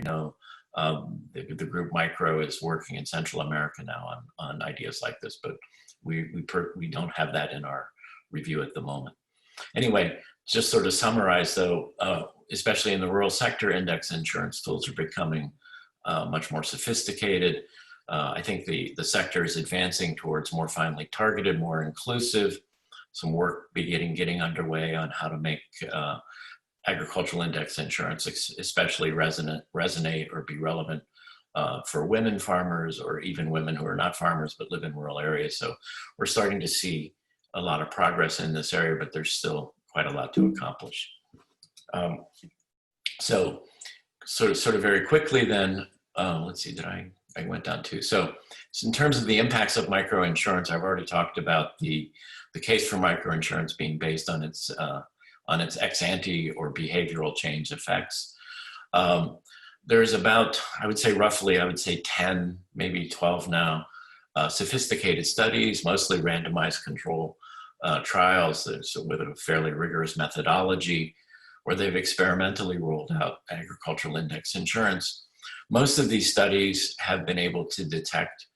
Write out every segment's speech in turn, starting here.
know the group Micro is working in Central America now on ideas like this, but we don't have that in our review at the moment. Anyway, just sort of summarize though, especially in the rural sector, index insurance tools are becoming much more sophisticated. I think the sector is advancing towards more finely targeted, more inclusive. Some work getting underway on how to make agricultural index insurance especially resonate or be relevant for women farmers, or even women who are not farmers but live in rural areas. So we're starting to see a lot of progress in this area, but there's still quite a lot to accomplish. So sort of very quickly then, let's see, I went down to, so in terms of the impacts of microinsurance, I've already talked about the case for microinsurance being based on its ex ante or behavioral change effects. There's about, I would say 10, maybe 12 now, sophisticated studies, mostly randomized control trials with a fairly rigorous methodology, where they've experimentally rolled out agricultural index insurance. Most of these studies have been able to detect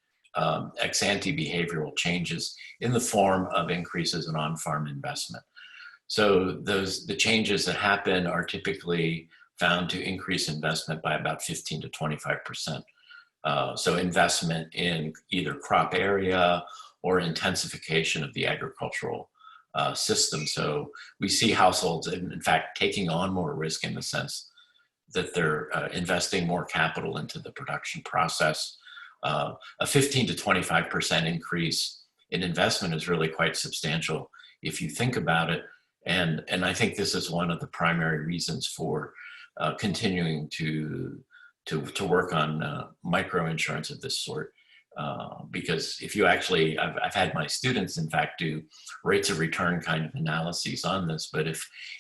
ex ante behavioral changes in the form of increases in on-farm investment. So the changes that happen are typically found to increase investment by about 15 to 25%. So investment in either crop area or intensification of the agricultural system. So we see households, in fact, taking on more risk in the sense that they're investing more capital into the production process. A 15 to 25% increase in investment is really quite substantial if you think about it. And I think this is one of the primary reasons for continuing to work on microinsurance of this sort. Because if you actually, I've had my students, in fact, do rates of return kind of analyses on this, but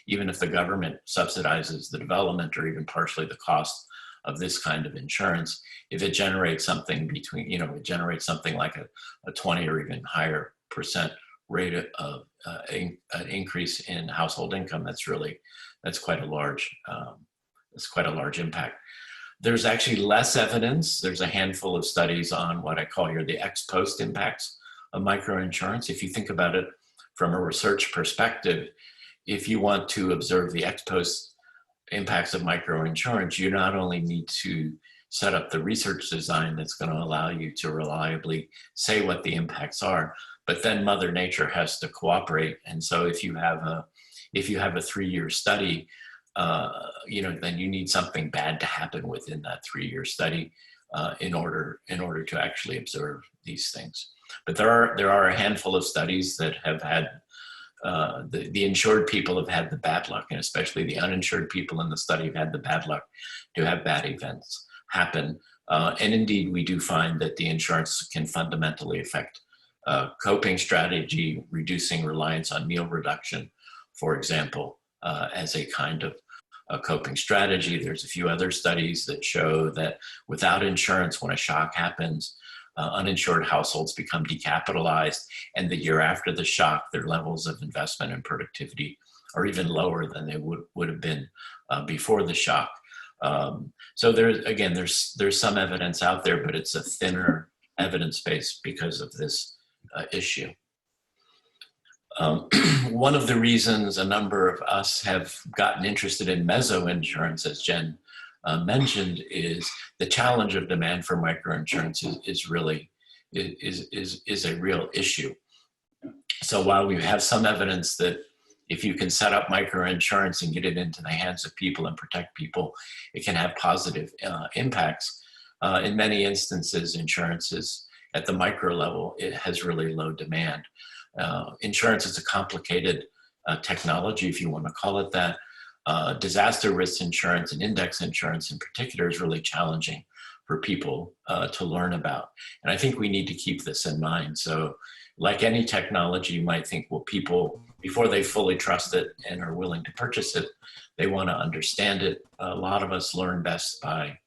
even if the government subsidizes the development or even partially the cost of this kind of insurance, if it generates something between, it generates something like a 20 or even higher % rate of an increase in household income, that's quite a large impact. There's actually less evidence. There's a handful of studies on what I call here the ex post impacts of microinsurance. If you think about it from a research perspective, if you want to observe the ex post impacts of microinsurance, you not only need to set up the research design that's going to allow you to reliably say what the impacts are, but then Mother Nature has to cooperate. And so if you have a 3-year study, then you need something bad to happen within that 3-year study in order to actually observe these things. But there are a handful of studies that have had the insured people have had the bad luck, and especially the uninsured people in the study have had the bad luck to have bad events happen. And indeed, we do find that the insurance can fundamentally affect coping strategy, reducing reliance on meal reduction, for example, as a kind of a coping strategy. There's a few other studies that show that without insurance, when a shock happens, uninsured households become decapitalized, and the year after the shock, their levels of investment and productivity are even lower than they would have been before the shock. So there's some evidence out there, but it's a thinner evidence base because of this issue. One of the reasons a number of us have gotten interested in meso insurance, as Jen mentioned, is the challenge of demand for microinsurance is a real issue. So while we have some evidence that if you can set up microinsurance and get it into the hands of people and protect people, it can have positive impacts. In many instances, insurance is at the micro level, it has really low demand. Insurance is a complicated technology, if you want to call it that. Disaster risk insurance and index insurance in particular is really challenging for people to learn about. And I think we need to keep this in mind. So like any technology, you might think, well, people, before they fully trust it and are willing to purchase it, they want to understand it. A lot of us learn best by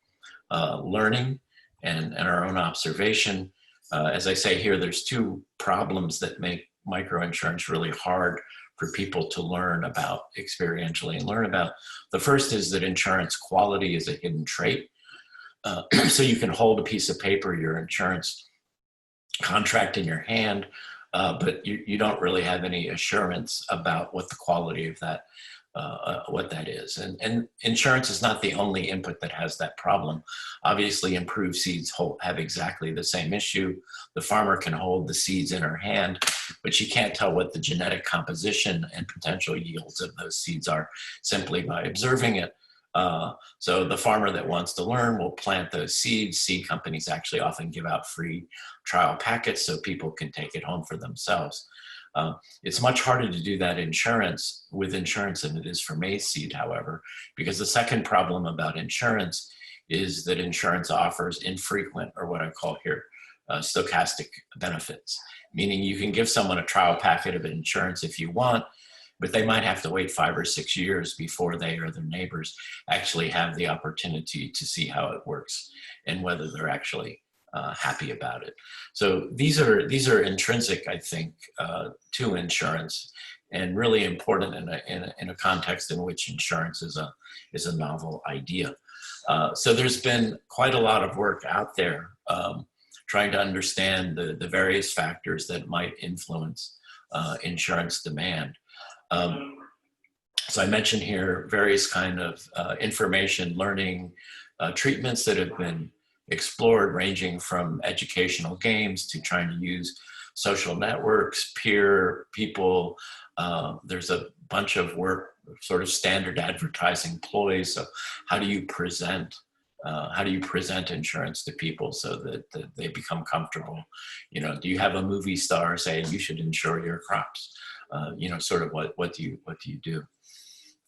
learning and our own observation. As I say here, there's two problems that make microinsurance really hard for people to learn about experientially and learn about. The first is that insurance quality is a hidden trait. So you can hold a piece of paper, your insurance contract in your hand, but you don't really have any assurance about what the quality of that, what that is. And insurance is not the only input that has that problem. Obviously, improved seeds have exactly the same issue. The farmer can hold the seeds in her hand, but she can't tell what the genetic composition and potential yields of those seeds are simply by observing it. So the farmer that wants to learn will plant those seeds. Seed companies actually often give out free trial packets so people can take it home for themselves. It's much harder to do that with insurance than it is for maize seed, however, because the second problem about insurance is that insurance offers infrequent, or what I call here, stochastic benefits, meaning you can give someone a trial packet of insurance if you want, but they might have to wait 5 or 6 years before they or their neighbors actually have the opportunity to see how it works and whether they're actually happy about it. So these are intrinsic, I think, to insurance, and really important in a context in which insurance is a novel idea. So there's been quite a lot of work out there trying to understand the various factors that might influence insurance demand. So I mentioned here various kind of information learning treatments that have been explored, ranging from educational games to trying to use social networks, peer people. There's a bunch of work, sort of standard advertising ploys. So how do you present insurance to people so that they become comfortable? You know, do you have a movie star saying you should insure your crops? You know, sort of what do you do?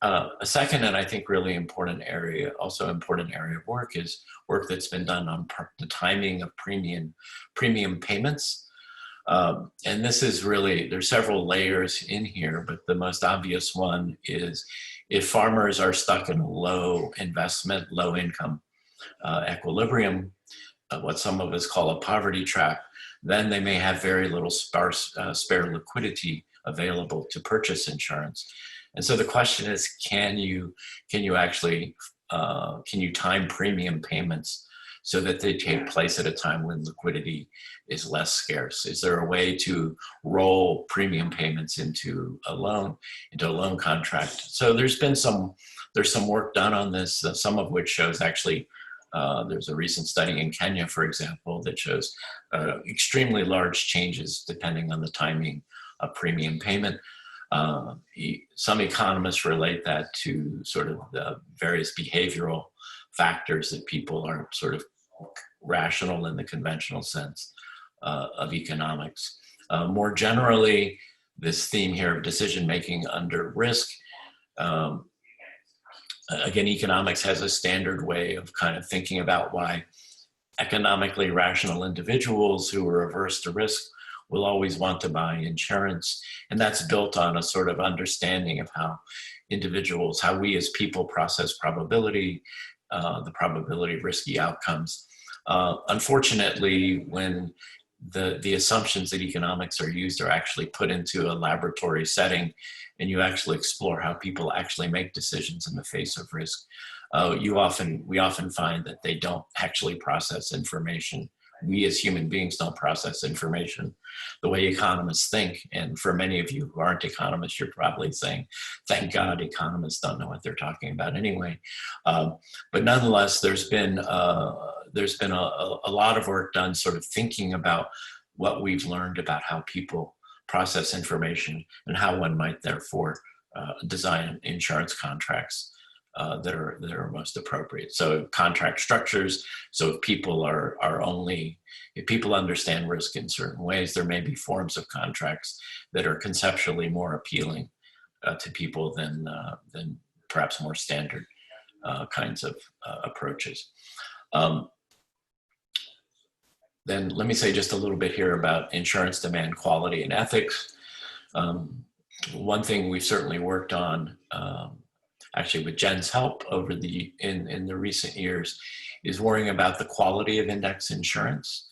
A second, and I think really important area of work is work that's been done on the timing of premium payments. And this is really, there's several layers in here, but the most obvious one is if farmers are stuck in a low investment, low income equilibrium, what some of us call a poverty trap, then they may have very little spare liquidity available to purchase insurance. And so the question is, can you time premium payments so that they take place at a time when liquidity is less scarce? Is there a way to roll premium payments into a loan contract? So there's some work done on this, some of which shows actually, there's a recent study in Kenya, for example, that shows extremely large changes depending on the timing of premium payment. Some economists relate that to sort of the various behavioral factors that people aren't sort of rational in the conventional sense of economics. More generally, this theme here of decision-making under risk, again, economics has a standard way of kind of thinking about why economically rational individuals who are averse to risk will always want to buy insurance. And that's built on a sort of understanding of how we as people process probability, the probability of risky outcomes. Unfortunately, when the assumptions that economics are used are actually put into a laboratory setting, and you actually explore how people actually make decisions in the face of risk, we often find that they don't actually process information. We as human beings don't process information the way economists think. And for many of you who aren't economists, you're probably saying, thank God economists don't know what they're talking about anyway. But nonetheless, there's been a lot of work done sort of thinking about what we've learned about how people process information and how one might therefore design insurance contracts that are most appropriate. So contract structures. So if people if people understand risk in certain ways, there may be forms of contracts that are conceptually more appealing to people than perhaps more standard kinds of approaches. Then let me say just a little bit here about insurance demand quality and ethics. One thing we've certainly worked on, actually with Jen's help in the recent years, is worrying about the quality of index insurance.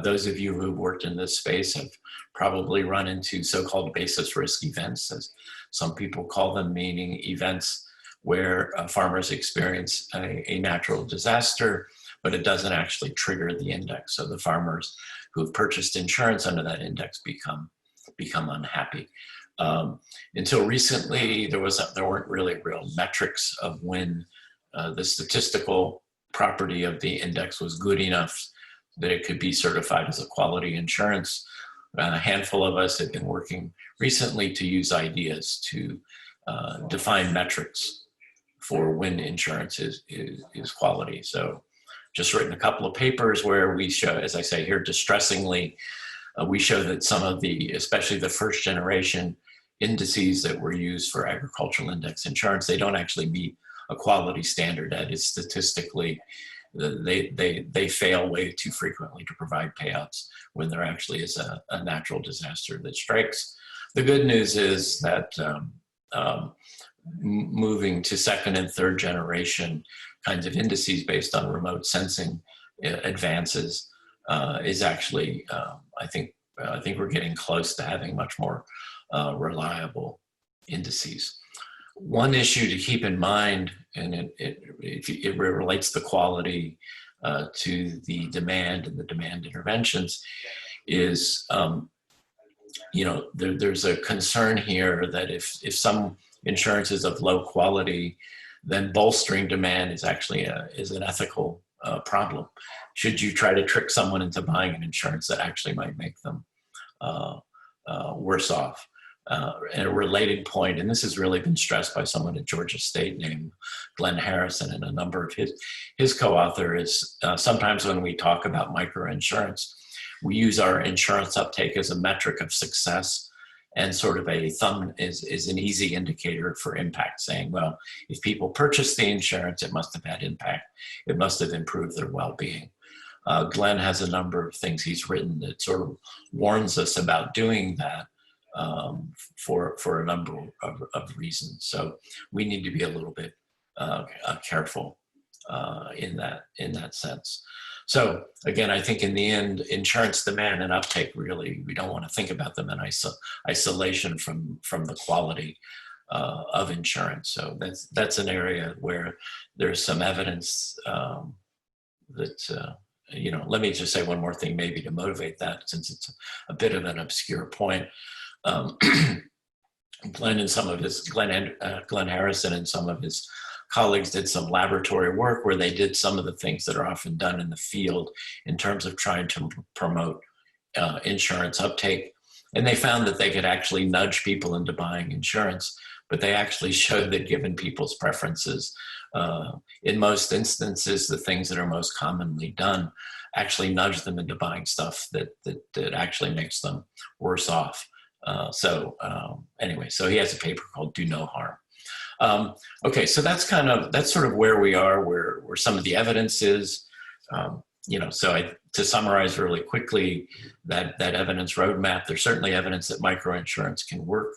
Those of you who've worked in this space have probably run into so-called basis risk events, as some people call them, meaning events where farmers experience a natural disaster, but it doesn't actually trigger the index. So the farmers who have purchased insurance under that index become unhappy. Until recently, there weren't really real metrics of when the statistical property of the index was good enough that it could be certified as a quality insurance. A handful of us have been working recently to use ideas to define metrics for when insurance is quality. So just written a couple of papers where we show, as I say here, distressingly, we show that some of especially the first generation indices that were used for agricultural index insurance, they don't actually meet a quality standard. That is statistically, they fail way too frequently to provide payouts when there actually is a natural disaster that strikes. The good news is that moving to second and third generation kinds of indices based on remote sensing advances is actually, I think we're getting close to having much more reliable indices. One issue to keep in mind, and it relates the quality to the demand and the demand interventions, is there's a concern here that if some insurance is of low quality, then bolstering demand is actually is an ethical problem. Should you try to trick someone into buying an insurance that actually might make them worse off? And a related point, and this has really been stressed by someone at Georgia State named Glenn Harrison and a number of his co-author, is sometimes when we talk about microinsurance, we use our insurance uptake as a metric of success, and sort of a thumb is an easy indicator for impact, saying, well, if people purchase the insurance, it must have had impact. It must have improved their well-being. Glenn has a number of things he's written that sort of warns us about doing that for a number of reasons. So we need to be a little bit careful in that sense. So again, I think in the end, insurance demand and uptake, really, we don't want to think about them in isolation from the quality of insurance. So that's an area where there's some evidence that, let me just say one more thing maybe to motivate that, since it's a bit of an obscure point. Glenn Harrison and some of his colleagues did some laboratory work where they did some of the things that are often done in the field in terms of trying to promote insurance uptake. And they found that they could actually nudge people into buying insurance, but they actually showed that given people's preferences, in most instances, the things that are most commonly done actually nudge them into buying stuff that actually makes them worse off. Anyway, so he has a paper called Do No Harm. Okay, so that's sort of where we are, where some of the evidence is. To summarize really quickly, that evidence roadmap, there's certainly evidence that microinsurance can work.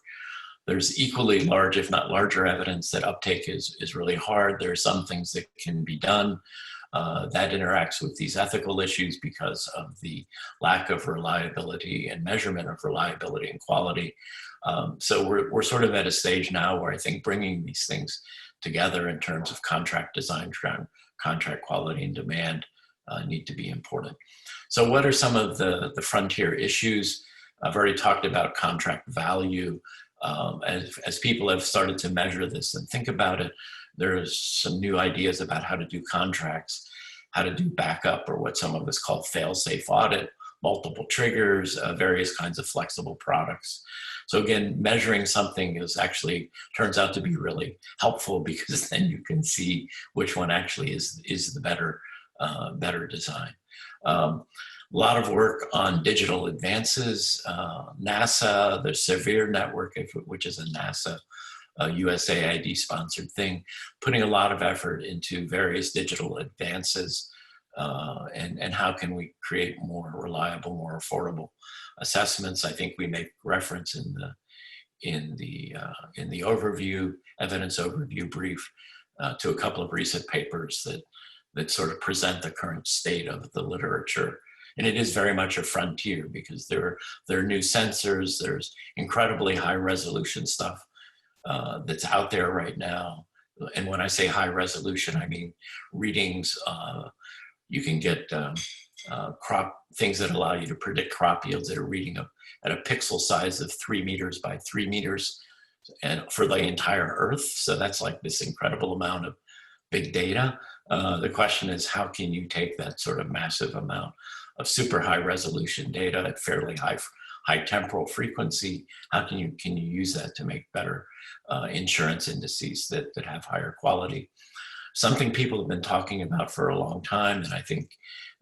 There's equally large, if not larger, evidence that uptake is really hard. There are some things that can be done that interacts with these ethical issues because of the lack of reliability and measurement of reliability and quality. So we're sort of at a stage now where I think bringing these things together in terms of contract design, contract quality and demand need to be important. So what are some of the frontier issues? I've already talked about contract value. As people have started to measure this and think about it, there's some new ideas about how to do contracts, how to do backup, or what some of us call fail-safe audit, multiple triggers, various kinds of flexible products. So again, measuring something turns out to be really helpful, because then you can see which one actually is the better design. A lot of work on digital advances. NASA, the Severe Network, which is a NASA USAID sponsored thing, putting a lot of effort into various digital advances and how can we create more reliable, more affordable assessments. I think we make reference in the overview, evidence overview brief to a couple of recent papers that sort of present the current state of the literature. And it is very much a frontier, because there are new sensors, there's incredibly high resolution stuff that's out there right now. And when I say high resolution, I mean readings you can get crop things that allow you to predict crop yields that are reading at a pixel size of 3 meters by 3 meters and for the entire Earth. So that's like this incredible amount of big data. The question is, how can you take that sort of massive amount of super high resolution data at fairly high temporal frequency? How can you use that to make better insurance indices that have higher quality? Something people have been talking about for a long time, and I think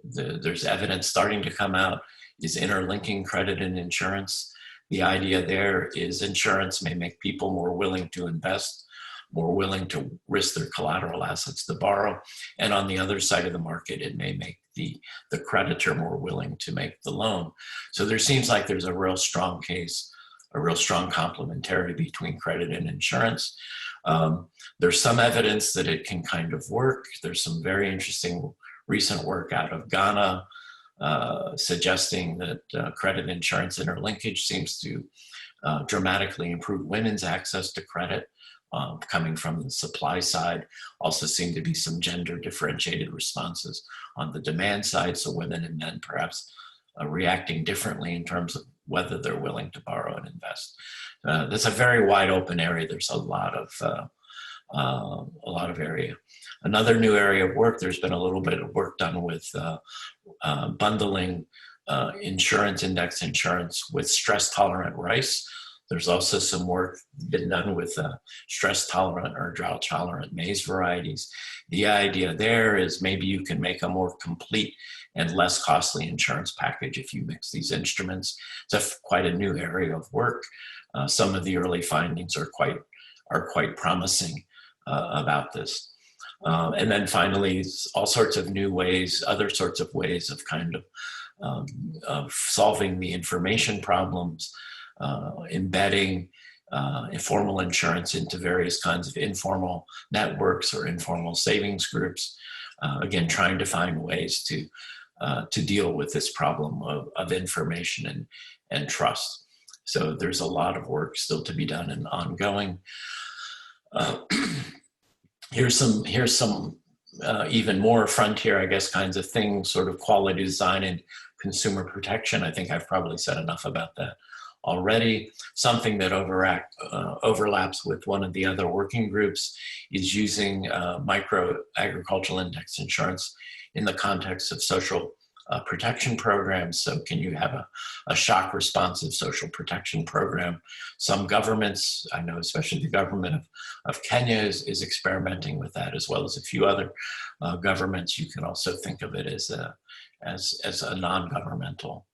there's evidence starting to come out, is interlinking credit and insurance. The idea there is insurance may make people more willing to invest, more willing to risk their collateral assets to borrow. And on the other side of the market, it may make the creditor more willing to make the loan. So there seems like there's a real strong case, a real strong complementarity between credit and insurance. There's some evidence that it can kind of work. There's some very interesting recent work out of Ghana suggesting that credit insurance interlinkage seems to dramatically improve women's access to credit. Coming from the supply side, also seem to be some gender differentiated responses on the demand side. So women and men perhaps reacting differently in terms of whether they're willing to borrow and invest. That's a very wide open area. There's a lot of area. Another new area of work, there's been a little bit of work done with bundling insurance, index insurance with stress tolerant rice. There's also some work been done with stress tolerant or drought tolerant maize varieties. The idea there is maybe you can make a more complete and less costly insurance package if you mix these instruments. It's quite a new area of work. Some of the early findings are quite promising about this. And then finally, all sorts of new ways, other sorts of ways of kind of solving the information problems, embedding informal insurance into various kinds of informal networks or informal savings groups. Again, trying to find ways to deal with this problem of information and trust. So there's a lot of work still to be done and ongoing. Here's some even more frontier, I guess, kinds of things, sort of quality design and consumer protection. I think I've probably said enough about that already. Something that overlaps with one of the other working groups is using micro agricultural index insurance in the context of social protection programs. So can you have a shock responsive social protection program? Some governments, I know especially the government of Kenya is experimenting with that, as well as a few other governments. You can also think of it as a non-governmental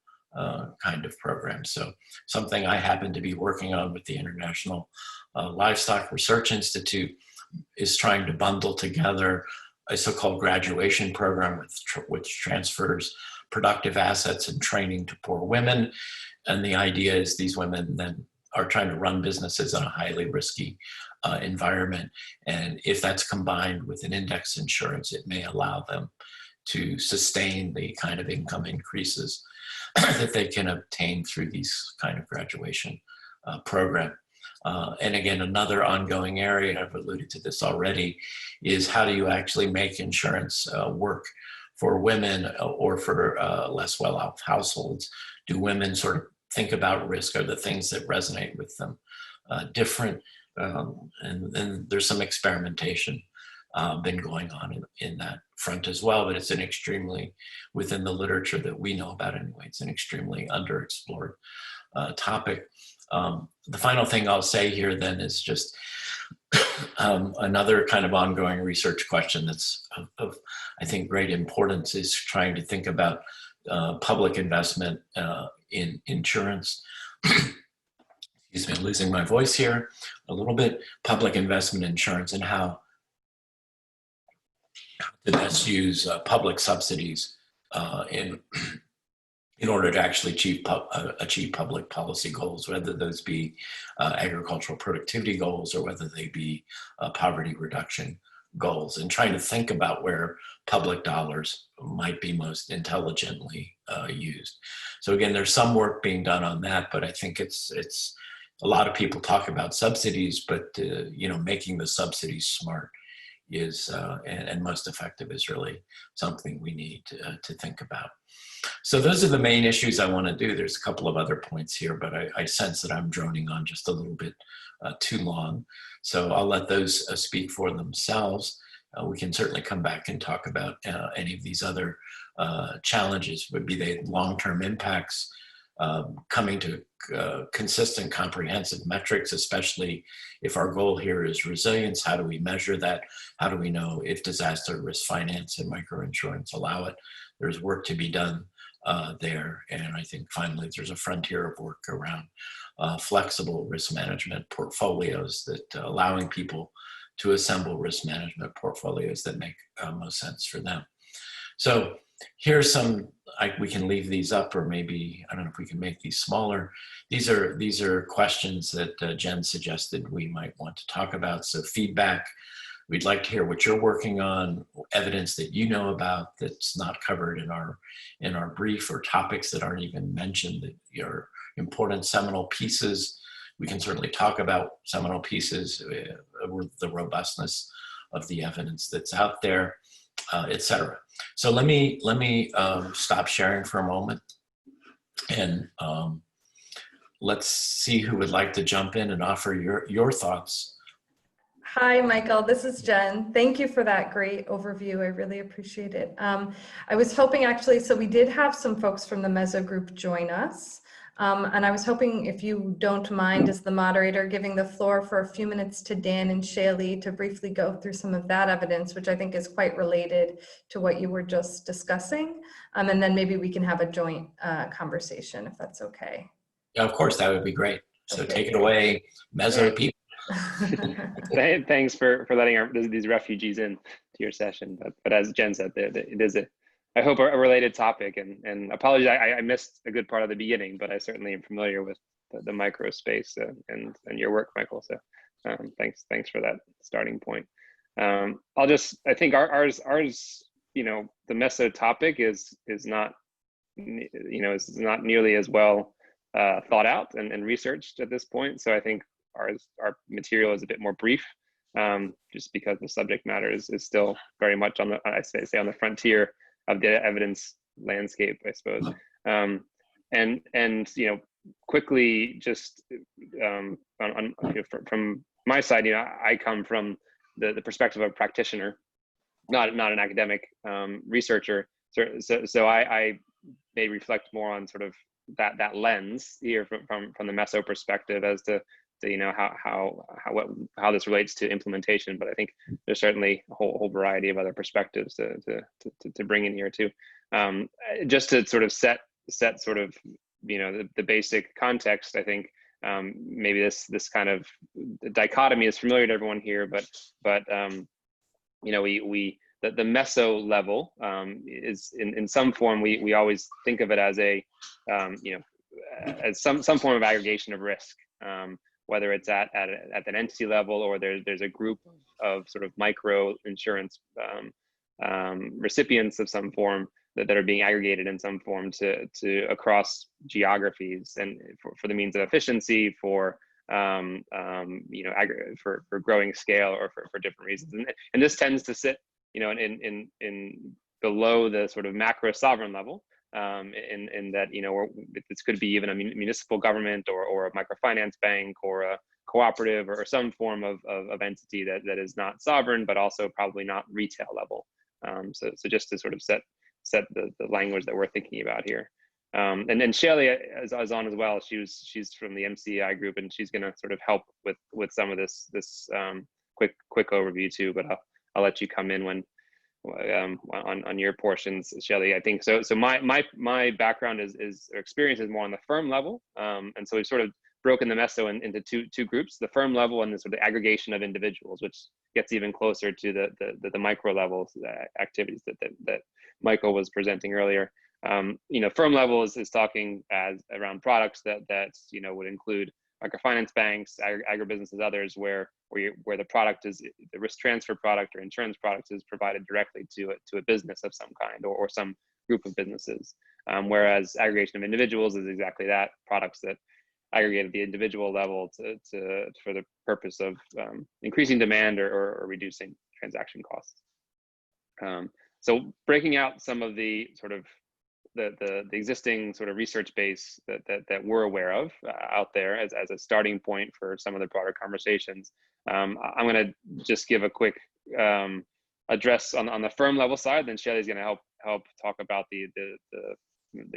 kind of program. So something I happen to be working on with the International Livestock Research Institute is trying to bundle together a so-called graduation program which transfers productive assets and training to poor women. And the idea is these women then are trying to run businesses in a highly risky environment. And if that's combined with an index insurance, it may allow them to sustain the kind of income increases that they can obtain through these kind of graduation program. And again, another ongoing area, I've alluded to this already, is how do you actually make insurance work for women or for less well-off households? Do women sort of think about risk? Are the things that resonate with them different? And there's some experimentation been going on in that front as well, but it's an extremely, within the literature that we know about anyway, it's an extremely underexplored topic. The final thing I'll say here then is just another kind of ongoing research question that's of I think, great importance is trying to think about public investment in insurance. Excuse me, I'm losing my voice here a little bit. Public investment in insurance and how to best use public subsidies in order to actually achieve public policy goals, whether those be agricultural productivity goals or whether they be poverty reduction goals, and trying to think about where public dollars might be most intelligently used. So again, there's some work being done on that, but I think it's a lot of people talk about subsidies, but making the subsidies smart and most effective is really something we need to think about. So those are the main issues I want to do. There's a couple of other points here, but I sense that I'm droning on just a little bit too long. So I'll let those speak for themselves. We can certainly come back and talk about any of these other challenges, would be they long-term impacts, coming to consistent, comprehensive metrics, especially if our goal here is resilience. How do we measure that? How do we know if disaster risk finance and microinsurance allow it? There's work to be done there. And I think finally there's a frontier of work around flexible risk management portfolios, that allowing people to assemble risk management portfolios that make most sense for them. So here's some, we can leave these up, or maybe, I don't know if we can make these smaller. These are questions that Jen suggested we might want to talk about. So feedback, we'd like to hear what you're working on, evidence that you know about that's not covered in our brief, or topics that aren't even mentioned, that your important seminal pieces. We can certainly talk about seminal pieces, the robustness of the evidence that's out there, etc. So let me stop sharing for a moment, and let's see who would like to jump in and offer your thoughts. Hi, Michael. This is Jen. Thank you for that great overview. I really appreciate it. I was hoping, actually, so we did have some folks from the Meso group join us. And I was hoping, if you don't mind, as the moderator, giving the floor for a few minutes to Dan and Shaylee to briefly go through some of that evidence, which I think is quite related to what you were just discussing. And then maybe we can have a joint conversation, if that's okay. Yeah, of course, that would be great. So okay. Take it away, Meso people. Thanks for letting these refugees in to your session. But as Jen said, it is I hope a related topic, and apologies, I missed a good part of the beginning, but I certainly am familiar with the micro space and your work, Michael. So thanks for that starting point. I think ours, the Meso topic is not, is not nearly as well thought out and researched at this point. So I think our material is a bit more brief, just because the subject matter is still very much on the, I say on the frontier of the evidence landscape, I suppose. And quickly, just from my side, I come from the perspective of a practitioner, not an academic researcher. So I may reflect more on sort of that lens here from the Meso perspective as to how this relates to implementation. But I think there's certainly a whole variety of other perspectives to bring in here too. Just to sort of set sort of the basic context. I think maybe this kind of dichotomy is familiar to everyone here, but the Meso level is in some form, we always think of it as as some form of aggregation of risk, whether it's at an entity level, or there's a group of sort of micro insurance recipients of some form that are being aggregated in some form to across geographies, and for the means of efficiency, for growing scale, or for different reasons. And this tends to sit in below the sort of macro sovereign level, in that this could be even a municipal government, or a microfinance bank, or a cooperative, or some form of entity that is not sovereign, but also probably not retail level. So just to sort of set the language that we're thinking about here. And then Shaylee is on as well. She's from the MCI group, and she's going to sort of help with some of this quick overview too. But I'll let you come in when on your portions, Shaylee. I think so. So my background or experience is more on the firm level, and so we've sort of broken the Meso into two groups: the firm level and the sort of aggregation of individuals, which gets even closer to the micro levels activities that Michael was presenting earlier. Firm level is talking around products that would include microfinance banks, agribusinesses, others, where the product is the risk transfer product or insurance product is provided directly to a business of some kind, or some group of businesses. Whereas aggregation of individuals is exactly that: products that aggregate at the individual level for the purpose of increasing demand or reducing transaction costs. So breaking out some of the sort of the existing sort of research base that we're aware of out there as a starting point for some of the broader conversations. I'm going to just give a quick address on the firm level side, then Shelley's going to help talk about the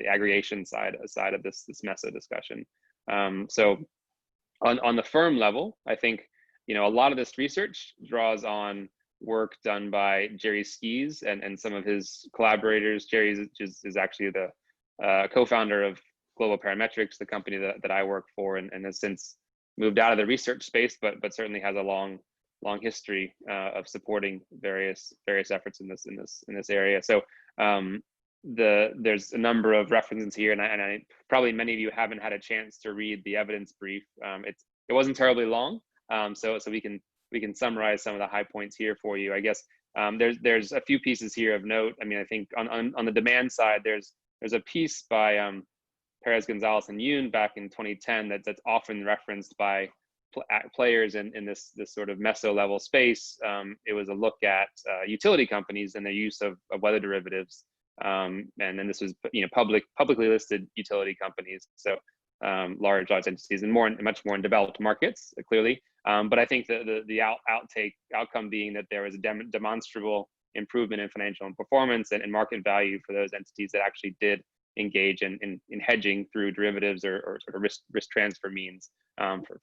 aggregation side of this Meso discussion. So on the firm level, I think a lot of this research draws on work done by Jerry Skis and some of his collaborators. Jerry is actually the co-founder of Global Parametrics, the company that I work for, and has since moved out of the research space, but certainly has a long history of supporting various efforts in this area. So there's a number of references here, and I probably many of you haven't had a chance to read the evidence brief. It wasn't terribly long, so we can summarize some of the high points here for you. I guess there's a few pieces here of note. I mean, I think on the demand side, there's a piece by Perez, Gonzalez, and Yoon back in 2010 that's often referenced by players in this sort of meso level space. It was a look at utility companies and their use of weather derivatives, and then this was publicly listed utility companies, so large entities, and much more in developed markets, clearly. But I think the outcome being that there was a demonstrable improvement in financial performance and market value for those entities that actually did engage in hedging through derivatives or sort of risk transfer means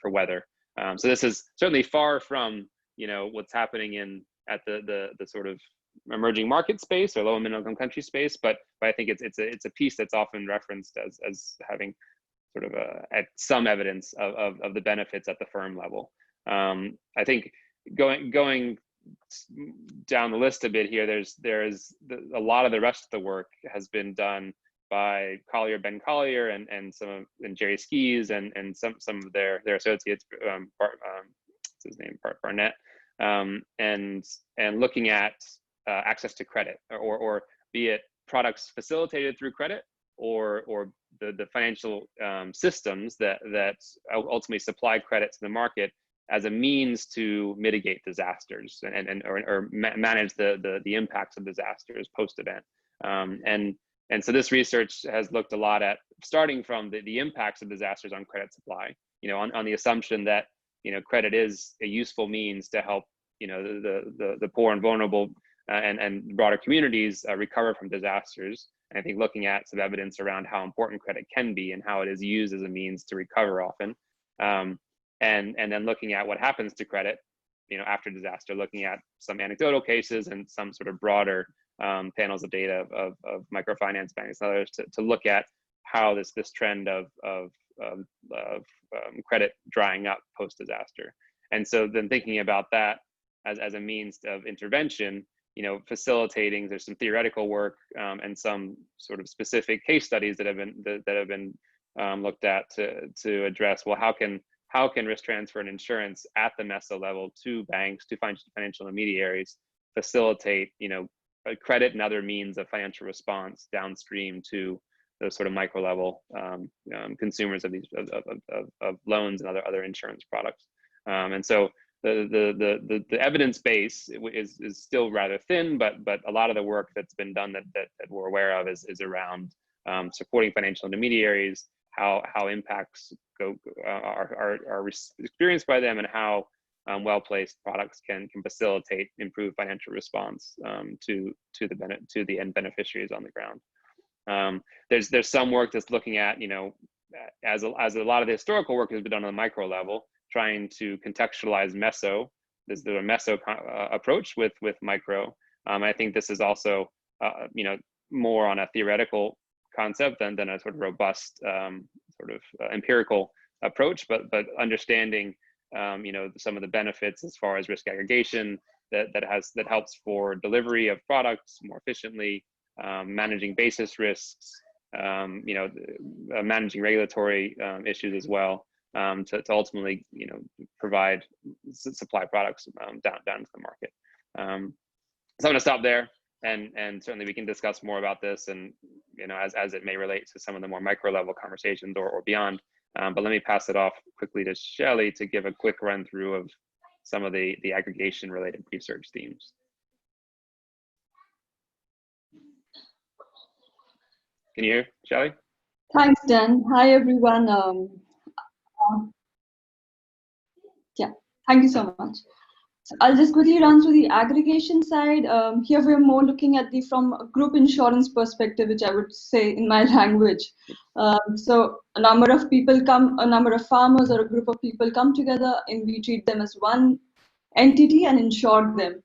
for weather. So this is certainly far from what's happening at the sort of emerging market space or low and middle income country space, but I think it's a piece that's often referenced as having sort of some evidence of the benefits at the firm level. I think going down the list a bit here, there's a lot of the rest of the work has been done by Ben Collier and Jerry Skis and some of their associates, what's his name, Barnett, and looking at access to credit, or be it products facilitated through credit, or the financial systems that ultimately supply credit to the market as a means to mitigate disasters or manage the impacts of disasters post-event. And so this research has looked a lot at starting from the impacts of disasters on credit supply, on the assumption that credit is a useful means to help the poor and vulnerable and broader communities recover from disasters. And I think looking at some evidence around how important credit can be and how it is used as a means to recover often, and then looking at what happens to credit after disaster, looking at some anecdotal cases and some sort of broader panels of data of microfinance banks and others to look at how this trend of credit drying up post disaster. And so then thinking about that as a means of intervention, facilitating, there's some theoretical work and some sort of specific case studies that have been looked at to address, well, how can risk transfer and insurance at the Meso level to banks, to financial intermediaries, facilitate credit and other means of financial response downstream to those sort of micro level consumers of these of loans and other insurance products. And so the evidence base is still rather thin, but a lot of the work that's been done that we're aware of is around supporting financial intermediaries, how impacts are experienced by them, and how well-placed products can facilitate improved financial response to the end beneficiaries on the ground. There's some work that's looking at, as a lot of the historical work has been done on the micro level, trying to contextualize Meso. There's the Meso approach with micro. I think this is also, more on a theoretical concept than a sort of robust empirical approach, but understanding some of the benefits as far as risk aggregation that helps for delivery of products more efficiently, managing basis risks, managing regulatory issues as well, to ultimately provide supply products down to the market. So I'm going to stop there, and certainly we can discuss more about this, and as it may relate to some of the more micro level conversations or beyond. But let me pass it off quickly to Shelley to give a quick run through of some of the aggregation related research themes. Can you hear, Shelley? Thanks, Dan. Hi, everyone. Yeah, thank you so much. So I'll just quickly run through the aggregation side. Here we're more looking at from a group insurance perspective, which I would say in my language. So a number of farmers or a group of people come together and we treat them as one entity and insure them.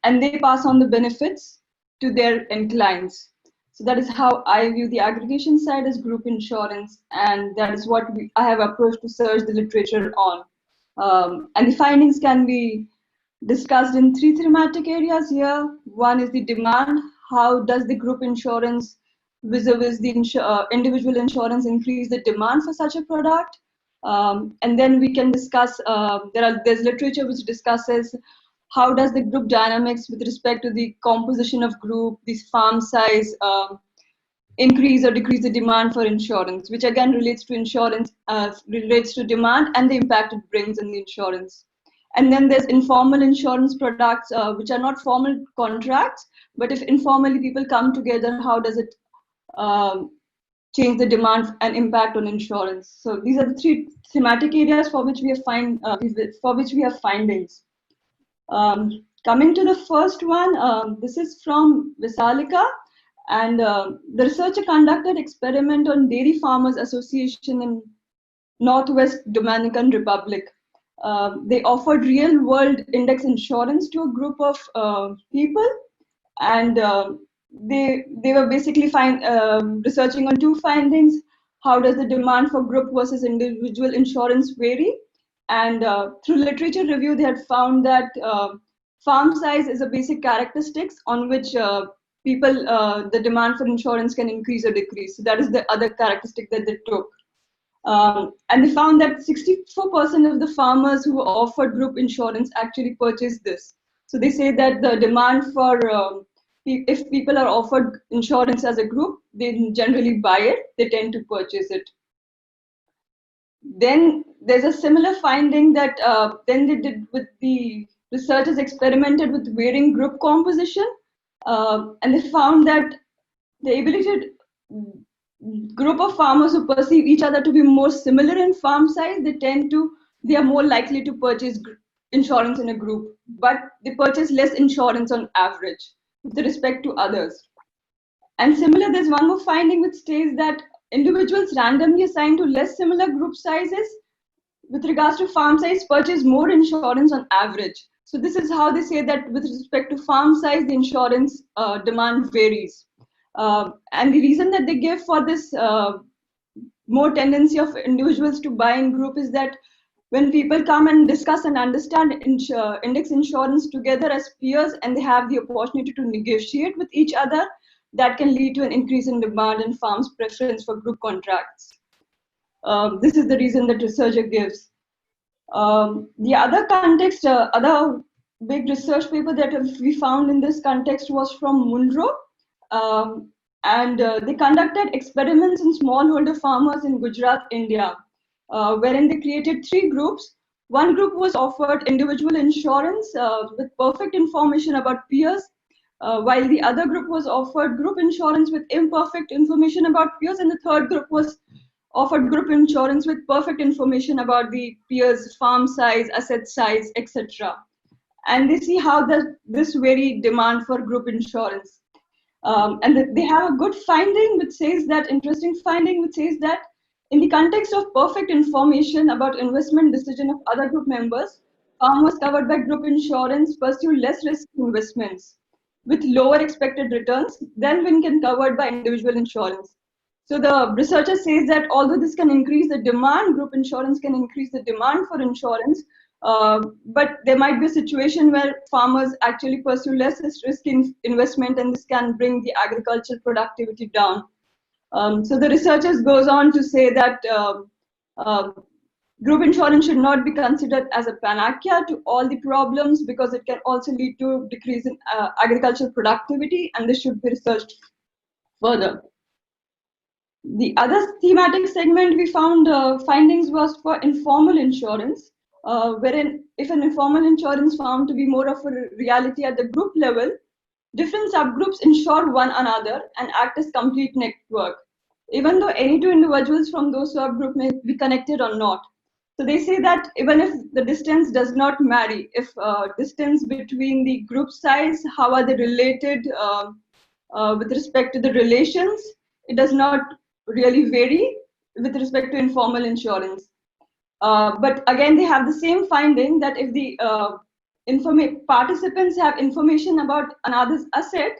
And they pass on the benefits to their end clients. So that is how I view the aggregation side as group insurance, and that is what I have approached to search the literature on. And the findings can be discussed in 3 thematic areas here. One is the demand. How does the group insurance vis-a-vis the individual insurance increase the demand for such a product? And then we can discuss, there's literature which discusses how does the group dynamics with respect to the composition of group, this farm size, increase or decrease the demand for insurance, which again relates to insurance, relates to demand and the impact it brings in the insurance. And then there's informal insurance products, which are not formal contracts, but if informally people come together, how does it change the demand and impact on insurance? So these are the 3 thematic areas for which we have findings. Coming to the first one, this is from Visalika, and the researcher conducted experiment on Dairy Farmers Association in Northwest Dominican Republic. They offered real-world index insurance to a group of people, and they were basically researching on 2 findings. How does the demand for group versus individual insurance vary? And through literature review, they had found that farm size is a basic characteristics on which the demand for insurance can increase or decrease. So that is the other characteristic that they took. And they found that 64% of the farmers who were offered group insurance actually purchased this. So they say that the demand for, if people are offered insurance as a group, they generally buy it, they tend to purchase it. Then there's a similar finding that then they did with the researchers experimented with varying group composition, and they found that the ability to group of farmers who perceive each other to be more similar in farm size, they are more likely to purchase insurance in a group, but they purchase less insurance on average with respect to others. And similar, there's one more finding which states that individuals randomly assigned to less similar group sizes with regards to farm size purchase more insurance on average. So this is how they say that with respect to farm size, the insurance demand varies. And the reason that they give for this more tendency of individuals to buy in group is that when people come and discuss and understand index insurance together as peers and they have the opportunity to negotiate with each other, that can lead to an increase in demand and farms' preference for group contracts. This is the reason that researcher gives. The other context, other big research paper that we found in this context was from Munro. And they conducted experiments in smallholder farmers in Gujarat, India, wherein they created 3 groups. One group was offered individual insurance with perfect information about peers, while the other group was offered group insurance with imperfect information about peers, and the third group was offered group insurance with perfect information about the peers' farm size, asset size, etc. And they see how this vary demand for group insurance. And they have a good finding which says that, interesting finding which says that in the context of perfect information about investment decision of other group members, farmers covered by group insurance pursue less risky investments with lower expected returns than when covered by individual insurance. So the researcher says that although this can increase the demand, group insurance can increase the demand for insurance, but there might be a situation where farmers actually pursue less risky investment, and this can bring the agricultural productivity down. So the researchers goes on to say that group insurance should not be considered as a panacea to all the problems because it can also lead to decrease in agricultural productivity, and this should be researched further. The other thematic segment we found findings was for informal insurance. wherein if an informal insurance found to be more of a reality at the group level, different subgroups insure one another and act as complete network, even though any two individuals from those subgroup may be connected or not. So they say that even if the distance does not vary, if distance between the group size, how are they related with respect to the relations, it does not really vary with respect to informal insurance. But again, they have the same finding that if the participants have information about another's asset,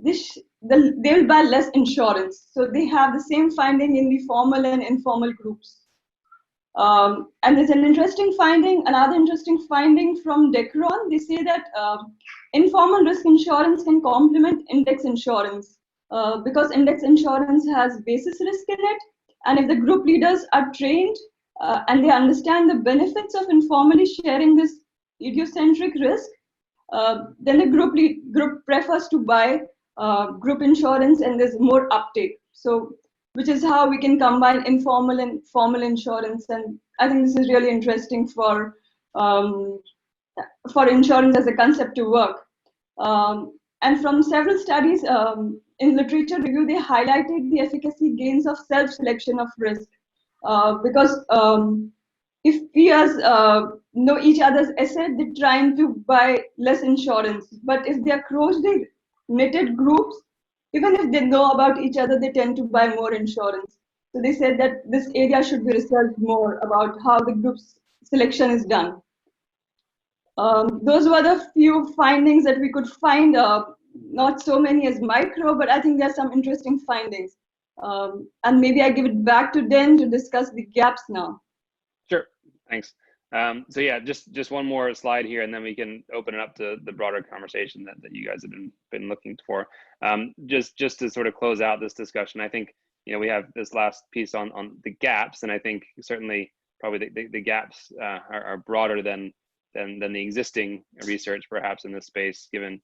they will buy less insurance. So they have the same finding in the formal and informal groups. And there's an interesting finding, another interesting finding from Decron. They say that informal risk insurance can complement index insurance because index insurance has basis risk in it. And if the group leaders are trained and they understand the benefits of informally sharing this idiocentric risk, then the group prefers to buy group insurance and there's more uptake. So, which is how we can combine informal and formal insurance. And I think this is really interesting for insurance as a concept to work. And from several studies in literature review, they highlighted the efficacy gains of self-selection of risk. Because if peers know each other's asset, they're trying to buy less insurance. But if they are closely knitted groups, even if they know about each other, they tend to buy more insurance. So they said that this area should be researched more about how the group selection is done. Those were the few findings that we could find, not so many as micro, but I think there's some interesting findings. And maybe I give it back to Den to discuss the gaps now. Sure, thanks. So yeah, just one more slide here, and then we can open it up to the broader conversation that you guys have been looking for. Just to sort of close out this discussion, I think we have this last piece on the gaps, and I think certainly probably the gaps are broader than the existing research perhaps in this space, given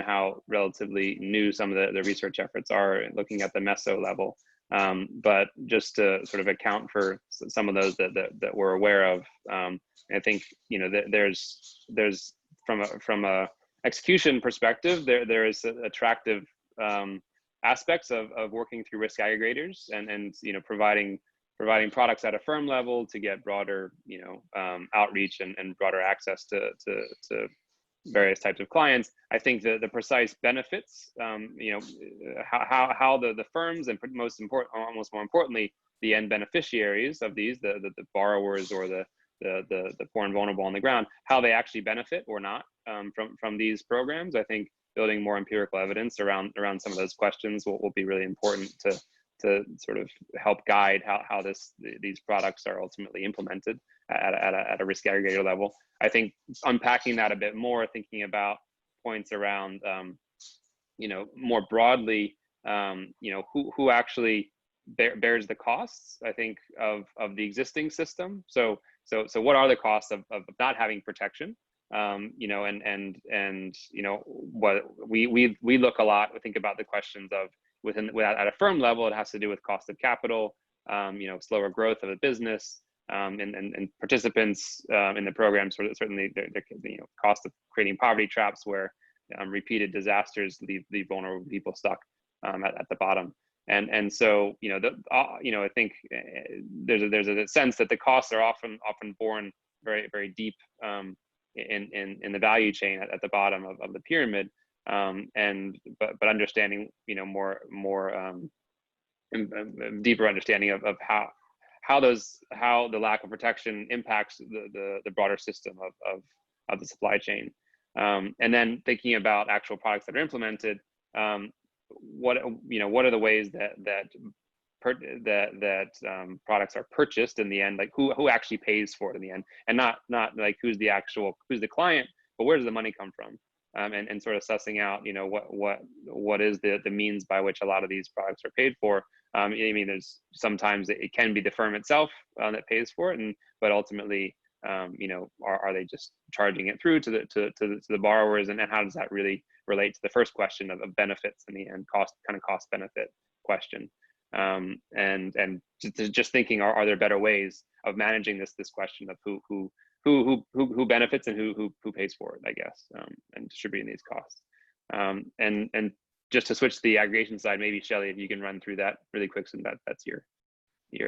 how relatively new some of the research efforts are looking at the meso level. But just to sort of account for some of those that we're aware of, I think there's from a execution perspective, there is attractive aspects of working through risk aggregators and providing products at a firm level to get broader outreach and broader access to various types of clients. I think the precise benefits, how the firms and almost more importantly, the end beneficiaries of these, the borrowers or the poor and vulnerable on the ground, how they actually benefit or not from these programs. I think building more empirical evidence around some of those questions will be really important to sort of help guide how these products are ultimately implemented at a risk aggregator level. I think unpacking that a bit more, thinking about points around, more broadly, who actually bears the costs, I think, of the existing system. So what are the costs of not having protection? What we look a lot, we think about the questions of at a firm level, it has to do with cost of capital, slower growth of a business, and participants in the program. Certainly, the cost of creating poverty traps where repeated disasters leave vulnerable people stuck at the bottom. And so I think there's a sense that the costs are often borne very, very deep in the value chain at the bottom of the pyramid. But understanding more deeper understanding of how the lack of protection impacts the broader system of the supply chain, and then thinking about actual products that are implemented. What are the ways that products are purchased in the end? Like who actually pays for it in the end, and not like who's the client, but where does the money come from? And sort of sussing out, what is the means by which a lot of these products are paid for. I mean, there's sometimes it can be the firm itself that pays for it, but ultimately, are they just charging it through to the borrowers, and how does that really relate to the first question of benefits in the end, cost benefit question, and just thinking, are there better ways of managing this question of who who benefits and who pays for it, I guess, and distributing these costs. And just to switch to the aggregation side, maybe Shelley, if you can run through that really quick, since that's your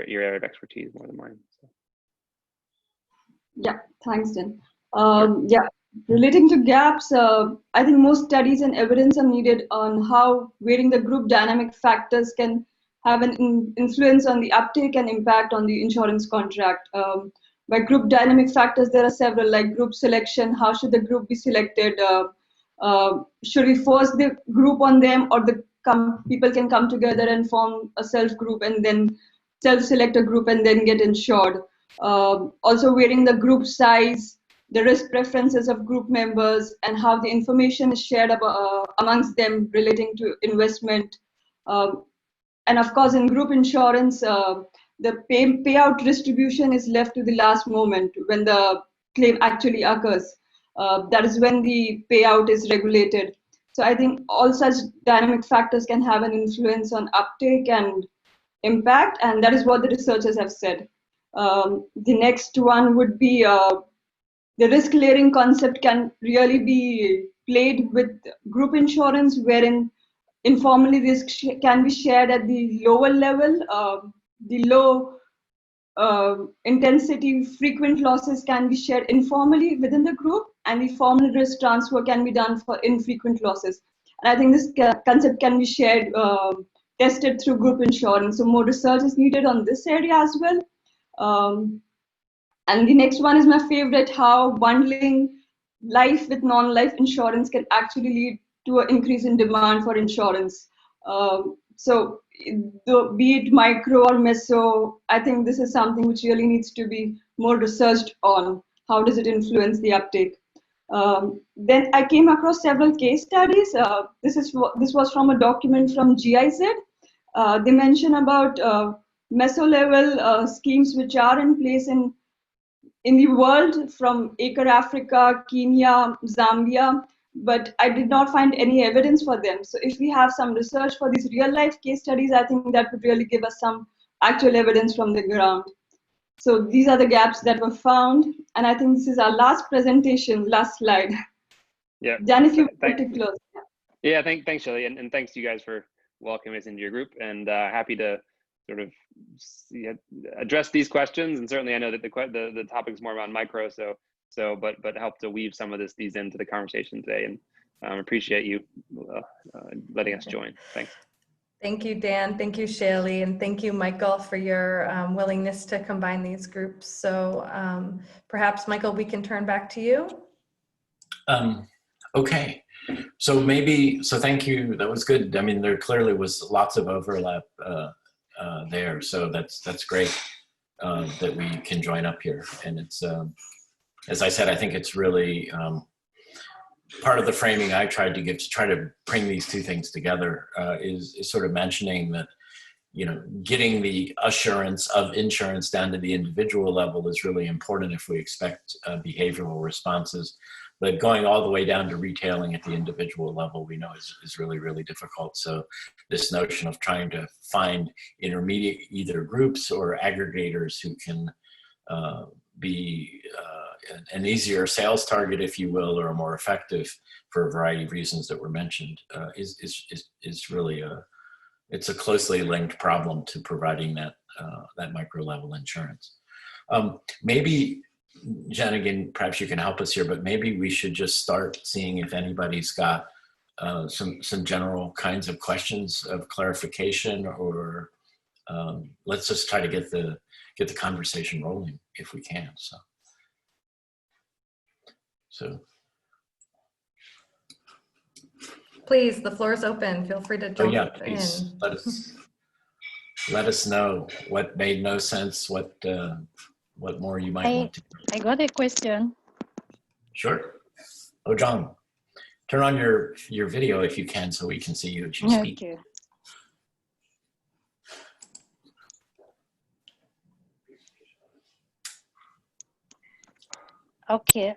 area of expertise more than mine. So. Yeah, thanks, Dan. Yeah, relating to gaps, I think most studies and evidence are needed on how varying the group dynamic factors can have an influence on the uptake and impact on the insurance contract. By group dynamic factors, there are several, like group selection. How should the group be selected? Should we force the group on them, or people can come together and form a self group and then self-select a group and then get insured? Also varying the group size, the risk preferences of group members, and how the information is shared amongst them relating to investment. And of course, in group insurance, the payout distribution is left to the last moment when the claim actually occurs. That is when the payout is regulated. So I think all such dynamic factors can have an influence on uptake and impact, and that is what the researchers have said. The next one would be the risk layering concept can really be played with group insurance, wherein informally risk can be shared at the lower level. The low intensity frequent losses can be shared informally within the group, and the formal risk transfer can be done for infrequent losses. And I think this concept can be shared, tested through group insurance. So more research is needed on this area as well. And the next one is my favorite, how bundling life with non-life insurance can actually lead to an increase in demand for insurance. So be it micro or meso, I think this is something which really needs to be more researched on. How does it influence the uptake? Then I came across several case studies. This was from a document from GIZ. They mention about meso level schemes which are in place in the world, from Acre Africa, Kenya, Zambia, but I did not find any evidence for them. So if we have some research for these real life case studies, I think that would really give us some actual evidence from the ground. So these are the gaps that were found. And I think this is our last presentation, last slide. Yeah. Dan, if you want to close. Yeah, thanks, Shelley. And thanks to you guys for welcoming us into your group, and happy to sort of address these questions. And certainly I know that the topic is more around micro, but help to weave some of these into the conversation today, and appreciate you letting us join. Thanks. Thank you, Dan. Thank you, Shelley. And thank you, Michael, for your willingness to combine these groups. So perhaps, Michael, we can turn back to you. Okay. So thank you. That was good. I mean, there clearly was lots of overlap there. So that's great that we can join up here. And it's, as I said, I think it's really part of the framing I tried to give to try to bring these two things together is sort of mentioning that, getting the assurance of insurance down to the individual level is really important if we expect behavioral responses. But going all the way down to retailing at the individual level, we know is really, really difficult. So this notion of trying to find intermediate either groups or aggregators who can be an easier sales target, if you will, or more effective for a variety of reasons that were mentioned is really it's a closely linked problem to providing that micro level insurance. Maybe, Jen, again, perhaps you can help us here, but maybe we should just start seeing if anybody's got some general kinds of questions of clarification, or let's just try to get the conversation rolling if we can. So Please, the floor is open. Feel free to jump in. Please let us know what made no sense, what more you might want to. I got a question. Sure. Oh, John, turn on your video if you can, so we can see you as you speak. Okay. Okay.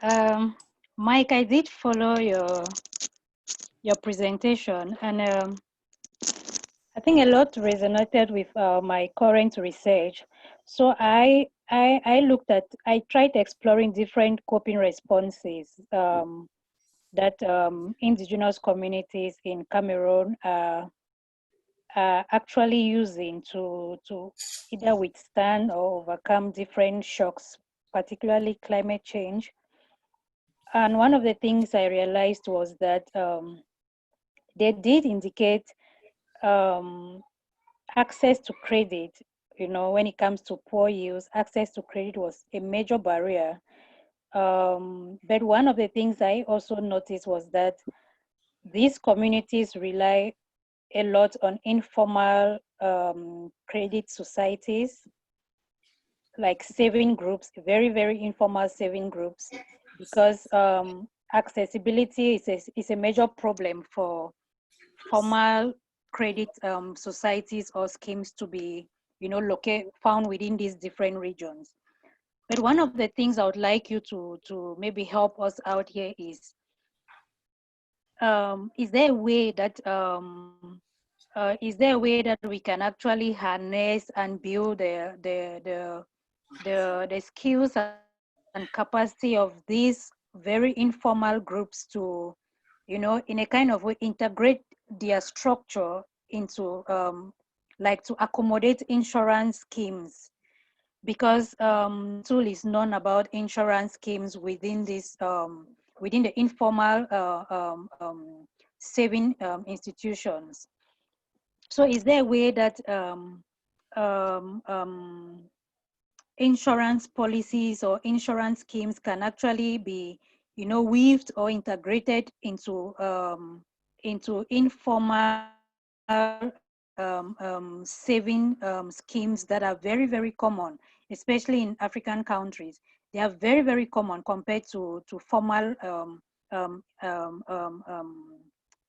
Mike, I did follow your presentation, and I think a lot resonated with my current research. So I I tried exploring different coping responses that indigenous communities in Cameroon are actually using to either withstand or overcome different shocks, particularly climate change. And one of the things I realized was that they did indicate access to credit. You know, when it comes to poor youth, access to credit was a major barrier. But one of the things I also noticed was that these communities rely a lot on informal credit societies, like saving groups, very, very informal saving groups, because accessibility is a major problem for formal credit societies or schemes to be, you know, found within these different regions. But one of the things I would like you to maybe help us out here is there a way that we can actually harness and build the skills and capacity of these very informal groups to, you know, in a kind of way, integrate their structure into like to accommodate insurance schemes, because tool is known about insurance schemes within this within the informal saving institutions. So is there a way that insurance policies or insurance schemes can actually be, you know, weaved or integrated into informal saving schemes that are very, very common, especially in African countries? They are very, very common compared to formal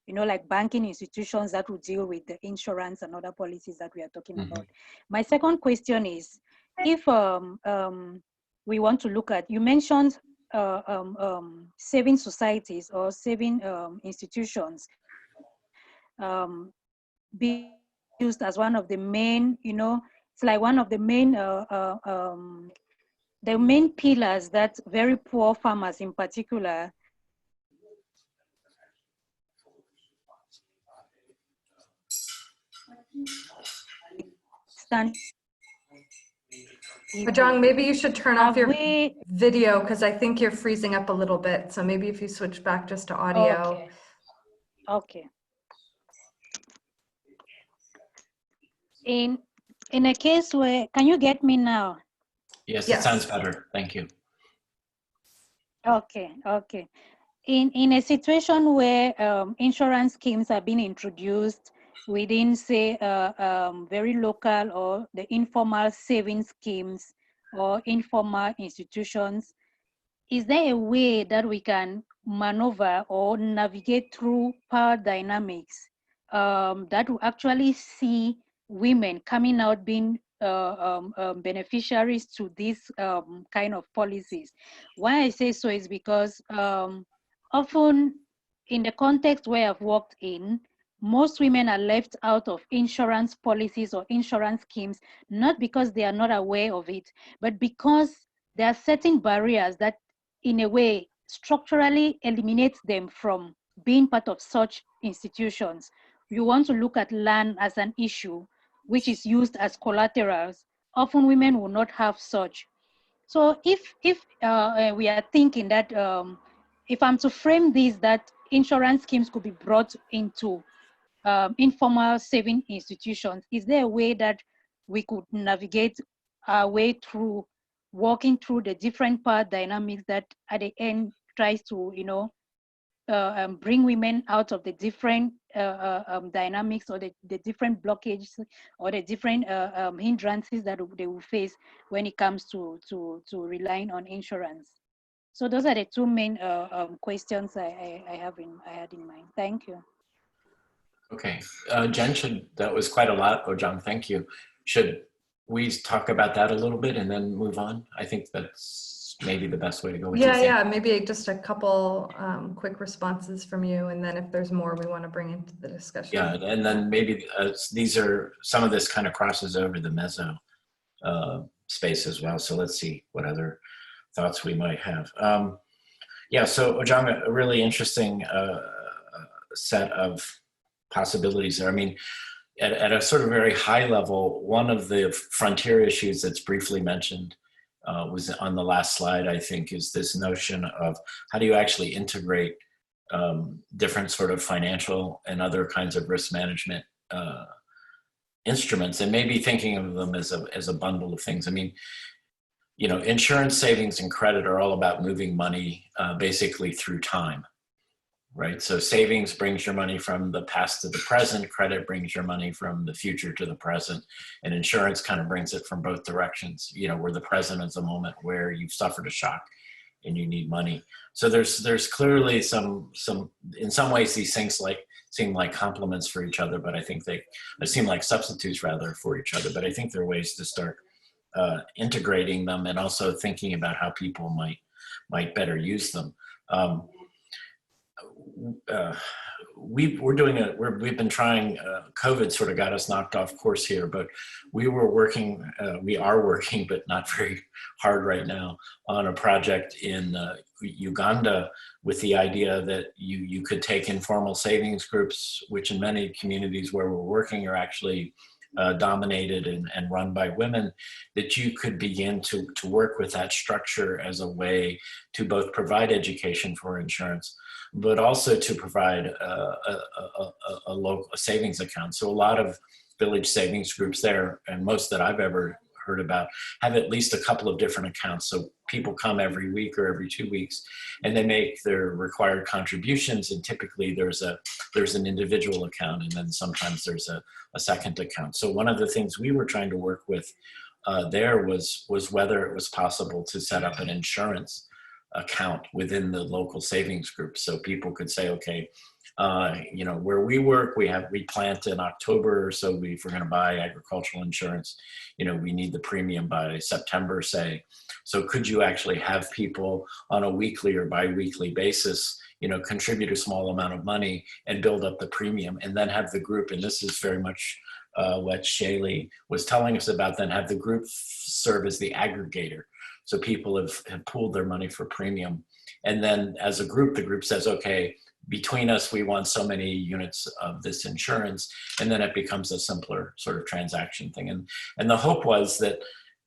you know, like banking institutions that will deal with the insurance and other policies that we are talking about. My second question is, if we want to look at, you mentioned saving societies or saving institutions being used as one of the main, you know, it's like one of the main pillars that very poor farmers in particular stand. John, maybe you should turn off your video because I think you're freezing up a little bit. So maybe if you switch back just to audio. Okay. In a case where, can you get me now? Yes, it sounds better. Thank you. Okay. In a situation where insurance schemes are being introduced within, say, very local or the informal savings schemes or informal institutions, is there a way that we can maneuver or navigate through power dynamics that will actually see women coming out being beneficiaries to these kind of policies? Why I say so is because often in the context where I've worked in, most women are left out of insurance policies or insurance schemes, not because they are not aware of it, but because there are certain barriers that in a way structurally eliminates them from being part of such institutions. You want to look at land as an issue, which is used as collaterals. Often women will not have such. So if we are thinking that if I'm to frame this, that insurance schemes could be brought into informal saving institutions, is there a way that we could navigate our way through walking through the different power dynamics that at the end tries to, you know, bring women out of the different dynamics or the different blockages or the different hindrances that they will face when it comes to relying on insurance? So those are the two main questions I had in mind. Thank you. Okay, Jen, that was quite a lot. Oh, John, thank you. Should we talk about that a little bit and then move on? I think that's maybe the best way to go. Yeah, maybe just a couple quick responses from you, and then if there's more we want to bring into the discussion. Yeah, and then maybe these are, some of this kind of crosses over the Meso space as well. So let's see what other thoughts we might have. Yeah, so Ojanga, a really interesting set of possibilities there. I mean, at a sort of very high level, one of the frontier issues that's briefly mentioned was on the last slide, I think, is this notion of how do you actually integrate different sort of financial and other kinds of risk management instruments, and maybe thinking of them as a bundle of things. I mean, you know, insurance, savings, and credit are all about moving money basically through time, right? So savings brings your money from the past to the present, credit brings your money from the future to the present, and insurance kind of brings it from both directions, you know, where the present is a moment where you've suffered a shock and you need money. So there's clearly some in some ways these things seem like complements for each other, but I think they seem like substitutes rather for each other. But I think there are ways to start integrating them and also thinking about how people might better use them. We've been trying, COVID sort of got us knocked off course here, but we are working, but not very hard right now, on a project in Uganda with the idea that you could take informal savings groups, which in many communities where we're working are actually dominated and run by women, that you could begin to work with that structure as a way to both provide education for insurance, but also to provide a local savings account. So a lot of village savings groups there, and most that I've ever heard about, have at least a couple of different accounts. So people come every week or every 2 weeks and they make their required contributions, and typically there's an individual account, and then sometimes there's a second account. So one of the things we were trying to work with there was whether it was possible to set up an insurance account within the local savings group, so people could say, okay, you know, where we work, we plant in October, so if we're going to buy agricultural insurance, you know, we need the premium by September, say. So could you actually have people on a weekly or bi-weekly basis, you know, contribute a small amount of money and build up the premium, and then have the group, and this is very much what Shaylee was telling us about, then have the group serve as the aggregator. So people have pooled their money for premium. And then as a group, the group says, okay, between us, we want so many units of this insurance. And then it becomes a simpler sort of transaction thing. And the hope was that,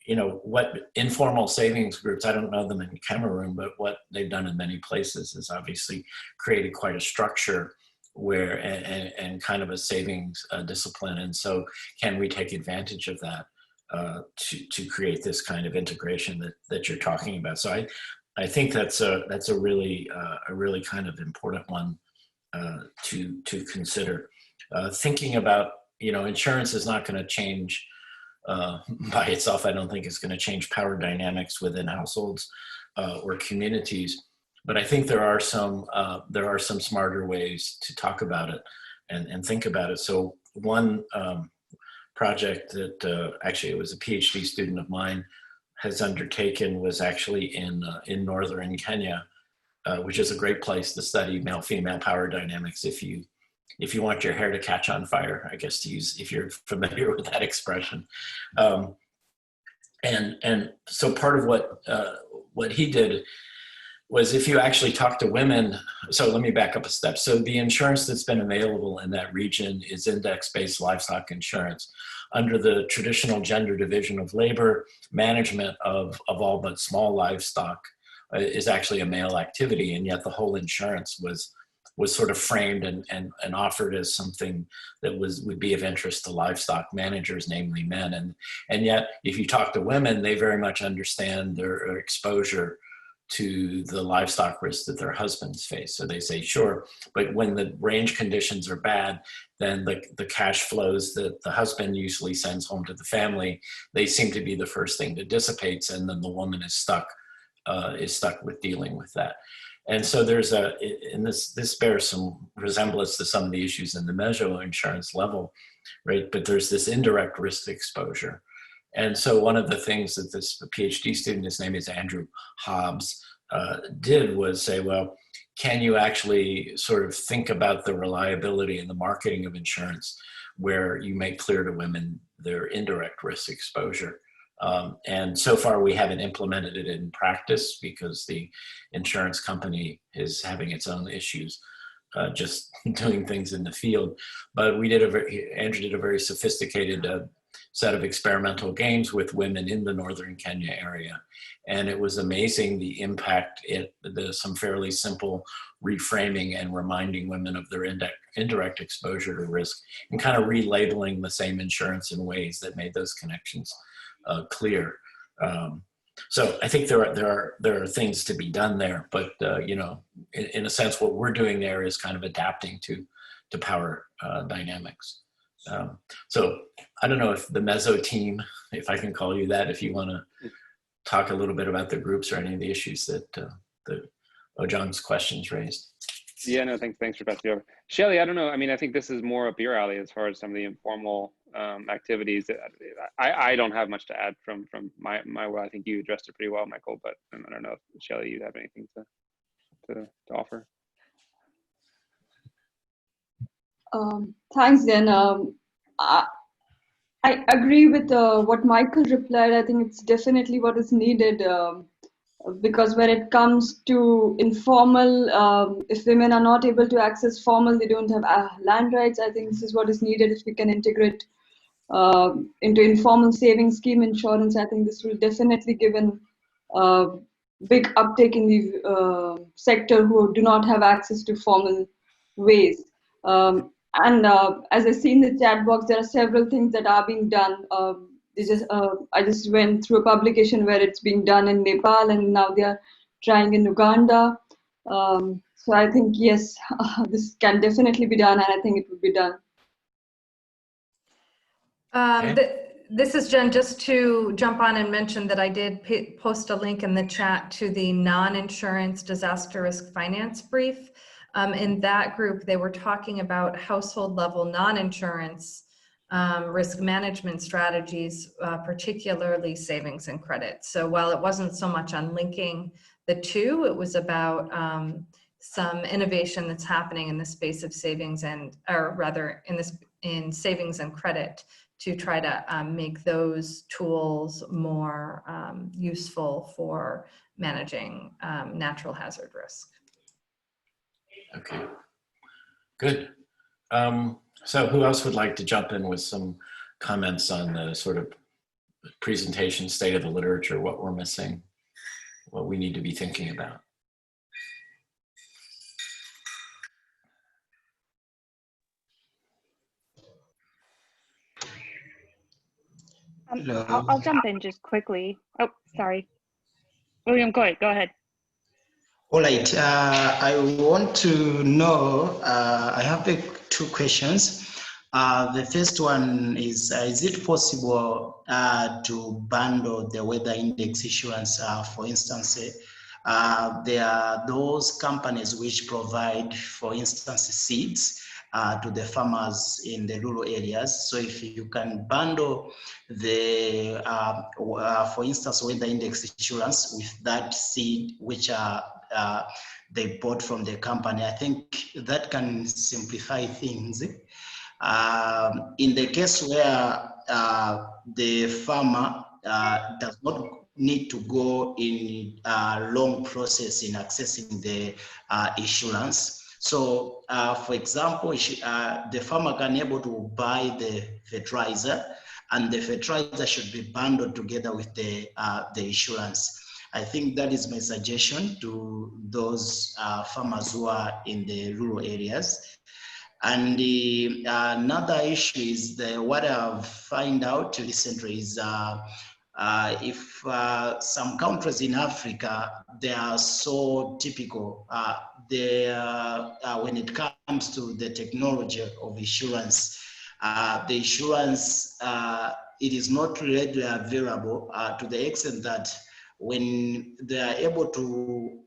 you know, what informal savings groups, I don't know them in Cameroon, but what they've done in many places is obviously created quite a structure where, and kind of a savings discipline. And so can we take advantage of that to create this kind of integration that you're talking about? So I think that's a really kind of important one to consider. Thinking about, you know, insurance is not going to change by itself. I don't think it's going to change power dynamics within households or communities, but I think there are some smarter ways to talk about it and think about it. So one project that actually it was a PhD student of mine has undertaken was actually in northern Kenya, which is a great place to study male-female power dynamics if you want your hair to catch on fire, I guess, to use, if you're familiar with that expression. And so part of what he did was, if you actually talk to women, so let me back up a step. So the insurance that's been available in that region is index-based livestock insurance. Under the traditional gender division of labor, management of all but small livestock is actually a male activity, and yet the whole insurance was sort of framed and offered as something that would be of interest to livestock managers, namely men. And yet, if you talk to women, they very much understand their exposure to the livestock risks that their husbands face. So they say, sure, but when the range conditions are bad, then the cash flows that the husband usually sends home to the family, they seem to be the first thing that dissipates, and then the woman is stuck with dealing with that. And so and this bears some resemblance to some of the issues in the Meso insurance level, right? But there's this indirect risk exposure. And so one of the things that this PhD student, his name is Andrew Hobbs, did was say, well, can you actually sort of think about the reliability and the marketing of insurance where you make clear to women their indirect risk exposure And so far we haven't implemented it in practice because the insurance company is having its own issues just doing things in the field. But Andrew did a very sophisticated set of experimental games with women in the northern Kenya area. And it was amazing the impact, some fairly simple reframing and reminding women of their indirect exposure to risk and kind of relabeling the same insurance in ways that made those connections clear. So I think there are things to be done there, but you know, in a sense, what we're doing there is kind of adapting to power dynamics. So I don't know if the Meso team, if I can call you that, if you want to talk a little bit about the groups or any of the issues that Ojang's questions raised. Yeah, no, thanks for passing it over. Shelly, I don't know. I mean, I think this is more up your alley as far as some of the informal activities. I don't have much to add from my well. I think you addressed it pretty well, Michael. But I don't know if Shelly, you have anything to offer. Thanks, Dan. I agree with what Michael replied. I think it's definitely what is needed. Because when it comes to informal, if women are not able to access formal, they don't have land rights. I think this is what is needed. If we can integrate into informal savings scheme insurance, I think this will definitely give a big uptake in the sector who do not have access to formal ways. And as I see in the chat box, there are several things that are being done. I just went through a publication where it's being done in Nepal, and now they are trying in Uganda. So I think, yes, this can definitely be done, and I think it will be done. This is Jen, just to jump on and mention that I did post a link in the chat to the non-insurance disaster risk finance brief. In that group, they were talking about household level non-insurance risk management strategies, particularly savings and credit. So while it wasn't so much on linking the two, it was about some innovation that's happening in the space of savings in savings and credit to try to make those tools more useful for managing natural hazard risk. Okay, good. So who else would like to jump in with some comments on the sort of presentation, state of the literature, what we're missing, what we need to be thinking about? I'll jump in just quickly. Oh, sorry. William, go ahead. All right, I want to know, I have two questions. The first one is it possible to bundle the weather index issuance? For instance, there are those companies which provide, for instance, seeds to the farmers in the rural areas. So if you can bundle the, for instance, weather index insurance with that seed, which they bought from the company, I think that can simplify things. In the case where the farmer does not need to go in a long process in accessing the insurance. So, for example, the farmer can be able to buy the fertilizer, and the fertilizer should be bundled together with the insurance. I think that is my suggestion to those farmers who are in the rural areas. And another issue is what I've found out recently is if some countries in Africa, they are so typical, when it comes to the technology of insurance, the insurance, it is not readily available to the extent that when they are able to,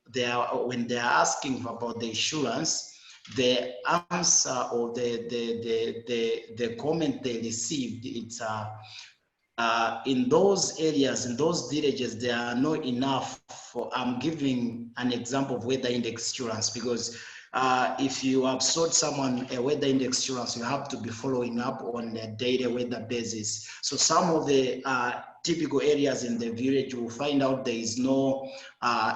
when they are asking about the insurance, the answer or the comment they received, it's in those areas, in those villages, there are not enough for, I'm giving an example of weather index insurance, because if you have sold someone a weather index insurance, you have to be following up on a daily weather basis. So some of the typical areas in the village, you will find out there is no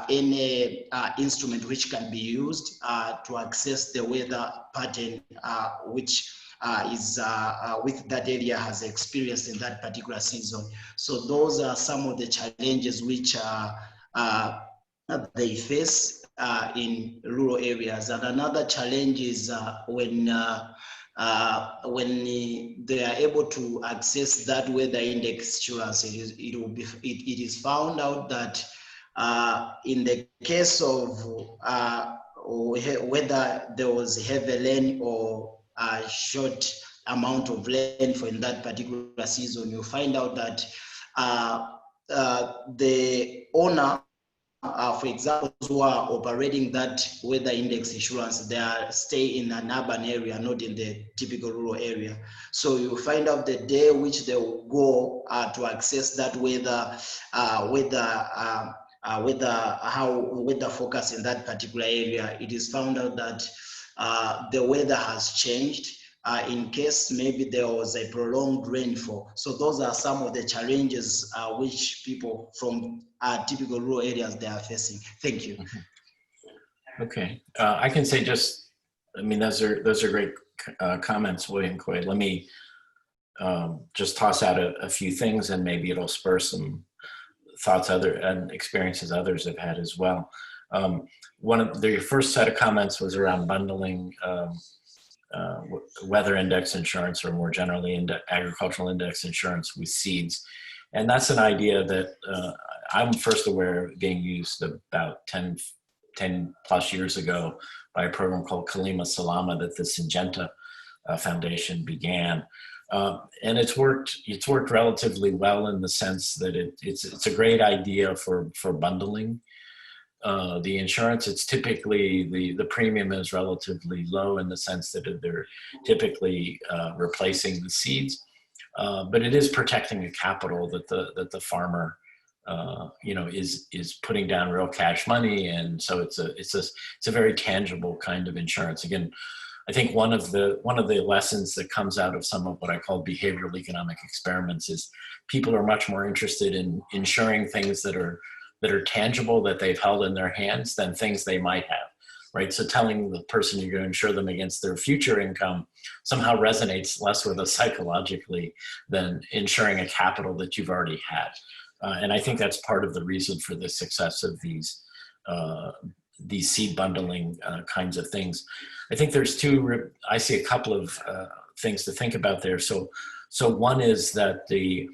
any instrument which can be used to access the weather pattern which is with that area has experienced in that particular season. So those are some of the challenges which they face in rural areas. And another challenge is when they are able to access that weather index insurance, it is found out that in the case of whether there was heavy rain or a short amount of rainfall in that particular season, you find out that the owner, for example, those who are operating that weather index insurance, they are stay in an urban area, not in the typical rural area. So you find out the day which they will go to access that weather focus in that particular area. It is found out that the weather has changed. In case maybe there was a prolonged rainfall. So those are some of the challenges which people from typical rural areas they are facing. Thank you. Okay, I can say just, I mean, those are great comments, William Quaid. Let me just toss out a few things, and maybe it'll spur some thoughts and experiences others have had as well. One of the first set of comments was around bundling weather index insurance, or more generally agricultural index insurance, with seeds. And that's an idea that I'm first aware of being used about 10 plus years ago by a program called Kalima Salama that the Syngenta Foundation began. And it's worked relatively well in the sense that it's a great idea for bundling the insurance. It's typically, the premium is relatively low in the sense that they're typically replacing the seeds, but it is protecting a capital that the farmer is putting down real cash money, and so it's a very tangible kind of insurance. Again, I think one of the lessons that comes out of some of what I call behavioral economic experiments is people are much more interested in insuring things that are tangible, that they've held in their hands, than things they might have, right? So telling the person you're going to insure them against their future income somehow resonates less with us psychologically than insuring a capital that you've already had. And I think that's part of the reason for the success of these seed bundling kinds of things. I think there's I see a couple of things to think about there. So one is that the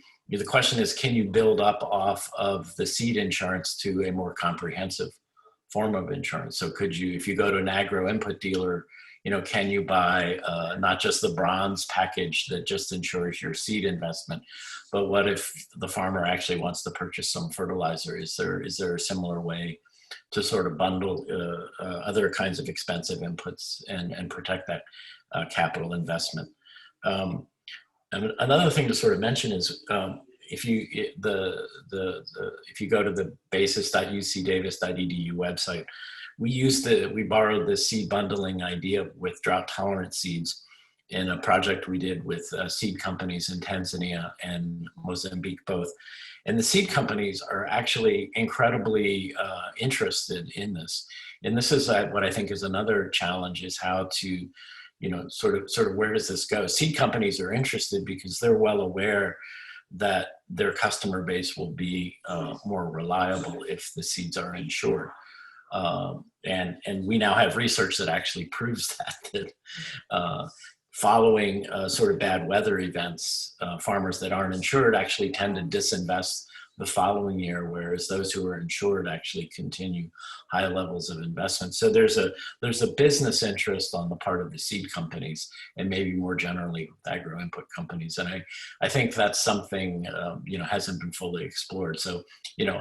question is, can you build up off of the seed insurance to a more comprehensive form of insurance? So could you, if you go to an agro input dealer, can you buy not just the bronze package that just insures your seed investment, but what if the farmer actually wants to purchase some fertilizer? Is there a similar way to sort of bundle other kinds of expensive inputs and protect that capital investment? And another thing to sort of mention is if you go to the basis.ucdavis.edu website, we borrowed the seed bundling idea with drought tolerant seeds in a project we did with seed companies in Tanzania and Mozambique both. And the seed companies are actually incredibly interested in this. And this is what I think is another challenge, is how to, sort of where does this go? Seed companies are interested because they're well aware that their customer base will be more reliable if the seeds are insured. And we now have research that actually proves that following sort of bad weather events, farmers that aren't insured actually tend to disinvest the following year, whereas those who are insured actually continue high levels of investment. So there's a business interest on the part of the seed companies, and maybe more generally agro input companies. And I think that's something hasn't been fully explored. So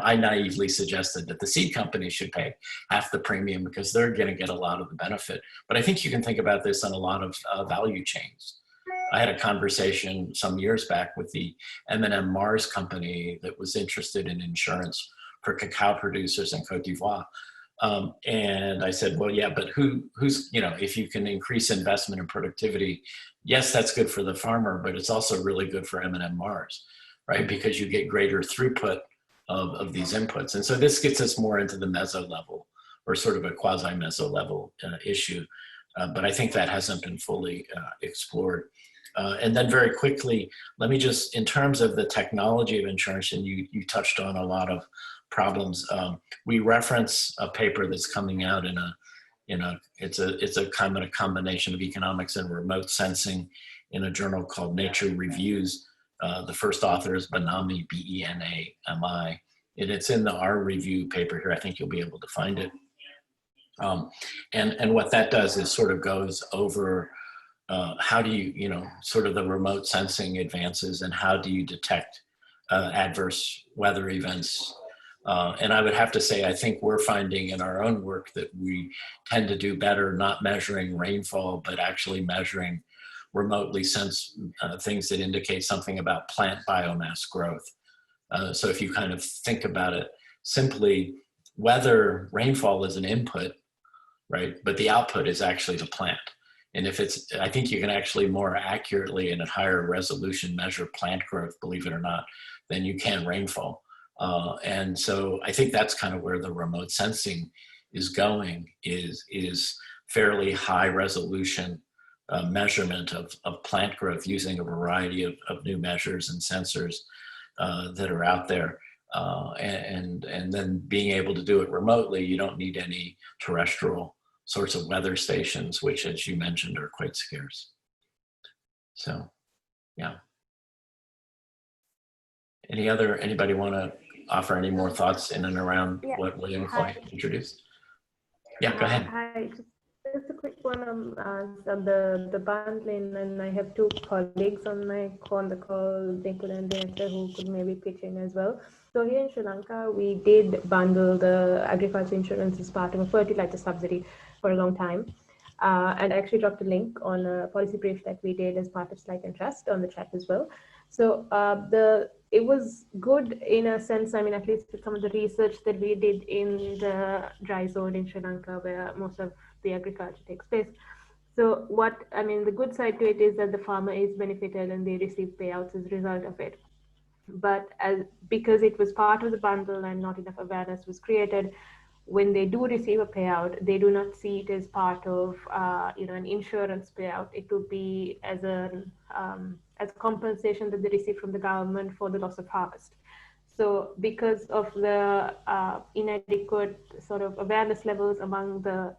I naively suggested that the seed companies should pay half the premium because they're going to get a lot of the benefit. But I think you can think about this on a lot of value chains. I had a conversation some years back with the M&M Mars company that was interested in insurance for cacao producers in Cote d'Ivoire. And I said, well, yeah, but who's, you know, if you can increase investment and productivity, yes, that's good for the farmer, but it's also really good for M&M Mars, right? Because you get greater throughput of these inputs. And so this gets us more into the meso level, or sort of a quasi-meso level issue. But I think that hasn't been fully explored. And then very quickly, let me just, in terms of the technology of insurance, and you touched on a lot of problems. We reference a paper that's coming out it's a kind of a combination of economics and remote sensing in a journal called Nature Reviews. The first author is Benami, B-E-N-A-M-I. And it's in the R review paper here. I think you'll be able to find it. And what that does is sort of goes over how do you, sort of the remote sensing advances, and how do you detect adverse weather events. And I would have to say, I think we're finding in our own work that we tend to do better not measuring rainfall, but actually measuring remotely sense things that indicate something about plant biomass growth. So if you kind of think about it simply, weather, rainfall is an input, right? But the output is actually the plant. And if it's, I think you can actually more accurately and at higher resolution measure plant growth, believe it or not, than you can rainfall. And so I think that's kind of where the remote sensing is going, is fairly high resolution measurement of plant growth using a variety of new measures and sensors that are out there. And then being able to do it remotely, you don't need any terrestrial sorts of weather stations, which, as you mentioned, are quite scarce. So, yeah. Anybody want to offer any more thoughts in and around what William Coy introduced? Yeah, go ahead. Hi, just a quick one on the bundling, and I have two colleagues on the call, Dekul and Dinesh, who could maybe pitch in as well. So here in Sri Lanka, we did bundle the agriculture insurance as part of a fertilizer subsidy for a long time. And I actually dropped a link on a policy brief that we did as part of Slide and Trust on the chat as well. So it was good in a sense, I mean, at least with some of the research that we did in the dry zone in Sri Lanka, where most of the agriculture takes place. So the good side to it is that the farmer is benefited and they receive payouts as a result of it. But because it was part of the bundle and not enough awareness was created, when they do receive a payout, they do not see it as part of an insurance payout. It would be as compensation that they receive from the government for the loss of harvest. So because of the inadequate sort of awareness levels among the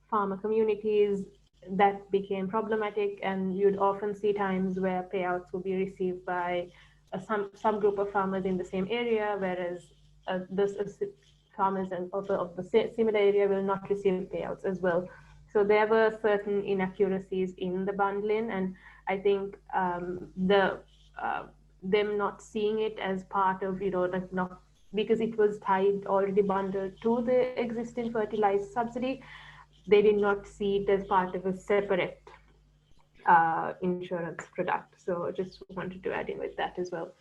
farmer communities, that became problematic, and you'd often see times where payouts will be received by some group of farmers in the same area, whereas farmers and also of the similar area will not receive payouts as well. So there were certain inaccuracies in the bundling, and I think them not seeing it as part of, because it was already bundled to the existing fertilizer subsidy, they did not see it as part of a separate insurance product. So just wanted to add in with that as well.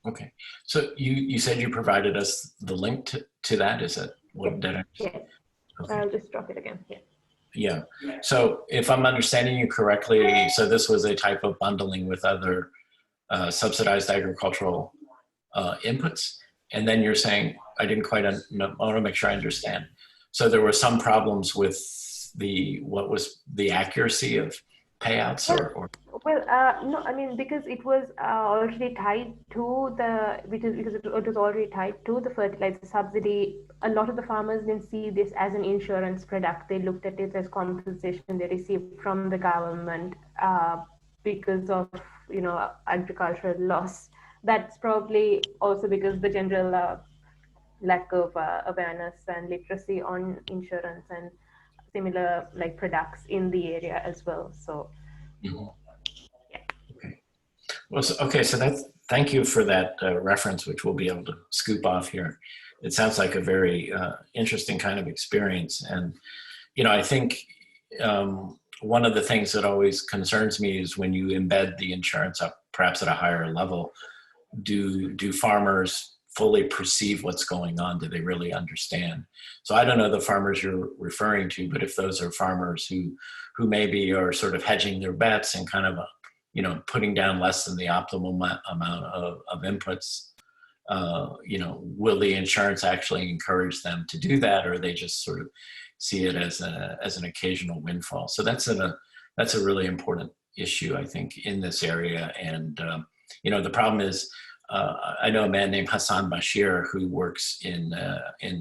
Okay, so you said you provided us the link to that. Is that what did I? Yeah. Okay. I'll just drop it again. Yeah. Yeah. So if I'm understanding you correctly, so this was a type of bundling with other subsidized agricultural inputs, and then you're saying, I didn't quite. I want to make sure I understand. So there were some problems with what was the accuracy of payouts, or no, I mean, because it was already tied to it was already tied to the fertilizer subsidy. A lot of the farmers didn't see this as an insurance product. They looked at it as compensation they received from the government because of agricultural loss. That's probably also because the general lack of awareness and literacy on insurance and similar products in the area as well. So. Mm-hmm. Okay. Well, so thank you for that reference, which we'll be able to scoop off here. It sounds like a very interesting kind of experience. And, I think one of the things that always concerns me is when you embed the insurance up perhaps at a higher level, do farmers fully perceive what's going on? Do they really understand? So I don't know the farmers you're referring to, but if those are farmers who maybe are sort of hedging their bets and kind of, putting down less than the optimal amount of inputs, will the insurance actually encourage them to do that, or they just sort of see it as an occasional windfall? So that's a really important issue, I think, in this area. And the problem is, I know a man named Hassan Bashir who works in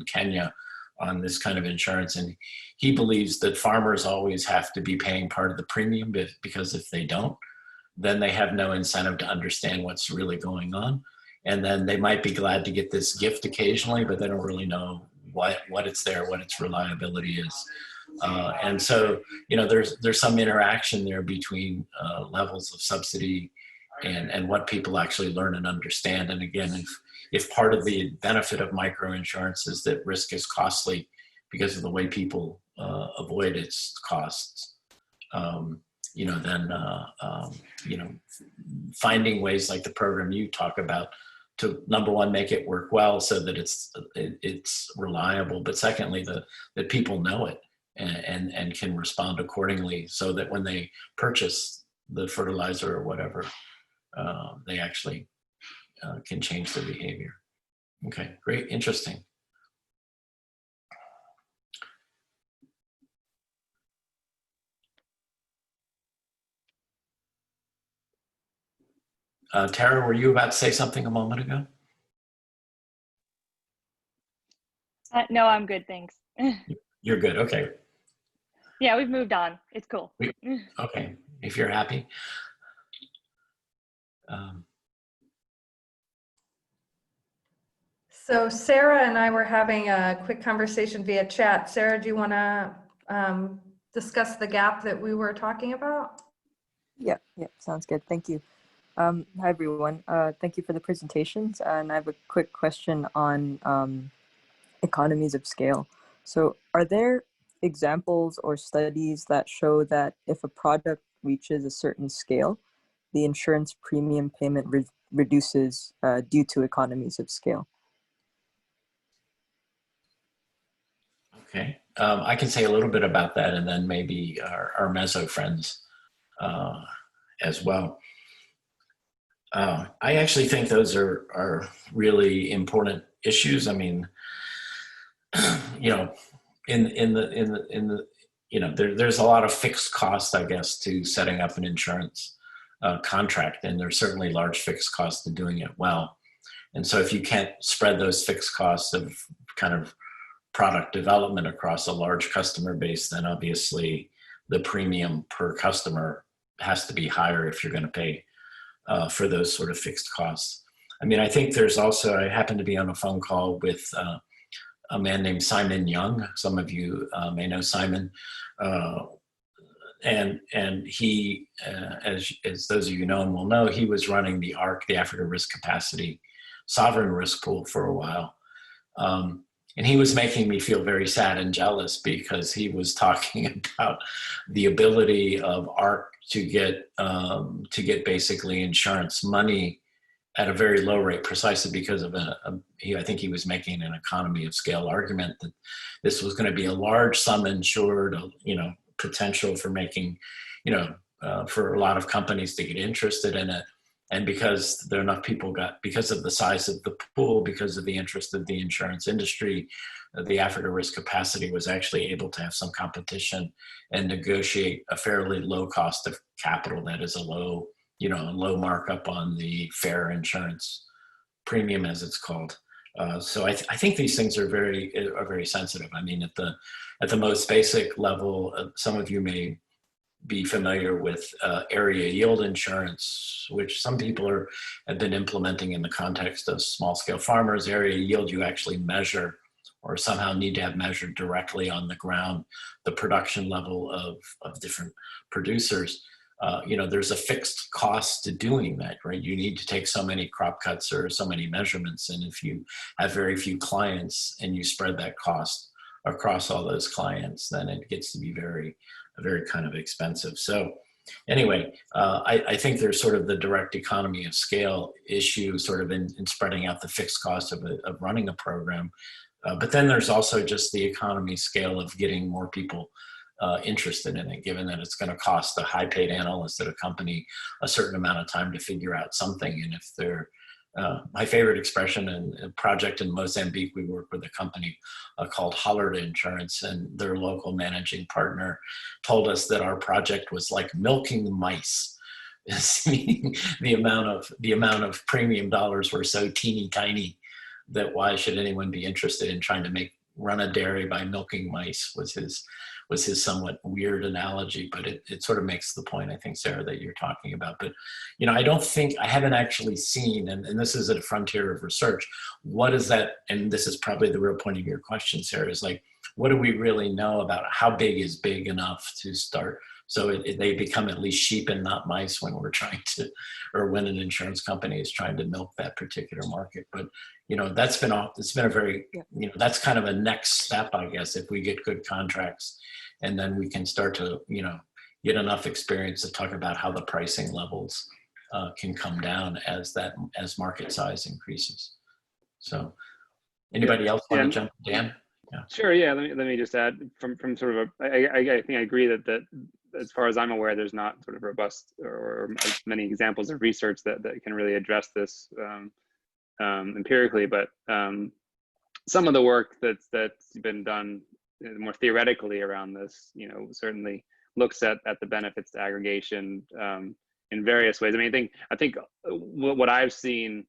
Kenya on this kind of insurance, and he believes that farmers always have to be paying part of the premium, because if they don't, then they have no incentive to understand what's really going on. And then they might be glad to get this gift occasionally, but they don't really know what it's there, what its reliability is. And so, there's some interaction there between levels of subsidy and what people actually learn and understand. And again, if part of the benefit of microinsurance is that risk is costly because of the way people avoid its costs, then finding ways like the program you talk about to, number one, make it work well so that it's reliable, but secondly, that people know it and can respond accordingly, so that when they purchase the fertilizer or whatever, they actually can change their behavior. Okay, great, interesting. Tara, were you about to say something a moment ago? No, I'm good, thanks. You're good, okay. Yeah, we've moved on. It's cool. Okay, if you're happy. So Sarah and I were having a quick conversation via chat. Sarah, do you want to discuss the gap that we were talking about? Yeah, sounds good. Thank you. Hi, everyone. Thank you for the presentations. And I have a quick question on economies of scale. So are there examples or studies that show that if a product reaches a certain scale, the insurance premium payment reduces due to economies of scale? Okay, I can say a little bit about that, and then maybe our Meso friends as well. I actually think those are really important issues. I mean, there's a lot of fixed costs, I guess, to setting up an insurance contract, and there's certainly large fixed costs to doing it well. And so if you can't spread those fixed costs of kind of product development across a large customer base, then obviously the premium per customer has to be higher if you're going to pay for those sort of fixed costs. I mean, I think there's also, I happened to be on a phone call with a man named Simon Young. Some of you may know Simon. And he, as those of you know and will know, he was running the ARC, the Africa Risk Capacity Sovereign Risk Pool, for a while. And he was making me feel very sad and jealous, because he was talking about the ability of ARC to get basically insurance money at a very low rate, precisely because of I think he was making an economy of scale argument that this was going to be a large sum insured, potential for making, for a lot of companies to get interested in it. And because there are enough people because of the size of the pool, because of the interest of the insurance industry, the Africa Risk Capacity was actually able to have some competition and negotiate a fairly low cost of capital. That is a low markup on the fair insurance premium, as it's called. So I think these things are very sensitive. I mean, at the most basic level, some of you may be familiar with area yield insurance, which some people have been implementing in the context of small scale farmers. Area yield, you actually measure, or somehow need to have measured directly on the ground, the production level of different producers. There's a fixed cost to doing that, right? You need to take so many crop cuts or so many measurements. And if you have very few clients and you spread that cost across all those clients, then it gets to be very kind of expensive. So anyway, I think there's sort of the direct economy of scale issue sort of in spreading out the fixed cost of running a program. But then there's also just the economy scale of getting more people interested in it, given that it's going to cost a high paid analyst at a company a certain amount of time to figure out something. And if they're, my favorite expression in a project in Mozambique, we work with a company called Hollered Insurance, and their local managing partner told us that our project was like milking mice. Meaning the amount of premium dollars were so teeny tiny that why should anyone be interested in trying to run a dairy by milking mice, was his somewhat weird analogy, but it sort of makes the point, I think, Sarah, that you're talking about. But, you know, I haven't actually seen, and this is a frontier of research, what is that, and this is probably the real point of your question, Sarah, is like, what do we really know about how big is big enough to start? So they become at least sheep and not mice when we're trying to, or when an insurance company is trying to milk that particular market. But, you know, it's been a very, you know, that's kind of a next step, I guess, if we get good contracts, and then we can start to, you know, get enough experience to talk about how the pricing levels can come down as market size increases. So anybody else want to jump, Dan? Yeah. Sure. Yeah. Let me just add from sort of I think I agree that as far as I'm aware, there's not sort of robust or as many examples of research that can really address this empirically. But some of the work that's been done more theoretically around this, you know, certainly looks at the benefits to aggregation in various ways. I mean, I think what I've seen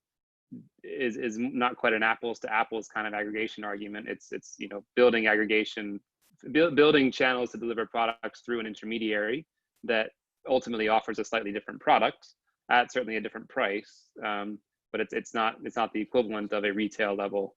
is not quite an apples to apples kind of aggregation argument. It's you know, building aggregation, building channels to deliver products through an intermediary that ultimately offers a slightly different product at certainly a different price, but it's not the equivalent of a retail level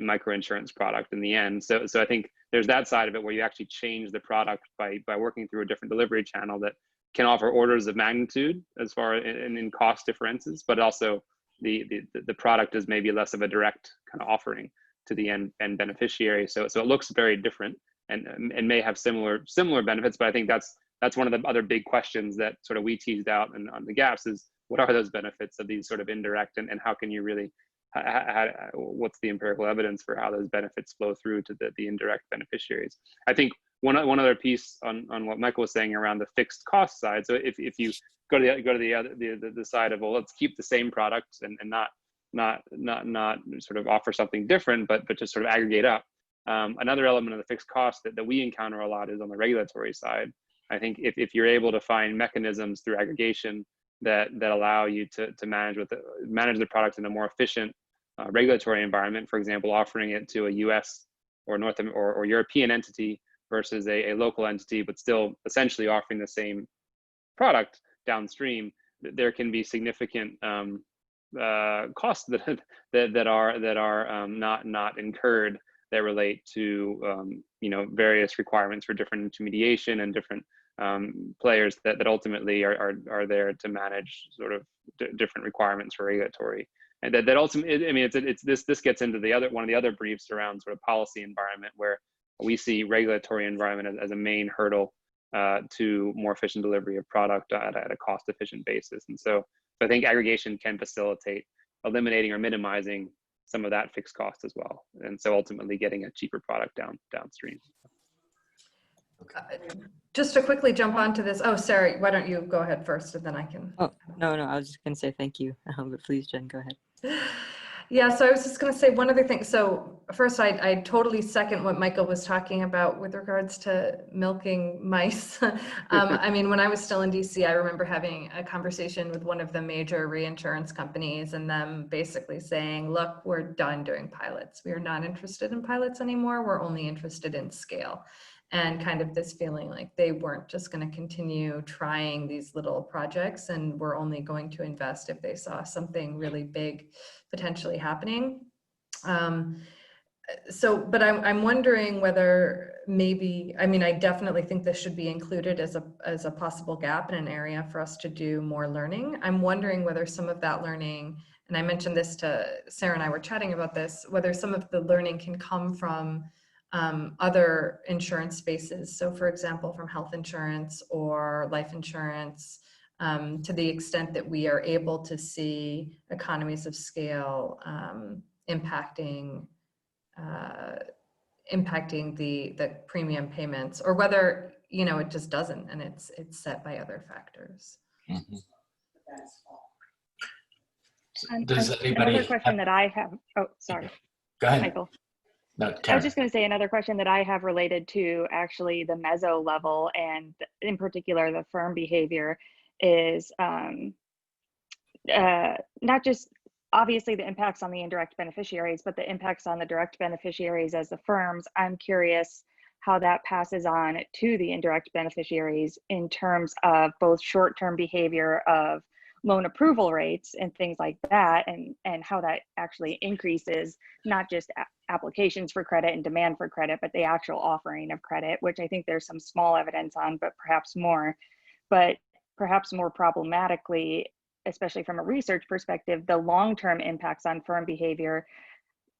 microinsurance product in the end. So I think there's that side of it where you actually change the product by working through a different delivery channel that can offer orders of magnitude as far in cost differences, but also the product is maybe less of a direct kind of offering to the end beneficiary. So it looks very different and may have similar benefits, but I think that's one of the other big questions that sort of we teased out on the gaps is, what are those benefits of these sort of indirect, and how can you really, what's the empirical evidence for how those benefits flow through to the indirect beneficiaries? I think one other piece on what Michael was saying around the fixed cost side. So if you go to the side of, well, let's keep the same products and not sort of offer something different, but just sort of aggregate up. Another element of the fixed cost that we encounter a lot is on the regulatory side. I think if you're able to find mechanisms through aggregation that allow you to manage the product in a more efficient regulatory environment, for example, offering it to a US or European entity versus a local entity, but still essentially offering the same product downstream, there can be significant costs that are not incurred that relate to you know, various requirements for different intermediation and different players that ultimately are there to manage sort of different requirements for regulatory, and that ultimately, I mean, this gets into one of the other briefs around sort of policy environment, where we see regulatory environment as a main hurdle to more efficient delivery of product at a cost efficient basis. And so I think aggregation can facilitate eliminating or minimizing some of that fixed cost as well, and so ultimately getting a cheaper product downstream. Just to quickly jump onto this. Oh, Sarah, why don't you go ahead first, and then I can. Oh, no, I was just going to say thank you. But please, Jen, go ahead. Yeah, so I was just going to say one other thing. So first, I totally second what Michael was talking about with regards to milking mice. I mean, when I was still in DC, I remember having a conversation with one of the major reinsurance companies and them basically saying, look, we're done doing pilots. We are not interested in pilots anymore. We're only interested in scale. And kind of this feeling like they weren't just going to continue trying these little projects, and were only going to invest if they saw something really big potentially happening. But I'm wondering whether maybe, I mean, I definitely think this should be included as a possible gap in an area for us to do more learning. I'm wondering whether some of that learning, and I mentioned this to Sarah and I were chatting about this, whether some of the learning can come from other insurance spaces. So for example, from health insurance or life insurance, to the extent that we are able to see economies of scale impacting the premium payments, or whether, you know, it just doesn't, and it's set by other factors. Mhm. And Does anybody another question that I have, oh, sorry, Go ahead. Michael. No, I was Karen. just going to say another question that I have related to actually the meso level, and in particular the firm behavior, is not just obviously the impacts on the indirect beneficiaries, but the impacts on the direct beneficiaries as the firms. I'm curious how that passes on to the indirect beneficiaries in terms of both short-term behavior of loan approval rates and things like that, and how that actually increases not just applications for credit and demand for credit, but the actual offering of credit, which I think there's some small evidence on, but perhaps more problematically, especially from a research perspective, the long-term impacts on firm behavior.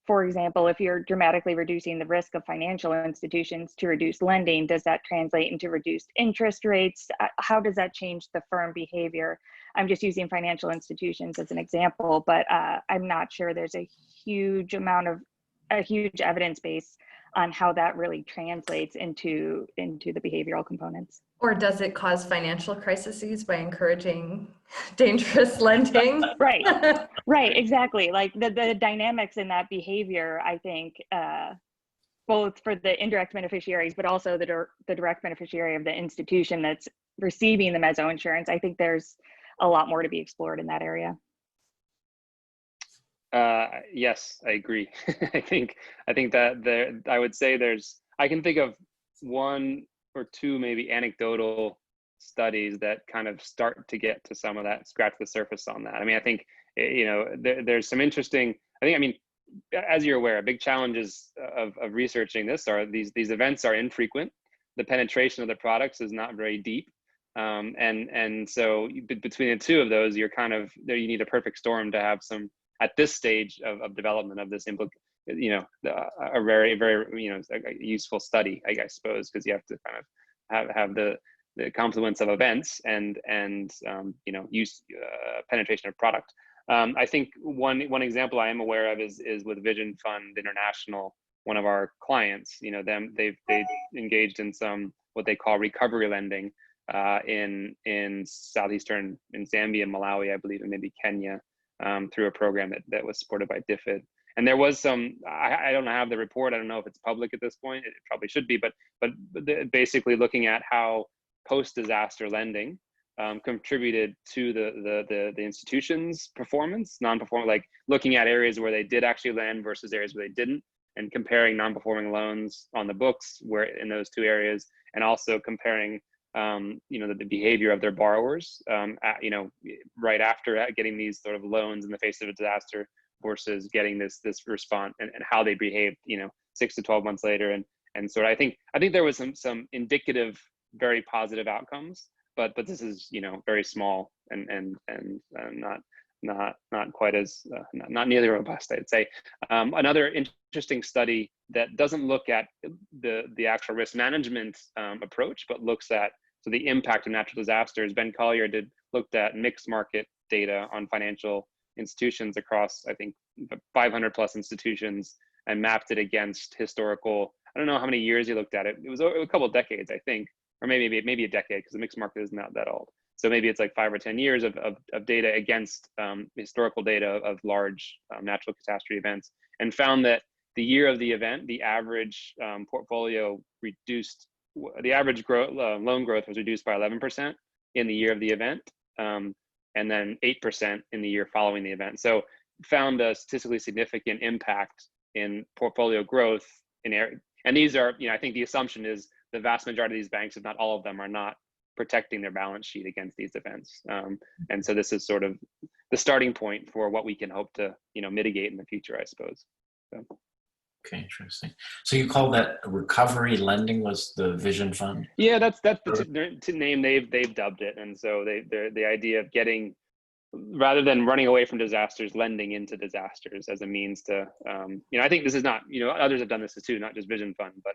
For example, if you're dramatically reducing the risk of financial institutions to reduce lending, does that translate into reduced interest rates? How does that change the firm behavior? I'm just using financial institutions as an example, but I'm not sure there's a huge evidence base on how that really translates into the behavioral components. Or does it cause financial crises by encouraging dangerous lending? Right, right, exactly. Like the dynamics in that behavior, I think, both for the indirect beneficiaries, but also the direct beneficiary of the institution that's receiving the meso insurance, I think there's a lot more to be explored in that area. Yes, I agree. I think that I would say I can think of one or two maybe anecdotal studies that kind of start to get to some of that, scratch the surface on that. I mean, I think, you know, there's some interesting, I mean, as you're aware, big challenges of researching this are these events are infrequent. The penetration of the products is not very deep. And so between the two of those, you're kind of there, you need a perfect storm to have some, at this stage of development of this, you know, a very, very, you know, a useful study, I suppose, because you have to kind of have the confluence of events and you know, penetration of product. I think one example I am aware of is with Vision Fund International, one of our clients. You know, they've engaged in some what they call recovery lending in southeastern, in Zambia, Malawi, I believe, and maybe Kenya, through a program that was supported by DFID. And there was some, I don't have the report. I don't know if it's public at this point. It probably should be, but basically looking at how post-disaster lending contributed to the institution's performance, non-performing, like looking at areas where they did actually lend versus areas where they didn't, and comparing non-performing loans on the books where in those two areas, and also comparing you know, the behavior of their borrowers, you know, right after getting these sort of loans in the face of a disaster versus getting this response, and how they behaved, you know, 6 to 12 months later. And so I think there was some indicative, very positive outcomes, but this is, you know, very small and not quite as not nearly robust, I'd say. Another interesting study that doesn't look at the actual risk management approach, but looks at the impact of natural disasters. Ben Collier looked at mixed market data on financial institutions across, I think, 500 plus institutions, and mapped it against historical, I don't know how many years he looked at it. It was a couple of decades, I think, or maybe a decade, because the mixed market is not that old. So maybe it's like 5 or 10 years of data against historical data of large natural catastrophe events, and found that the year of the event, the average portfolio reduced, the average loan growth was reduced by 11% in the year of the event, and then 8% in the year following the event. So found a statistically significant impact in portfolio growth in area. And these are, you know, I think the assumption is the vast majority of these banks, if not all of them, are not protecting their balance sheet against these events. And so this is sort of the starting point for what we can hope to, you know, mitigate in the future, I suppose. So. Okay, interesting. So you call that recovery lending was the Vision Fund? Yeah, that's the name they've dubbed it. And so the idea of getting rather than running away from disasters, lending into disasters as a means to, I think this is not, others have done this too, not just Vision Fund, but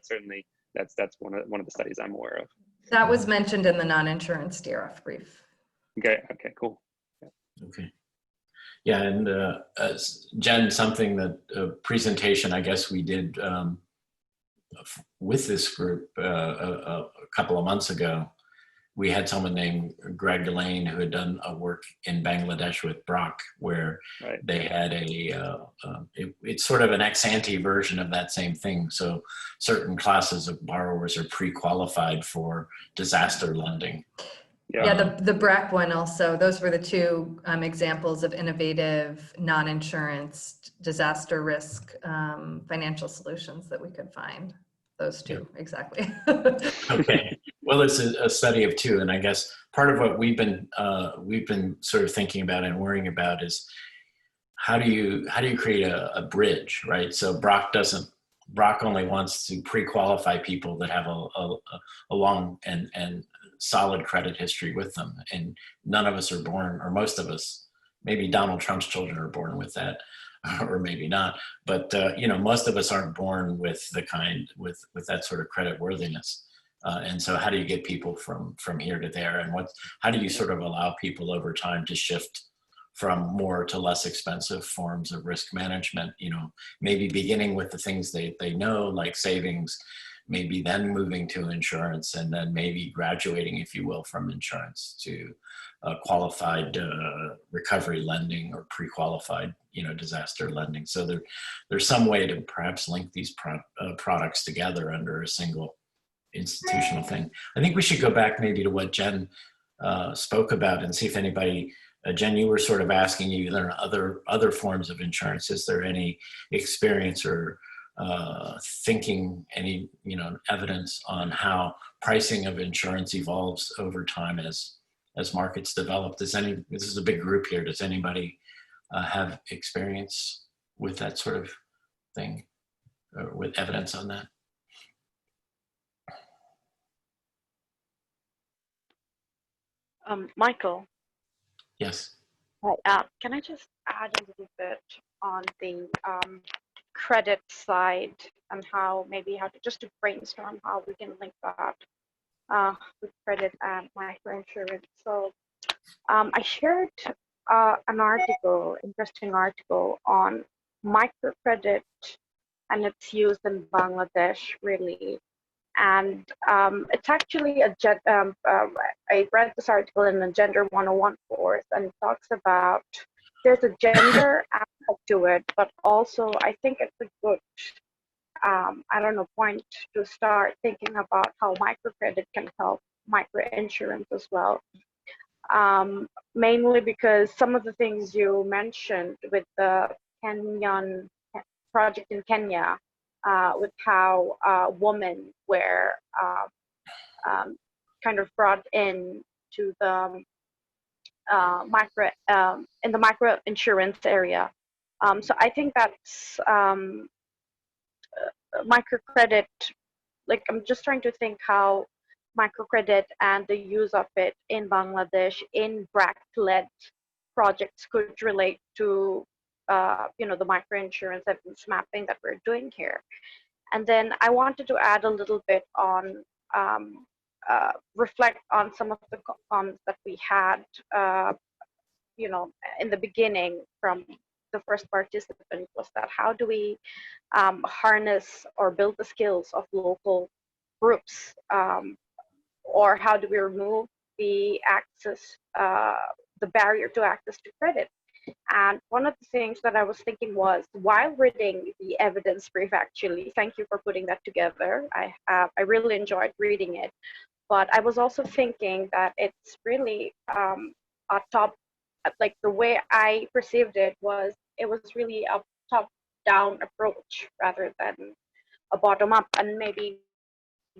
certainly that's one of the studies I'm aware of. That was mentioned in the non-insurance DRF brief. Okay, cool. Okay. Yeah, and Jen, something that presentation I guess we did with this group a couple of months ago. We had someone named Greg Lane who had done a work in Bangladesh with Brock, where they had it's sort of an ex-ante version of that same thing. So certain classes of borrowers are pre-qualified for disaster lending. Yeah, the BRAC one also, those were the two examples of innovative non-insurance disaster risk financial solutions that we could find. Those two, exactly. Okay, well, it's a study of two, and I guess part of what we've been sort of thinking about and worrying about is how do you create a bridge, right? So Brock only wants to pre-qualify people that have a long and solid credit history with them, and none of us are born, or most of us, maybe Donald Trump's children are born with that, or maybe not, but most of us aren't born with with that sort of credit worthiness, and so how do you get people from here to there, and how do you sort of allow people over time to shift from more to less expensive forms of risk management, maybe beginning with the things they know, like savings, maybe then moving to insurance, and then maybe graduating, if you will, from insurance to qualified recovery lending or pre-qualified, disaster lending. So there's some way to perhaps link these products together under a single institutional thing. I think we should go back maybe to what Jen spoke about and see if anybody, Jen, you were sort of asking, you learn other forms of insurance. Is there any experience or thinking, any evidence on how pricing of insurance evolves over time as markets develop? This is a big group here. Does anybody have experience with that sort of thing, or with evidence on that? Michael. Yes. Hi, can I just add a little bit on the credit side and how just to brainstorm how we can link that with credit and microinsurance. So I shared an interesting article on microcredit and its use in Bangladesh, really. And it's actually I read this article in the Gender 101 course, and it talks about there's a gender aspect to it, but also I think it's a good, point to start thinking about how microcredit can help microinsurance as well. Mainly because some of the things you mentioned with the Kenyan project in Kenya, with how women were kind of brought in to the in the micro insurance area. So I think that's microcredit. Like, I'm just trying to think how microcredit and the use of it in Bangladesh in BRAC-led projects could relate to the microinsurance evidence mapping that we're doing here. And then I wanted to add a little bit on reflect on some of the comments that we had in the beginning from the first participant, was that how do we harness or build the skills of local groups, or how do we remove the barrier to access to credit? And one of the things that I was thinking was, while reading the evidence brief, actually, thank you for putting that together. I really enjoyed reading it, but I was also thinking that it's really a top, like the way I perceived it was really a top-down approach rather than a bottom-up, and maybe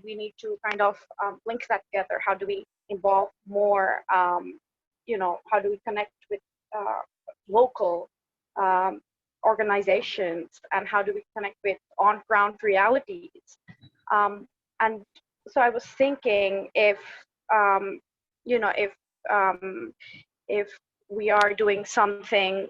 we need to kind of link that together. How do we involve more, how do we connect with local organizations, and how do we connect with on-ground realities? And so I was thinking if we are doing something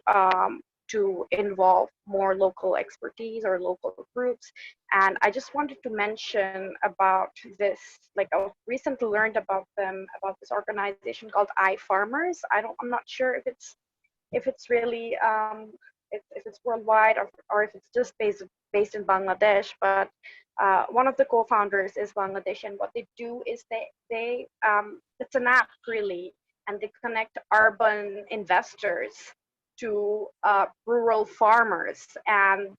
to involve more local expertise or local groups. And I just wanted to mention about this, like I recently learned about this organization called iFarmers. I'm not sure if it's really, if it's worldwide or if it's just based in Bangladesh, but one of the co-founders is Bangladesh, and what they do is they it's an app really, and they connect urban investors to rural farmers, and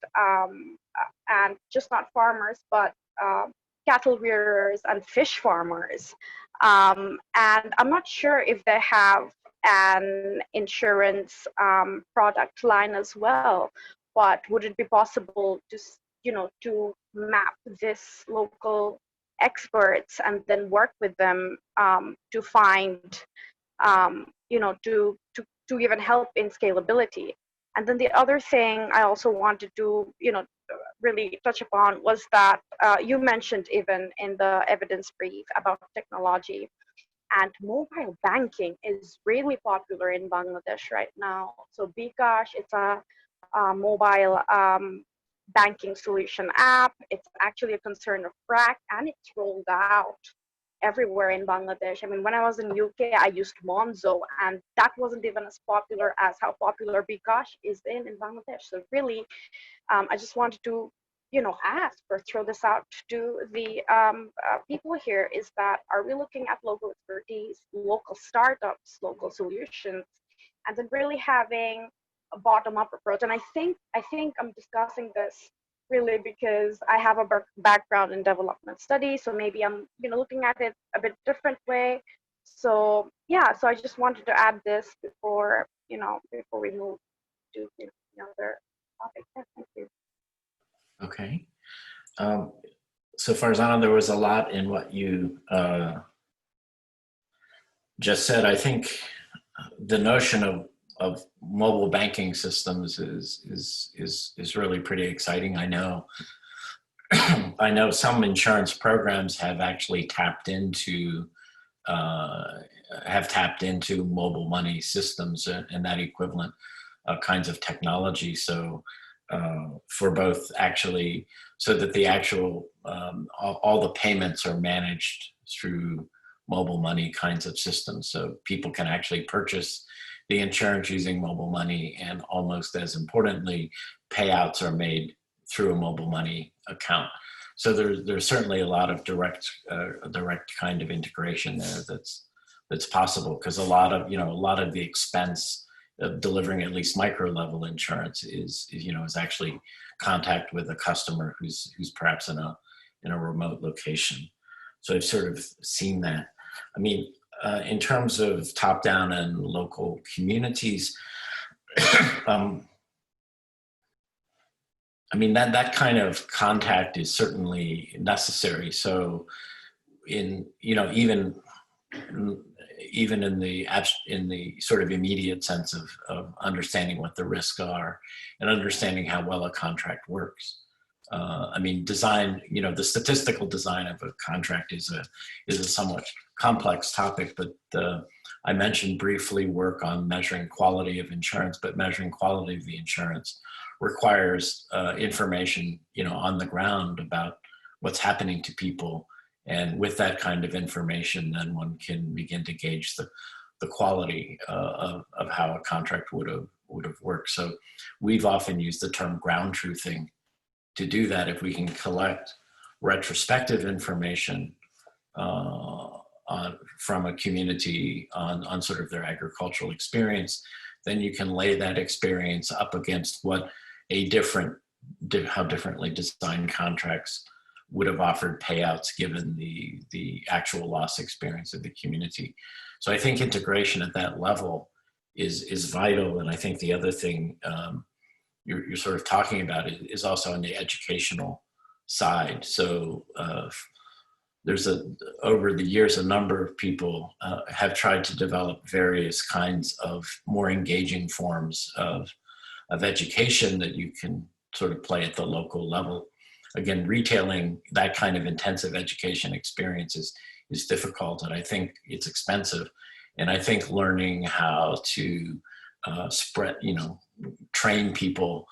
just not farmers, but cattle rearers and fish farmers. And I'm not sure if they have an insurance product line as well, but would it be possible to to map this local experts and then work with them to find to even help in scalability? And then the other thing I also wanted to really touch upon was that you mentioned even in the evidence brief about technology, and mobile banking is really popular in Bangladesh right now. So bKash, it's a mobile banking solution app. It's actually a concern of BRAC, and it's rolled out everywhere in Bangladesh. I mean, when I was in UK, I used Monzo, and that wasn't even as popular as how popular bKash is in Bangladesh. So really, I just wanted to ask or throw this out to the people here, is that are we looking at local expertise, local startups, local solutions, and then really having a bottom-up approach? And I think I'm discussing this really because I have a background in development studies, so maybe I'm looking at it a bit different way. So yeah, so I just wanted to add this before we move to another topic. Thank you. Okay. So Farzana, there was a lot in what you just said. I think the notion of mobile banking systems is really pretty exciting. I know some insurance programs have actually tapped into mobile money systems and that equivalent kinds of technology. So for both actually, so that the actual all the payments are managed through mobile money kinds of systems, so people can actually purchase the insurance using mobile money, and almost as importantly, payouts are made through a mobile money account. So there's certainly a lot of direct kind of integration there that's possible, because a lot of the expense of delivering at least micro level insurance is actually contact with a customer who's perhaps in a remote location. So I've sort of seen that. I mean, in terms of top down and local communities, I mean, that kind of contact is certainly necessary. So even in the sort of immediate sense of understanding what the risks are and understanding how well a contract works. I mean, design, the statistical design of a contract is a somewhat complex topic, but I mentioned briefly work on measuring quality of insurance, but measuring quality of the insurance requires information, on the ground about what's happening to people. And with that kind of information, then one can begin to gauge the quality of how a contract would have worked. So we've often used the term ground truthing to do that. If we can collect retrospective information from a community on sort of their agricultural experience, then you can lay that experience up against what how differently designed contracts would have offered payouts given the actual loss experience of the community. So I think integration at that level is vital. And I think the other thing you're sort of talking about is also on the educational side. So there's over the years, a number of people have tried to develop various kinds of more engaging forms of education that you can sort of play at the local level. Again, retailing that kind of intensive education experience is difficult, and I think it's expensive. And I think learning how to spread, train people.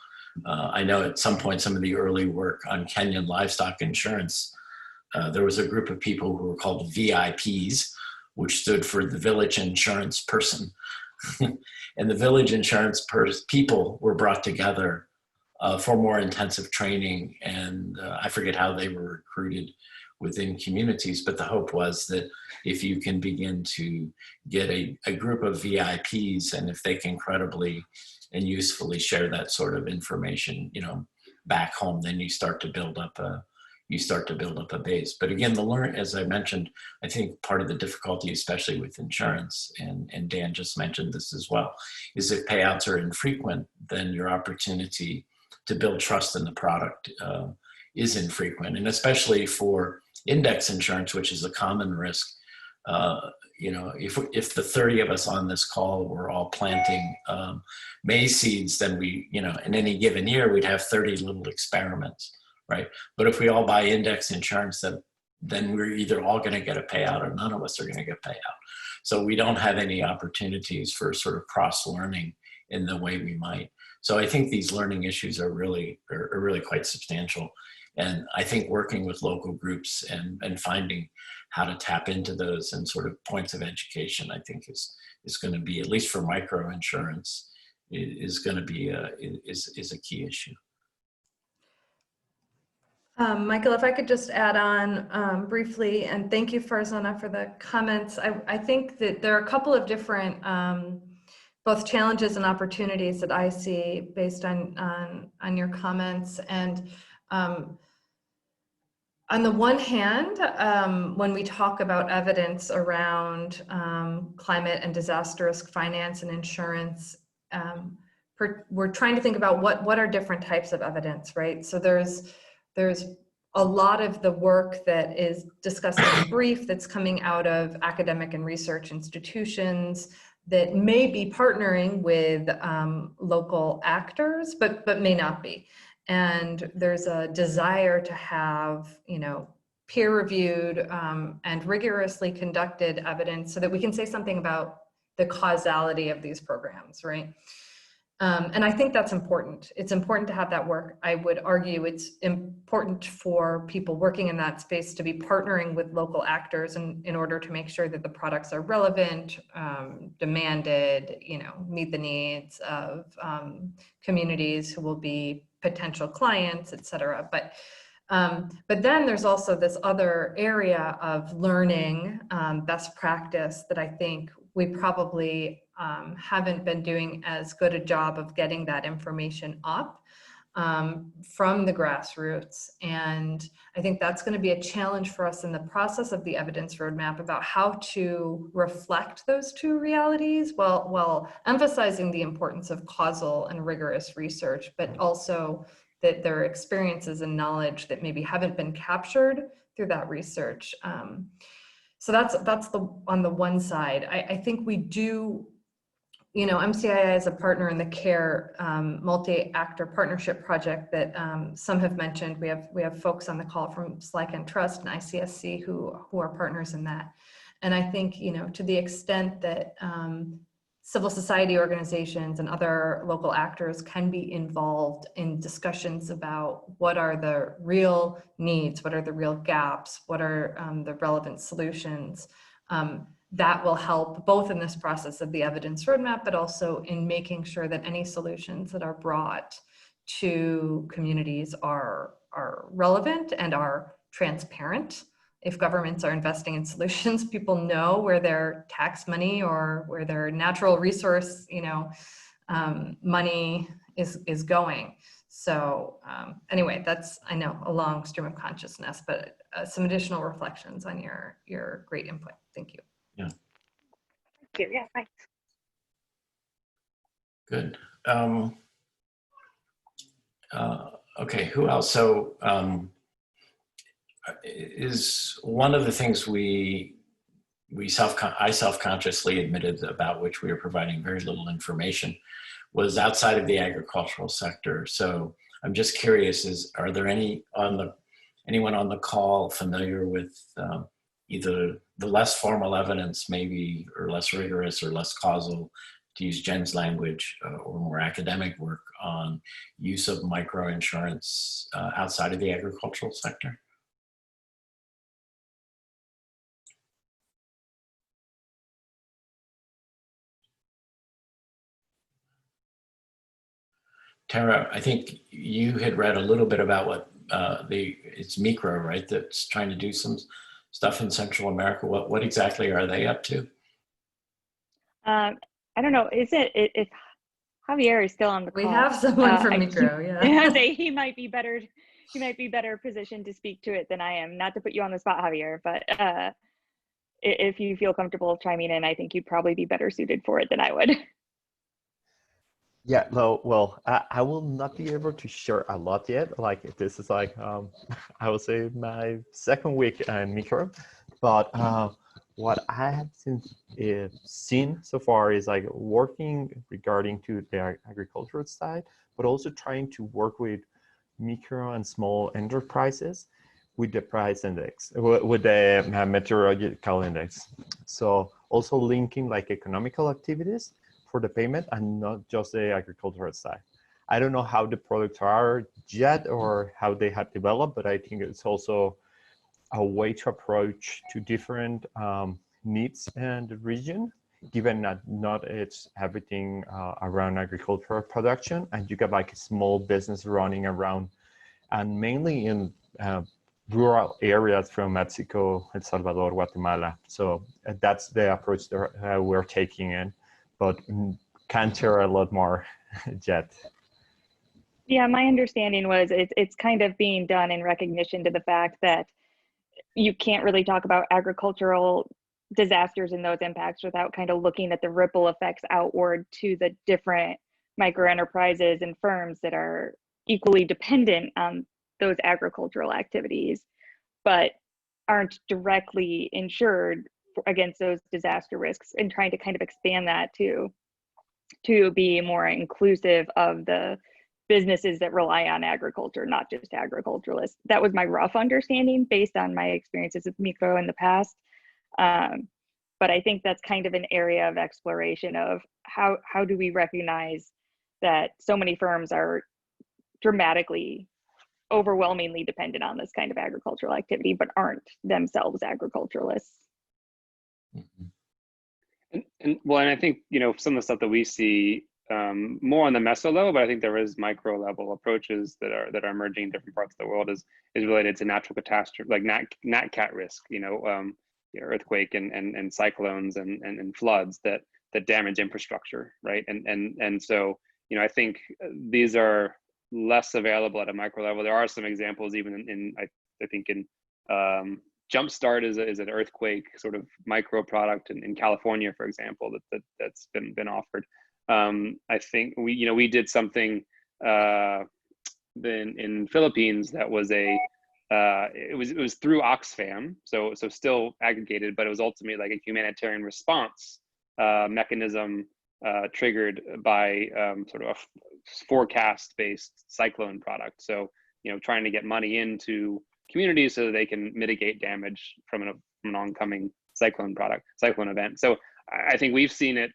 I know at some point, some of the early work on Kenyan livestock insurance, there was a group of people who were called VIPs, which stood for the village insurance person. And the village insurance people were brought together for more intensive training. And I forget how they were recruited within communities, but the hope was that if you can begin to get a group of VIPs, and if they can credibly and usefully share that sort of information, back home, then you start to build up a base. But again, as I mentioned, I think part of the difficulty, especially with insurance, and Dan just mentioned this as well, is if payouts are infrequent, then your opportunity to build trust in the product is infrequent. And especially for index insurance, which is a common risk, if the 30 of us on this call were all planting maize seeds, then in any given year, we'd have 30 little experiments, right? But if we all buy index insurance, then we're either all going to get a payout or none of us are going to get payout. So we don't have any opportunities for sort of cross-learning in the way we might. So I think these learning issues are really quite substantial. And I think working with local groups and finding how to tap into those and sort of points of education, I think is going to be, at least for microinsurance, is going to be is a key issue. Michael, if I could just add on briefly, and thank you, Farzana, for the comments. I think that there are a couple of different both challenges and opportunities that I see based on your comments. And on the one hand, when we talk about evidence around climate and disaster risk finance and insurance, we're trying to think about what are different types of evidence, right? So there's a lot of the work that is discussed in the brief that's coming out of academic and research institutions that may be partnering with local actors, but may not be. And there's a desire to have, peer-reviewed and rigorously conducted evidence so that we can say something about the causality of these programs, right? And I think that's important. It's important to have that work. I would argue it's important for people working in that space to be partnering with local actors in order to make sure that the products are relevant, demanded, meet the needs of communities who will be potential clients, et cetera. But then there's also this other area of learning best practice that I think we probably haven't been doing as good a job of getting that information up from the grassroots. And I think that's going to be a challenge for us in the process of the evidence roadmap about how to reflect those two realities while emphasizing the importance of causal and rigorous research, but also that there are experiences and knowledge that maybe haven't been captured through that research. So that's on the one side. I think we do, MCII is a partner in the CARE multi-actor partnership project that some have mentioned. We have folks on the call from SLIC and Trust and ICSC who are partners in that. And I think, to the extent that civil society organizations and other local actors can be involved in discussions about what are the real needs, what are the real gaps, what are the relevant solutions, that will help both in this process of the evidence roadmap, but also in making sure that any solutions that are brought to communities are relevant and are transparent. If governments are investing in solutions, people know where their tax money or where their natural resource, money is going. So anyway, that's, I know, a long stream of consciousness, but some additional reflections on your great input. Thank you. Yeah. Thank you. Yeah, thanks. Good. Okay, who else? So is one of the things I self-consciously admitted about which we are providing very little information was outside of the agricultural sector. So I'm just curious, are there anyone on the call familiar with either the less formal evidence maybe, or less rigorous or less causal to use Jen's language, or more academic work on use of microinsurance outside of the agricultural sector? Tara, I think you had read a little bit about what it's Micro, right? That's trying to do some stuff in Central America. What exactly are they up to? I don't know. If Javier is still on the call? We have someone from Micro, yeah. He might be better. He might be better positioned to speak to it than I am. Not to put you on the spot, Javier, but if you feel comfortable chiming in, I think you'd probably be better suited for it than I would. Yeah, well, I will not be able to share a lot yet. Like this is like, I would say my second week in Micro, but what I have seen so far is like working regarding to the agricultural side, but also trying to work with micro and small enterprises with the price index, with the meteorological index. So also linking like economical activities for the payment and not just the agricultural side. I don't know how the products are yet or how they have developed, but I think it's also a way to approach to different needs in the region, given that not it's everything around agricultural production, and you got like a small business running around, and mainly in rural areas from Mexico, El Salvador, Guatemala. So that's the approach that we're taking in, but can't share a lot more yet. Yeah, my understanding was it's kind of being done in recognition to the fact that you can't really talk about agricultural disasters and those impacts without kind of looking at the ripple effects outward to the different micro enterprises and firms that are equally dependent on those agricultural activities, but aren't directly insured against those disaster risks, and trying to kind of expand that to be more inclusive of the businesses that rely on agriculture, not just agriculturalists. That was my rough understanding based on my experiences with Micro in the past. But I think that's kind of an area of exploration of how do we recognize that so many firms are dramatically, overwhelmingly dependent on this kind of agricultural activity, but aren't themselves agriculturalists. Mm-hmm. And I think, some of the stuff that we see more on the meso level, but I think there is micro level approaches that are emerging in different parts of the world is related to natural catastrophe, like nat cat risk, earthquake and cyclones and floods that damage infrastructure, right? And so, I think these are less available at a micro level. There are some examples even I think in Jumpstart is an earthquake sort of micro product in California, for example, that's been offered. I think we did something in Philippines that was it was through Oxfam, so still aggregated, but it was ultimately like a humanitarian response mechanism triggered by sort of a forecast-based cyclone product. So trying to get money into communities so that they can mitigate damage from an oncoming cyclone event. So I think we've seen it.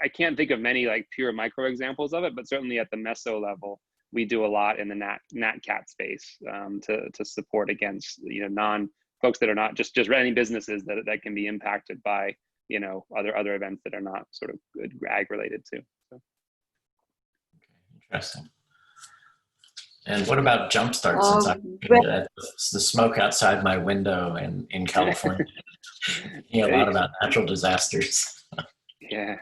I can't think of many like pure micro examples of it, but certainly at the meso level, we do a lot in the nat cat space to support against non folks that are not just running businesses that can be impacted by other events that are not sort of ag related too. So. Okay, interesting. And what about Jumpstart? Since the smoke outside my window in California, a lot about natural disasters. Yeah.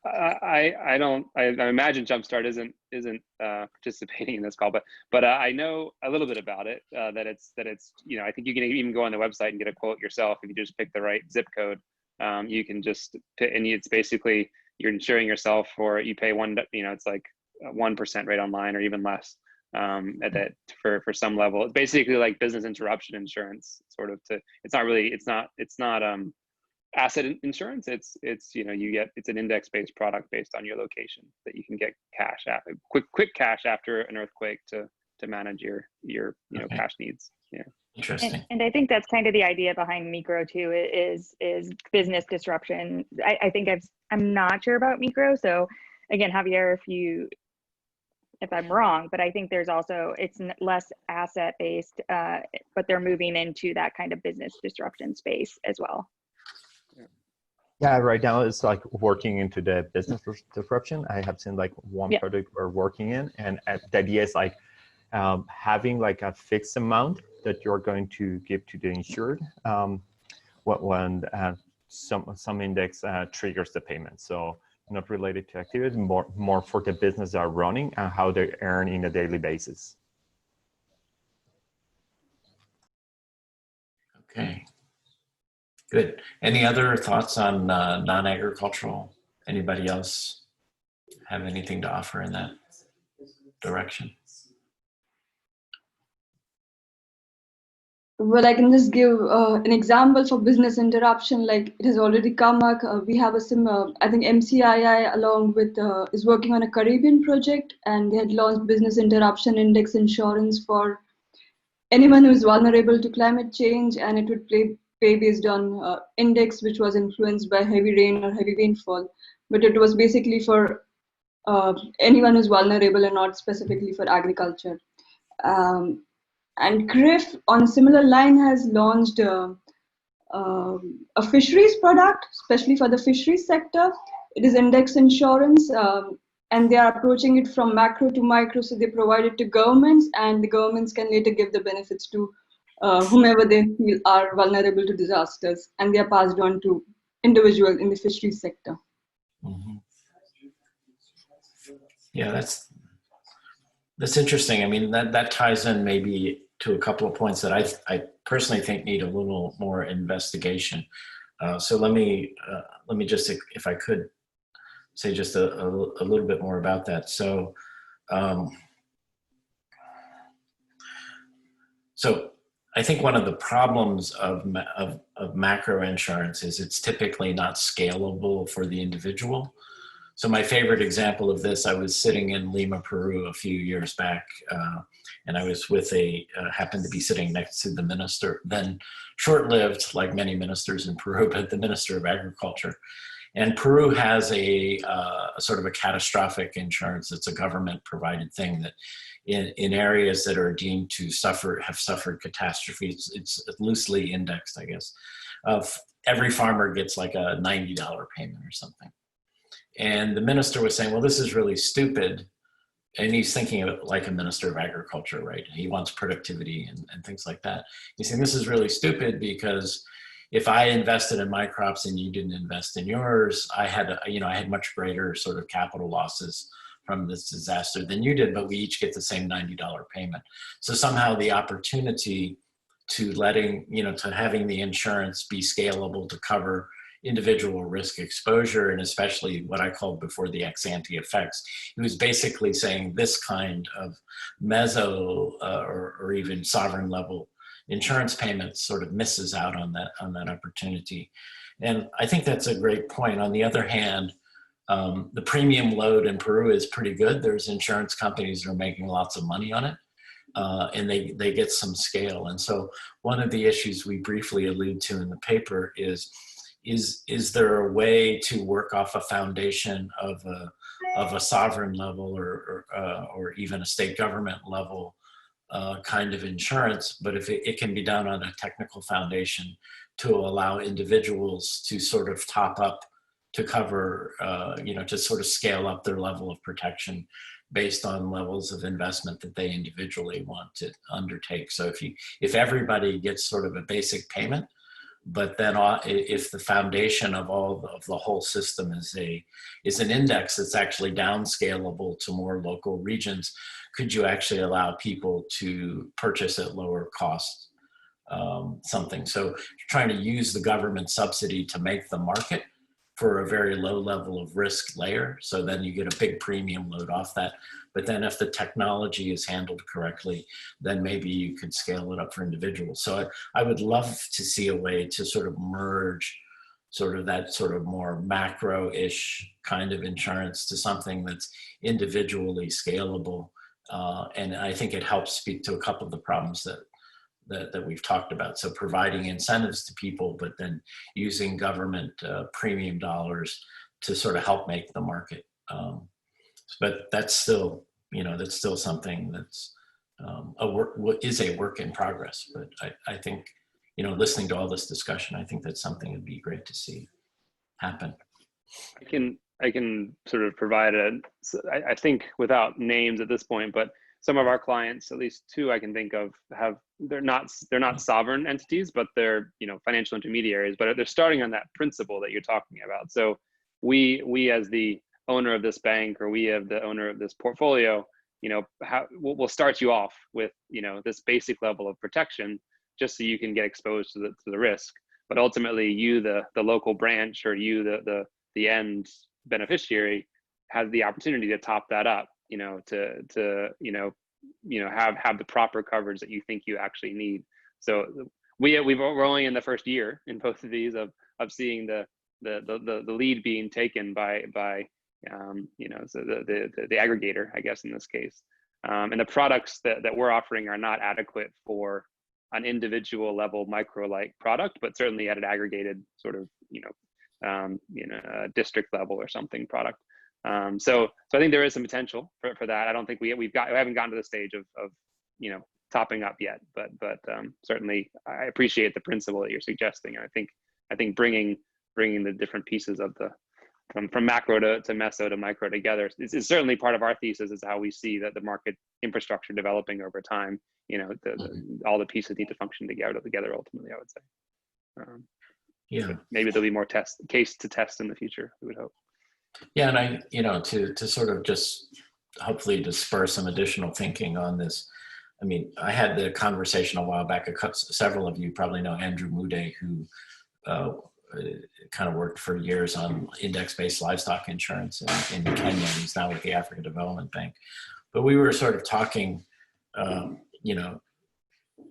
I imagine Jumpstart isn't participating in this call, but I know a little bit about it. That it's I think you can even go on the website and get a quote yourself if you just pick the right zip code. You can just and it's basically you're insuring yourself for you pay it's like 1% rate online or even less at that for some level. It's basically like business interruption insurance sort of it's not asset insurance. It's it's an index-based product based on your location that you can get cash quick cash after an earthquake to manage your Okay. cash needs. Yeah. Interesting. And I think that's kind of the idea behind micro too, is business disruption. I think I'm not sure about micro. So again, Javier, if I'm wrong, but I think there's also, it's less asset based, but they're moving into that kind of business disruption space as well. Yeah, right now it's like working into the business disruption. I have seen like one product we're working in, and the idea is like having like a fixed amount that you're going to give to the insured when some index triggers the payment. So not related to activity, more for the business that are running and how they earn in a daily basis. Okay, good. Any other thoughts on non-agricultural? Anybody else have anything to offer in that direction? Well, I can just give an example for business interruption. Like it has already come up. We have a similar, I think MCII along with is working on a Caribbean project, and they had launched business interruption index insurance for anyone who is vulnerable to climate change, and it would pay based on index which was influenced by heavy rain or heavy rainfall. But it was basically for anyone who's vulnerable and not specifically for agriculture. And CRIF, on a similar line, has launched a fisheries product, especially for the fisheries sector. It is index insurance, and they are approaching it from macro to micro. So they provide it to governments, and the governments can later give the benefits to whomever they feel are vulnerable to disasters, and they are passed on to individuals in the fisheries sector. Mm-hmm. Yeah, that's interesting. I mean, that ties in maybe to a couple of points that I personally think need a little more investigation. So let me just, if I could say just a little bit more about that. So, so I think one of the problems of macro insurance is it's typically not scalable for the individual. So my favorite example of this, I was sitting in Lima, Peru a few years back, and I was with happened to be sitting next to the minister, then short-lived, like many ministers in Peru, but the Minister of Agriculture. And Peru has a sort of a catastrophic insurance. It's a government-provided thing that in areas that are deemed to have suffered catastrophes, it's loosely indexed, I guess. Every farmer gets like a $90 payment or something. And the minister was saying, well, this is really stupid. And he's thinking of it like a Minister of Agriculture, right? He wants productivity and things like that. He's saying this is really stupid because if I invested in my crops and you didn't invest in yours, I had much greater sort of capital losses from this disaster than you did, but we each get the same $90 payment. So somehow the opportunity to having the insurance be scalable to cover individual risk exposure, and especially what I called before the ex-ante effects. He was basically saying this kind of meso or even sovereign level insurance payments sort of misses out on that opportunity. And I think that's a great point. On the other hand, the premium load in Peru is pretty good. There's insurance companies that are making lots of money on it. And they get some scale. And so one of the issues we briefly allude to in the paper is there a way to work off a foundation of a sovereign level or even a state government level kind of insurance, but if it can be done on a technical foundation to allow individuals to sort of top up to cover, to sort of scale up their level of protection based on levels of investment that they individually want to undertake. So if everybody gets sort of a basic payment, but then if the foundation of the whole system is an index that's actually downscalable to more local regions, could you actually allow people to purchase at lower cost something? So trying to use the government subsidy to make the market for a very low level of risk layer. So then you get a big premium load off that. But then if the technology is handled correctly, then maybe you could scale it up for individuals. So I would love to see a way to sort of merge sort of that sort of more macro-ish kind of insurance to something that's individually scalable. And I think it helps speak to a couple of the problems that we've talked about. So providing incentives to people, but then using government premium dollars to sort of help make the market. But that's still, that's still something that's is a work in progress. But I think, listening to all this discussion, I think that's something that'd be great to see happen. I can sort of provide I think without names at this point, but some of our clients, at least two I can think of, they're not sovereign entities, but they're financial intermediaries, but they're starting on that principle that you're talking about. So we as the owner of this bank, or we have the owner of this portfolio, we'll start you off with this basic level of protection, just so you can get exposed to the risk. But ultimately, you the local branch, or you the end beneficiary, has the opportunity to top that up, to have the proper coverage that you think you actually need. So we're only in the first year in both of these of seeing the lead being taken by so the aggregator, I guess, in this case. And the products that we're offering are not adequate for an individual level micro-like product, but certainly at an aggregated sort of district level or something product. So I think there is some potential for that. I don't think we haven't gotten to the stage of topping up yet, but certainly I appreciate the principle that you're suggesting. And I think bringing the different pieces of from macro to meso to micro together is certainly part of our thesis, is how we see that the market infrastructure developing over time. All the pieces need to function together ultimately, I would say. Yeah, maybe there'll be more case to test in the future, we would hope. Yeah, and I, to sort of just hopefully to spur some additional thinking on this. I mean, I had the conversation a while back. Several of you probably know Andrew Mude, who kind of worked for years on index-based livestock insurance in Kenya. He's now with the African Development Bank. But we were sort of talking,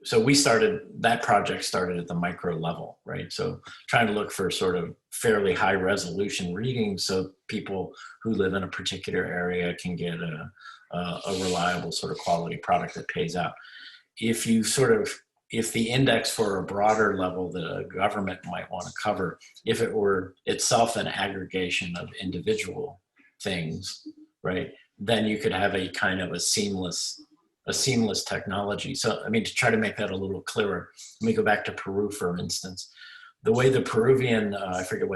so that project started at the micro level, right? So trying to look for sort of fairly high resolution readings so people who live in a particular area can get a reliable sort of quality product that pays out. If the index for a broader level that a government might want to cover, if it were itself an aggregation of individual things, right, then you could have a kind of a seamless technology. So, I mean, to try to make that a little clearer, let me go back to Peru, for instance. The way the Peruvian, I forget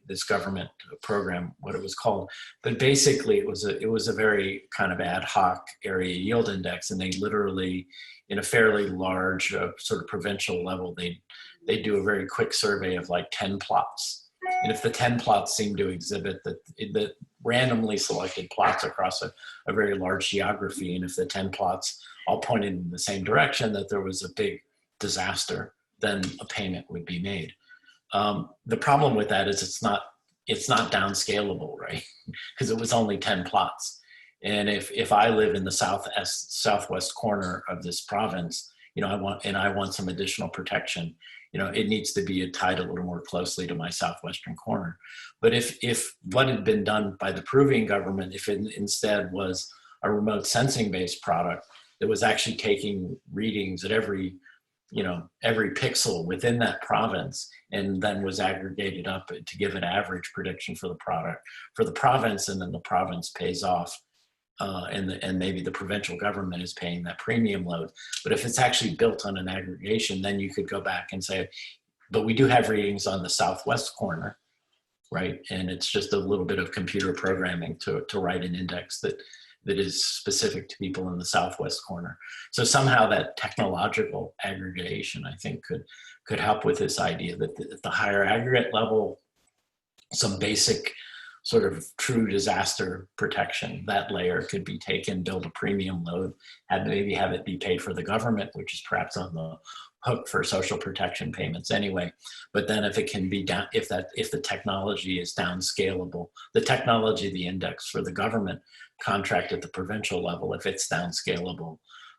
this government program, what it was called, but basically it was a very kind of ad hoc area yield index, and they literally, in a fairly large sort of provincial level, they do a very quick survey of like 10 plots. And if the 10 plots seem to exhibit the randomly selected plots across a very large geography, and if the 10 plots all pointed in the same direction, that there was a big disaster, then a payment would be made. The problem with that is it's not downscalable, right? Because it was only 10 plots. And if I live in the southwest corner of this province, I want some additional protection, it needs to be tied a little more closely to my southwestern corner. But if what had been done by the Peruvian government, if it instead was a remote sensing based product that was actually taking readings at every pixel within that province, and then was aggregated up to give an average prediction for the province, and then the province pays off, and maybe the provincial government is paying that premium load. But if it's actually built on an aggregation, then you could go back and say, but we do have readings on the southwest corner, right? And it's just a little bit of computer programming to write an index that is specific to people in the southwest corner. So somehow that technological aggregation, I think, could help with this idea that at the higher aggregate level, some basic sort of true disaster protection, that layer could be taken, build a premium load, and maybe have it be paid for the government, which is perhaps on the hook for social protection payments anyway. But then if it can be down, if the technology is downscalable, the technology, the index for the government contract at the provincial level, if it's downscalable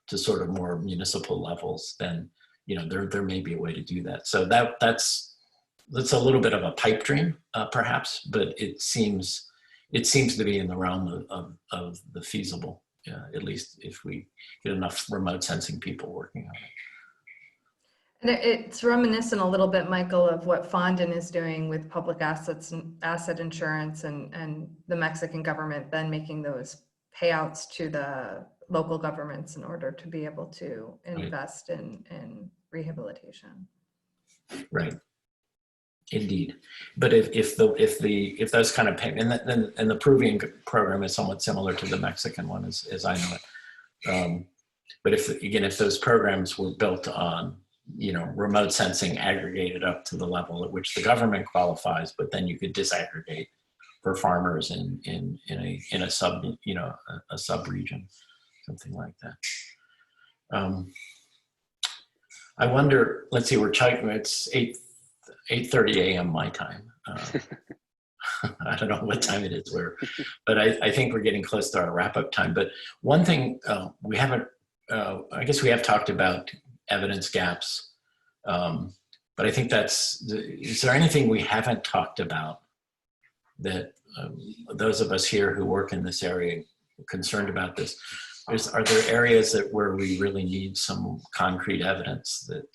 to sort of more municipal levels, then there may be a way to do that. So that's a little bit of a pipe dream, perhaps, but it seems to be in the realm of the feasible, at least if we get enough remote sensing people working on it. And it's reminiscent a little bit, Michael, of what Fondon is doing with public assets and asset insurance, and the Mexican government then making those payouts to the local governments in order to be able to invest in rehabilitation. Right. Indeed. But if those kind of payment, and the Peruvian program is somewhat similar to the Mexican one, as I know it. But if those programs were built on, remote sensing aggregated up to the level at which the government qualifies, but then you could disaggregate for farmers in a sub, a sub-region, something like that. I wonder, let's see, we're checking, it's 8:30 a.m. my time. I don't know what time it is but I think we're getting close to our wrap-up time. But one thing we haven't, I guess we have talked about evidence gaps, but I think is there anything we haven't talked about that those of us here who work in this area are concerned about this? Are there areas where we really need some concrete evidence that,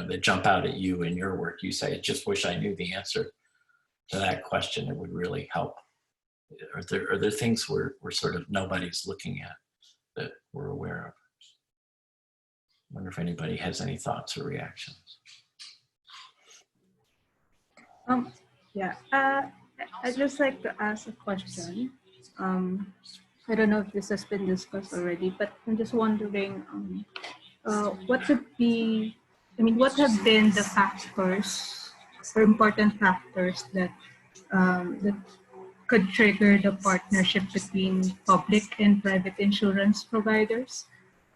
that jump out at you in your work? You say, I just wish I knew the answer to that question. It would really help. Are there things where sort of nobody's looking at that we're aware of? I wonder if anybody has any thoughts or reactions. Yeah, I'd just like to ask a question. I don't know if this has been discussed already, but I'm just wondering, what have been the factors or important factors that could trigger the partnership between public and private insurance providers,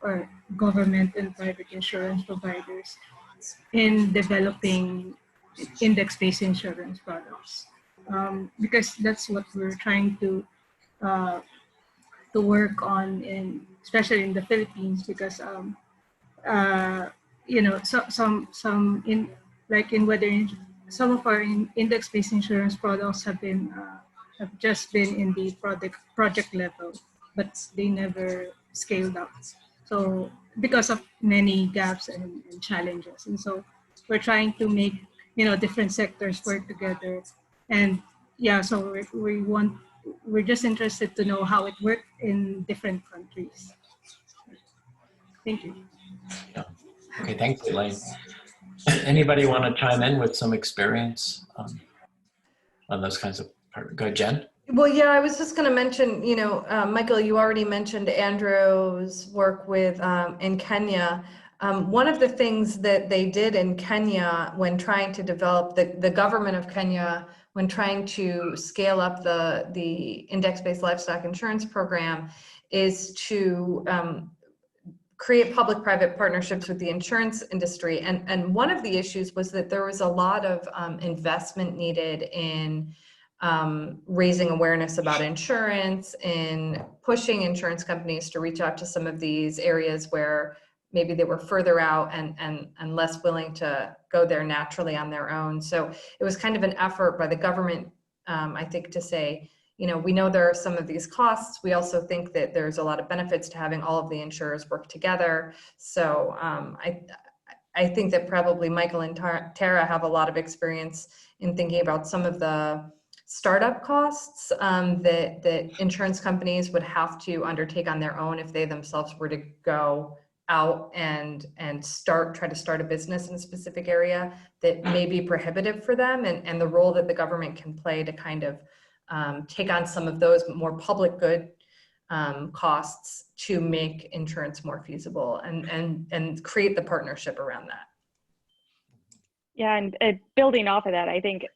or government and private insurance providers, in developing index-based insurance products? Because that's what we're trying to work on, especially in the Philippines, because some of our index-based insurance products have just been in the project level, but they never scaled up. So because of many gaps and challenges, and so we're trying to make different sectors work together, and so we're just interested to know how it worked in different countries. Thank you. Yeah. Okay, thanks, Elaine. Anybody want to chime in with some experience on those kinds of? Go ahead, Jen. Well, yeah, I was just going to mention, Michael, you already mentioned Andrew's work with in Kenya. One of the things that they did in Kenya when trying to develop, the government of Kenya, when trying to scale up the index-based livestock insurance program, is to create public-private partnerships with the insurance industry. And one of the issues was that there was a lot of investment needed in raising awareness about insurance, in pushing insurance companies to reach out to some of these areas where maybe they were further out and less willing to go there naturally on their own. So it was kind of an effort by the government, I think, to say, we know there are some of these costs. We also think that there's a lot of benefits to having all of the insurers work together. So I think that probably Michael and Tara have a lot of experience in thinking about some of the startup costs that insurance companies would have to undertake on their own if they themselves were to go out and try to start a business in a specific area that may be prohibitive for them, and the role that the government can play to kind of take on some of those more public good costs to make insurance more feasible and create the partnership around that. Yeah, and building off of that, I think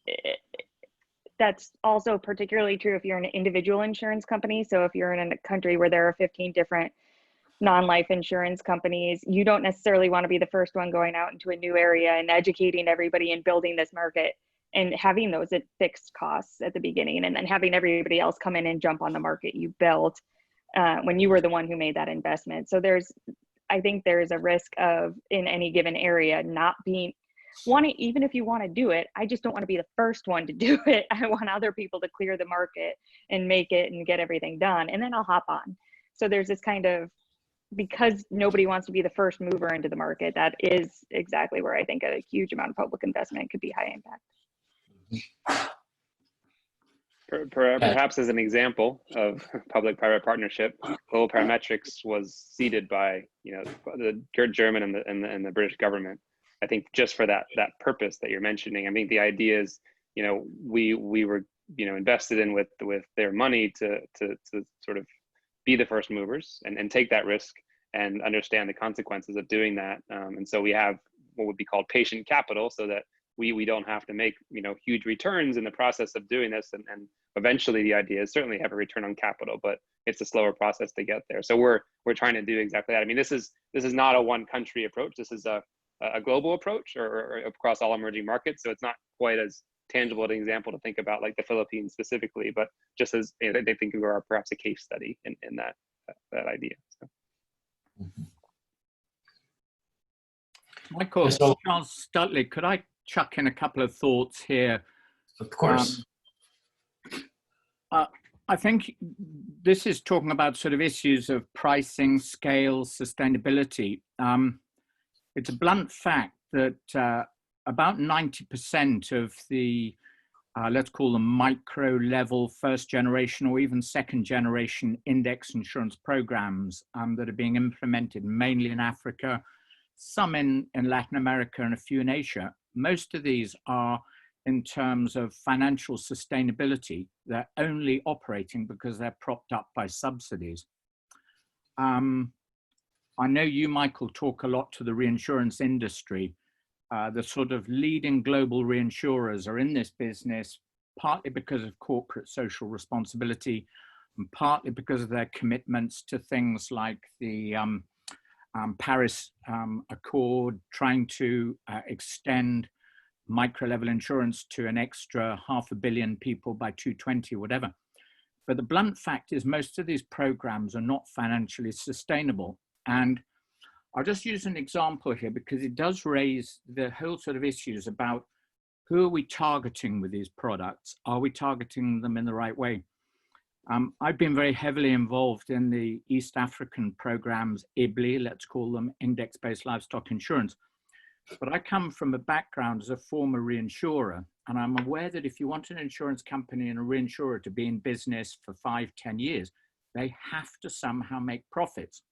that's also particularly true if you're an individual insurance company. So if you're in a country where there are 15 different non-life insurance companies, you don't necessarily want to be the first one going out into a new area and educating everybody and building this market and having those at fixed costs at the beginning, and then having everybody else come in and jump on the market you built when you were the one who made that investment. So I think there's a risk of, in any given area, not being even if you want to do it, I just don't want to be the first one to do it. I want other people to clear the market and make it and get everything done, and then I'll hop on. So there's this kind of because nobody wants to be the first mover into the market, that is exactly where I think a huge amount of public investment could be high impact. Perhaps as an example of public-private partnership, Global Parametrics was seeded by the German and the British government. I think just for that purpose that you're mentioning. I think the idea is we were invested in with their money to sort of be the first movers and take that risk and understand the consequences of doing that. And so we have what would be called patient capital, so that we don't have to make huge returns in the process of doing this, and eventually the idea is certainly have a return on capital, but it's a slower process to get there. So we're trying to do exactly that. I mean, this is not a one country approach. This is a global approach or across all emerging markets. So it's not quite as tangible an example to think about like the Philippines specifically, but just as they think of our perhaps a case study in that idea. So. Michael, So, Charles Stutley, could I chuck in a couple of thoughts here? of course. I think this is talking about sort of issues of pricing, scale, sustainability. It's a blunt fact that about 90% of the, let's call them micro level, first generation or even second generation index insurance programs that are being implemented mainly in Africa, some in Latin America and a few in Asia. Most of these are in terms of financial sustainability. They're only operating because they're propped up by subsidies. I know you, Michael, talk a lot to the reinsurance industry. The sort of leading global reinsurers are in this business partly because of corporate social responsibility and partly because of their commitments to things like the Paris Accord, trying to extend micro-level insurance to an extra 500 million people by 2020, whatever. But the blunt fact is most of these programs are not financially sustainable. And I'll just use an example here because it does raise the whole sort of issues about who are we targeting with these products? Are we targeting them in the right way? I've been very heavily involved in the East African programs, IBLI, let's call them index-based livestock insurance. But I come from a background as a former reinsurer, and I'm aware that if you want an insurance company and a reinsurer to be in business for 5, 10 years, they have to somehow make profits.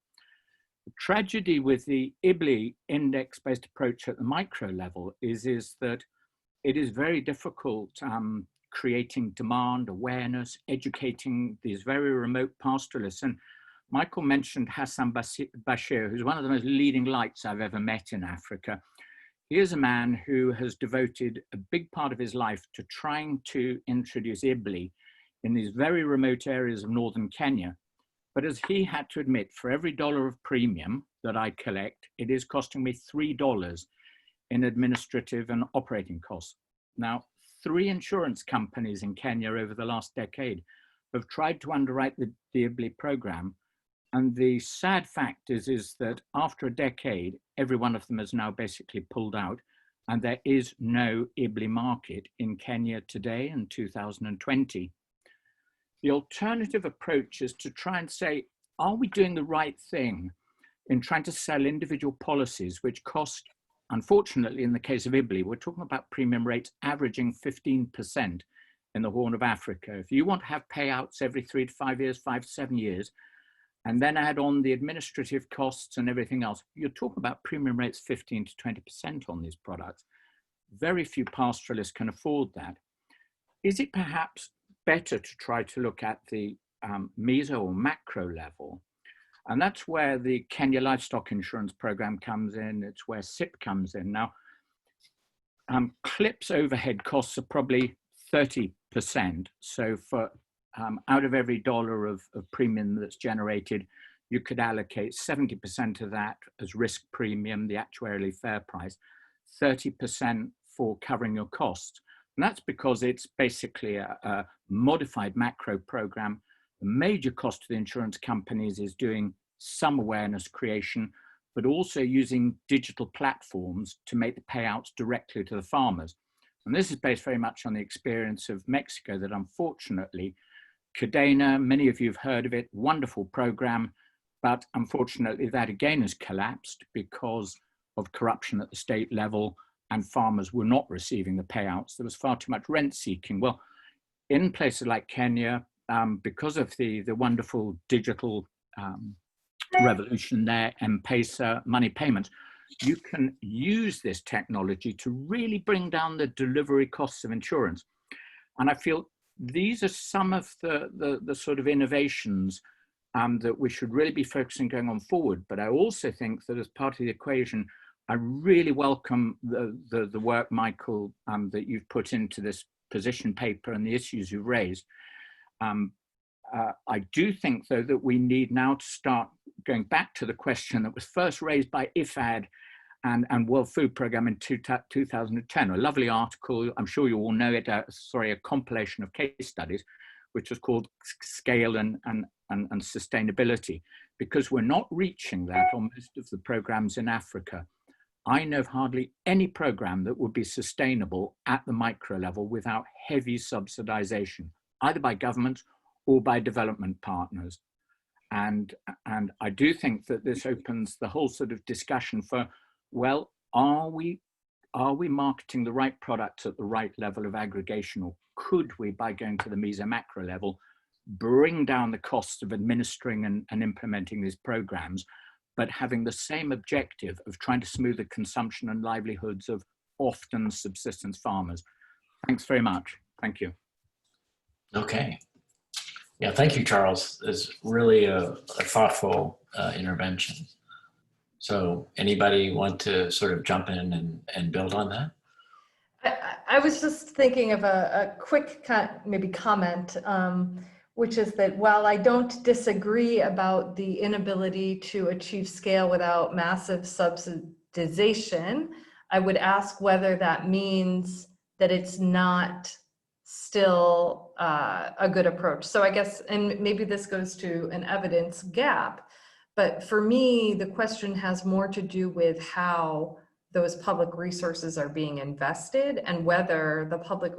The tragedy with the IBLI index-based approach at the micro level is that it is very difficult creating demand, awareness, educating these very remote pastoralists. And Michael mentioned Hassan Bashir, who's one of the most leading lights I've ever met in Africa. He is a man who has devoted a big part of his life to trying to introduce IBLI in these very remote areas of northern Kenya. But as he had to admit, for every $1 of premium that I collect, it is costing me $3 in administrative and operating costs. Now, 3 insurance companies in Kenya over the last decade have tried to underwrite the IBLI program. And the sad fact is that after a decade, every one of them has now basically pulled out, and there is no IBLI market in Kenya today in 2020. The alternative approach is to try and say, are we doing the right thing in trying to sell individual policies which cost, unfortunately, in the case of IBLI, we're talking about premium rates averaging 15% in the Horn of Africa. If you want to have payouts every 3 to 5 years, 5 to 7 years, and then add on the administrative costs and everything else, you're talking about premium rates 15 to 20% on these products. Very few pastoralists can afford that. Is it perhaps better to try to look at the meso or macro level? And that's where the Kenya Livestock Insurance Program comes in. It's where SIP comes in. Now, CLIP's overhead costs are probably 30%. So for out of every $1 of premium that's generated, you could allocate 70% of that as risk premium, the actuarially fair price, 30% for covering your costs. And that's because it's basically a modified macro program. The major cost to the insurance companies is doing some awareness creation, but also using digital platforms to make the payouts directly to the farmers. And this is based very much on the experience of Mexico, that unfortunately, Cadena, many of you have heard of it, wonderful program, but unfortunately that again has collapsed because of corruption at the state level, and farmers were not receiving the payouts. There was far too much rent seeking. Well, in places like Kenya, because of the wonderful digital revolution there, M-Pesa, money payments, you can use this technology to really bring down the delivery costs of insurance. And I feel these are some of the sort of innovations that we should really be focusing going on forward. But I also think that as part of the equation, I really welcome the work, Michael, that you've put into this position paper and the issues you've raised. I do think, though, that we need now to start going back to the question that was first raised by IFAD and World Food Programme in 2010, a lovely article, I'm sure you all know it, a compilation of case studies, which was called Scale and Sustainability, because we're not reaching that on most of the programs in Africa. I know of hardly any program that would be sustainable at the micro level without heavy subsidization, either by governments or by development partners. And I do think that this opens the whole sort of discussion for, well, are we marketing the right products at the right level of aggregation, or could we, by going to the meso macro level, bring down the costs of administering and implementing these programs, but having the same objective of trying to smooth the consumption and livelihoods of often subsistence farmers? Thanks very much. Thank you. Okay. Yeah, thank you, Charles. It's really a thoughtful intervention. So anybody want to sort of jump in and build on that? I was just thinking of a quick maybe comment, which is that while I don't disagree about the inability to achieve scale without massive subsidization, I would ask whether that means that it's not still a good approach. So I guess, and maybe this goes to an evidence gap, but for me, the question has more to do with how those public resources are being invested and whether the public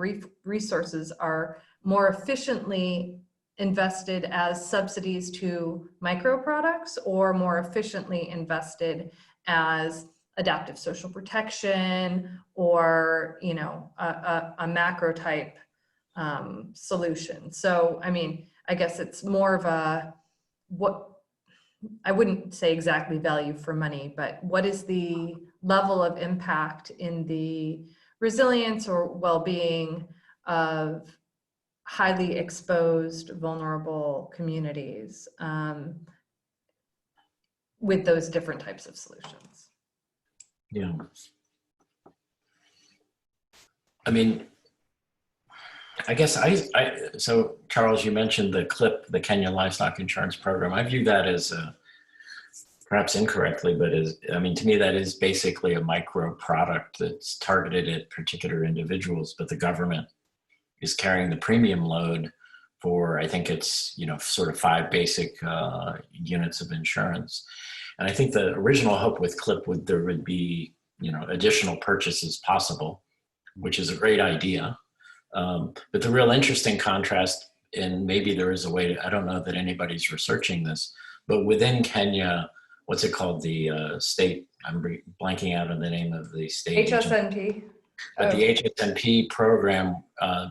resources are more efficiently invested as subsidies to micro products or more efficiently invested as adaptive social protection or, you know, a macro type solution. So, I mean, I guess it's more of a, what, I wouldn't say exactly value for money, but what is the level of impact in the resilience or well-being of highly exposed, vulnerable communities with those different types of solutions? Yeah. I mean, I guess so Charles, you mentioned the CLIP, the Kenya Livestock Insurance Program. I view that as perhaps incorrectly, but I mean, to me, that is basically a micro product that's targeted at particular individuals, but the government is carrying the premium load for, I think it's, you know, sort of 5 basic units of insurance. And I think the original hope with CLIP there would be, you know, additional purchases possible, which is a great idea. But the real interesting contrast, and maybe there is a way to, I don't know that anybody's researching this, but within Kenya, what's it called? The state, I'm blanking out on the name of the state. HSNP. But the HSNP program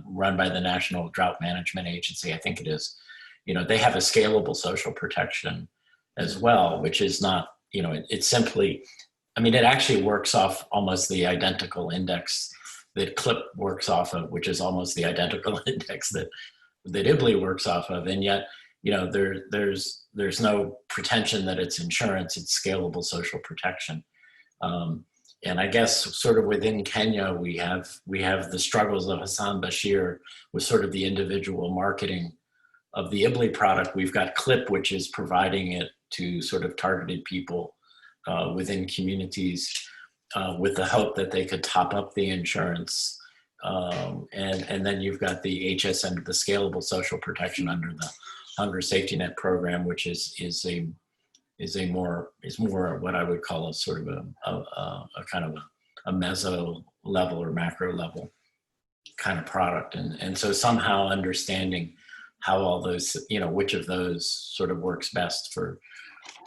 run by the National Drought Management Agency, I think it is, you know, they have a scalable social protection as well, which is not, you know, it's simply, I mean, it actually works off almost the identical index that CLIP works off of, which is almost the identical index that IBLI works off of. And yet, you know, there's no pretension that it's insurance, it's scalable social protection. And I guess sort of within Kenya, we have the struggles of Hassan Bashir with sort of the individual marketing of the IBLI product. We've got CLIP, which is providing it to sort of targeted people within communities with the hope that they could top up the insurance. And then you've got the HSN, the scalable social protection under the Hunger Safety Net program, which is more what I would call a sort of a kind of a meso level or macro level kind of product. And so somehow understanding how all those, you know, which of those sort of works best for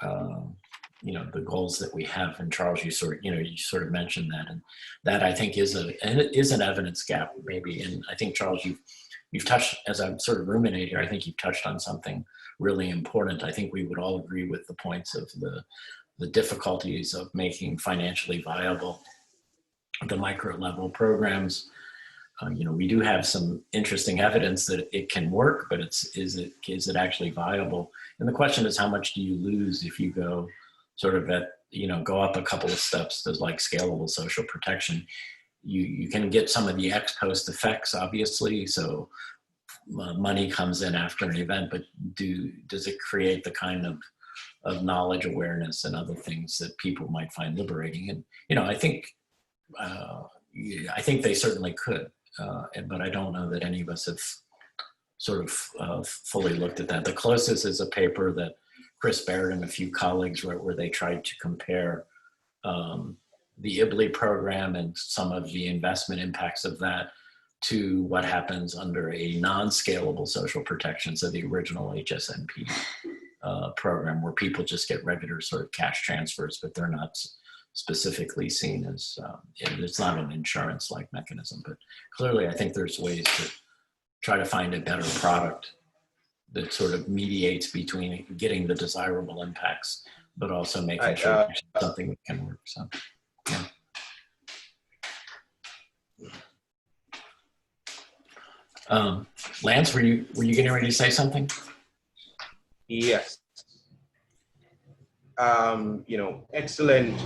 you know, the goals that we have. And Charles, you sort of mentioned that, and that I think is an evidence gap maybe. And I think Charles, you've touched, as I'm sort of ruminating here, I think you've touched on something really important. I think we would all agree with the points of the difficulties of making financially viable the micro level programs. You know, we do have some interesting evidence that it can work, but is it actually viable? And the question is, how much do you lose if you go sort of go up a couple of steps to like scalable social protection? You can get some of the ex post effects, obviously. So money comes in after an event, but does it create the kind of knowledge, awareness, and other things that people might find liberating? And, you know, I think they certainly could, but I don't know that any of us have sort of fully looked at that. The closest is a paper that Chris Barrett and a few colleagues wrote where they tried to compare the IBLI program and some of the investment impacts of that to what happens under a non-scalable social protection, so the original HSMP program, where people just get regular sort of cash transfers, but they're not specifically seen as, it's not an insurance-like mechanism. But clearly, I think there's ways to try to find a better product that sort of mediates between getting the desirable impacts, but also making sure it's something that can work. So, yeah. Lance, were you getting ready to say something? Yes. You know, excellent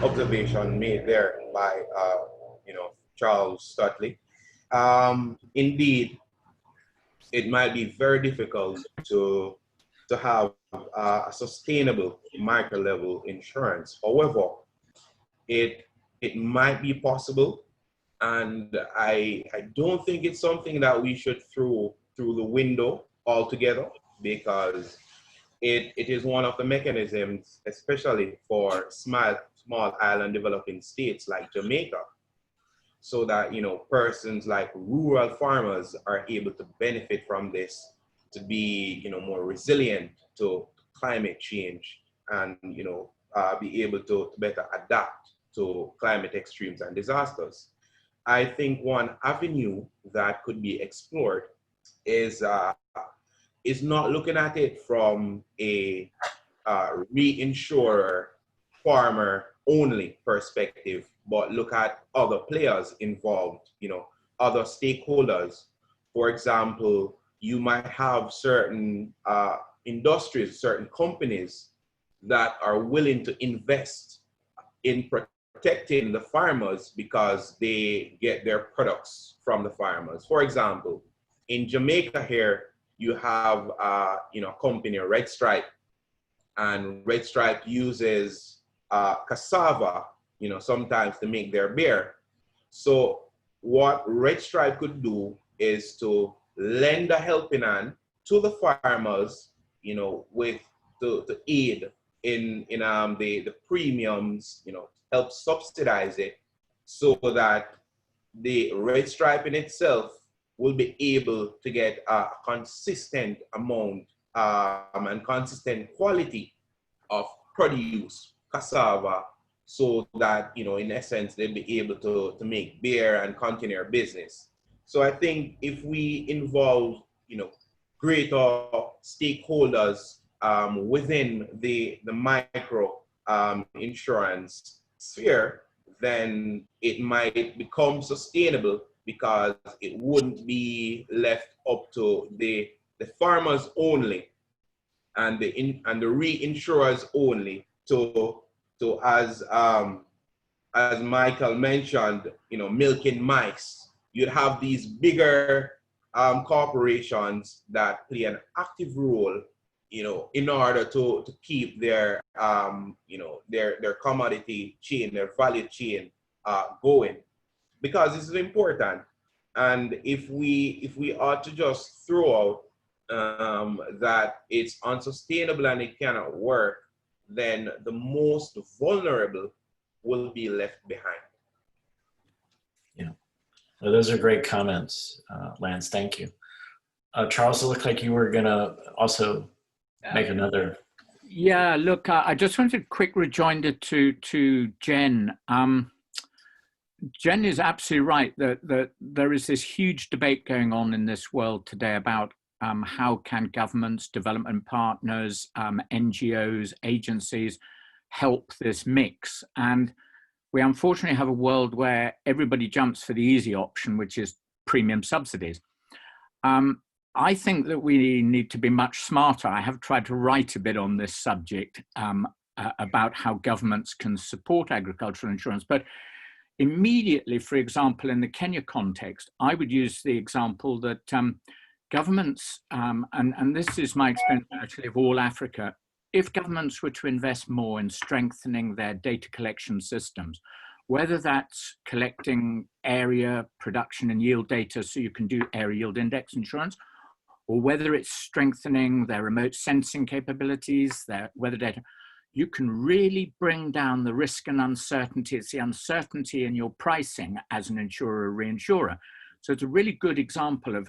observation made there by you know, Charles Stutley. Indeed, it might be very difficult to have a sustainable micro level insurance. However, it might be possible, and I don't think it's something that we should throw through the window altogether, because it is one of the mechanisms, especially for small island developing states like Jamaica, so that, you know, persons like rural farmers are able to benefit from this, to be, you know, more resilient to climate change, and, you know, be able to better adapt to climate extremes and disasters. I think one avenue that could be explored is not looking at it from a reinsurer, farmer only perspective, but look at other players involved, you know, other stakeholders. For example, you might have certain industries, certain companies that are willing to invest in protecting the farmers because they get their products from the farmers. For example, in Jamaica here, you have you know, a company, Red Stripe, and Red Stripe uses cassava, you know, sometimes to make their beer. So what Red Stripe could do is to lend a helping hand to the farmers, you know, with to aid in the premiums, you know, help subsidize it, so that the Red Stripe in itself will be able to get a consistent amount and consistent quality of produce, cassava, so that, you know, in essence, they'll be able to make beer and continue their business. So I think if we involve, you know, greater stakeholders within the micro insurance sphere, then it might become sustainable, because it wouldn't be left up to the farmers only and the reinsurers only to as Michael mentioned, you know, milking mice. You'd have these bigger corporations that play an active role, you know, in order to keep their you know, their commodity chain, their value chain going, because this is important. And if we are to just throw out that it's unsustainable and it cannot work, then the most vulnerable will be left behind. Yeah, well, those are great comments, Lance. Thank you. Charles, it looked like you were gonna also make another. Yeah, look, I just wanted a quick rejoinder to Jen. Jen is absolutely right that there is this huge debate going on in this world today about how can governments, development partners, NGOs, agencies help this mix. And we unfortunately have a world where everybody jumps for the easy option, which is premium subsidies. I think that we need to be much smarter. I have tried to write a bit on this subject about how governments can support agricultural insurance, but immediately, for example, in the Kenya context, I would use the example that governments, and this is my experience actually of all Africa, if governments were to invest more in strengthening their data collection systems, whether that's collecting area, production and yield data so you can do area yield index insurance, or whether it's strengthening their remote sensing capabilities, their weather data, you can really bring down the risk and uncertainty. It's the uncertainty in your pricing as an insurer or reinsurer. So it's a really good example of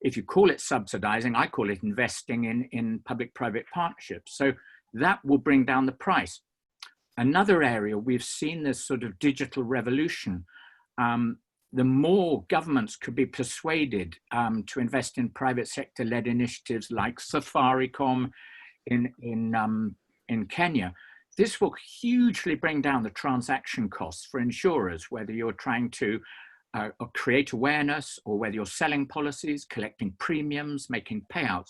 if you call it subsidizing, I call it investing in public-private partnerships. So that will bring down the price. Another area, we've seen this sort of digital revolution. The more governments could be persuaded to invest in private sector-led initiatives like Safaricom in Kenya, this will hugely bring down the transaction costs for insurers, whether you're trying to create awareness or whether you're selling policies, collecting premiums, making payouts.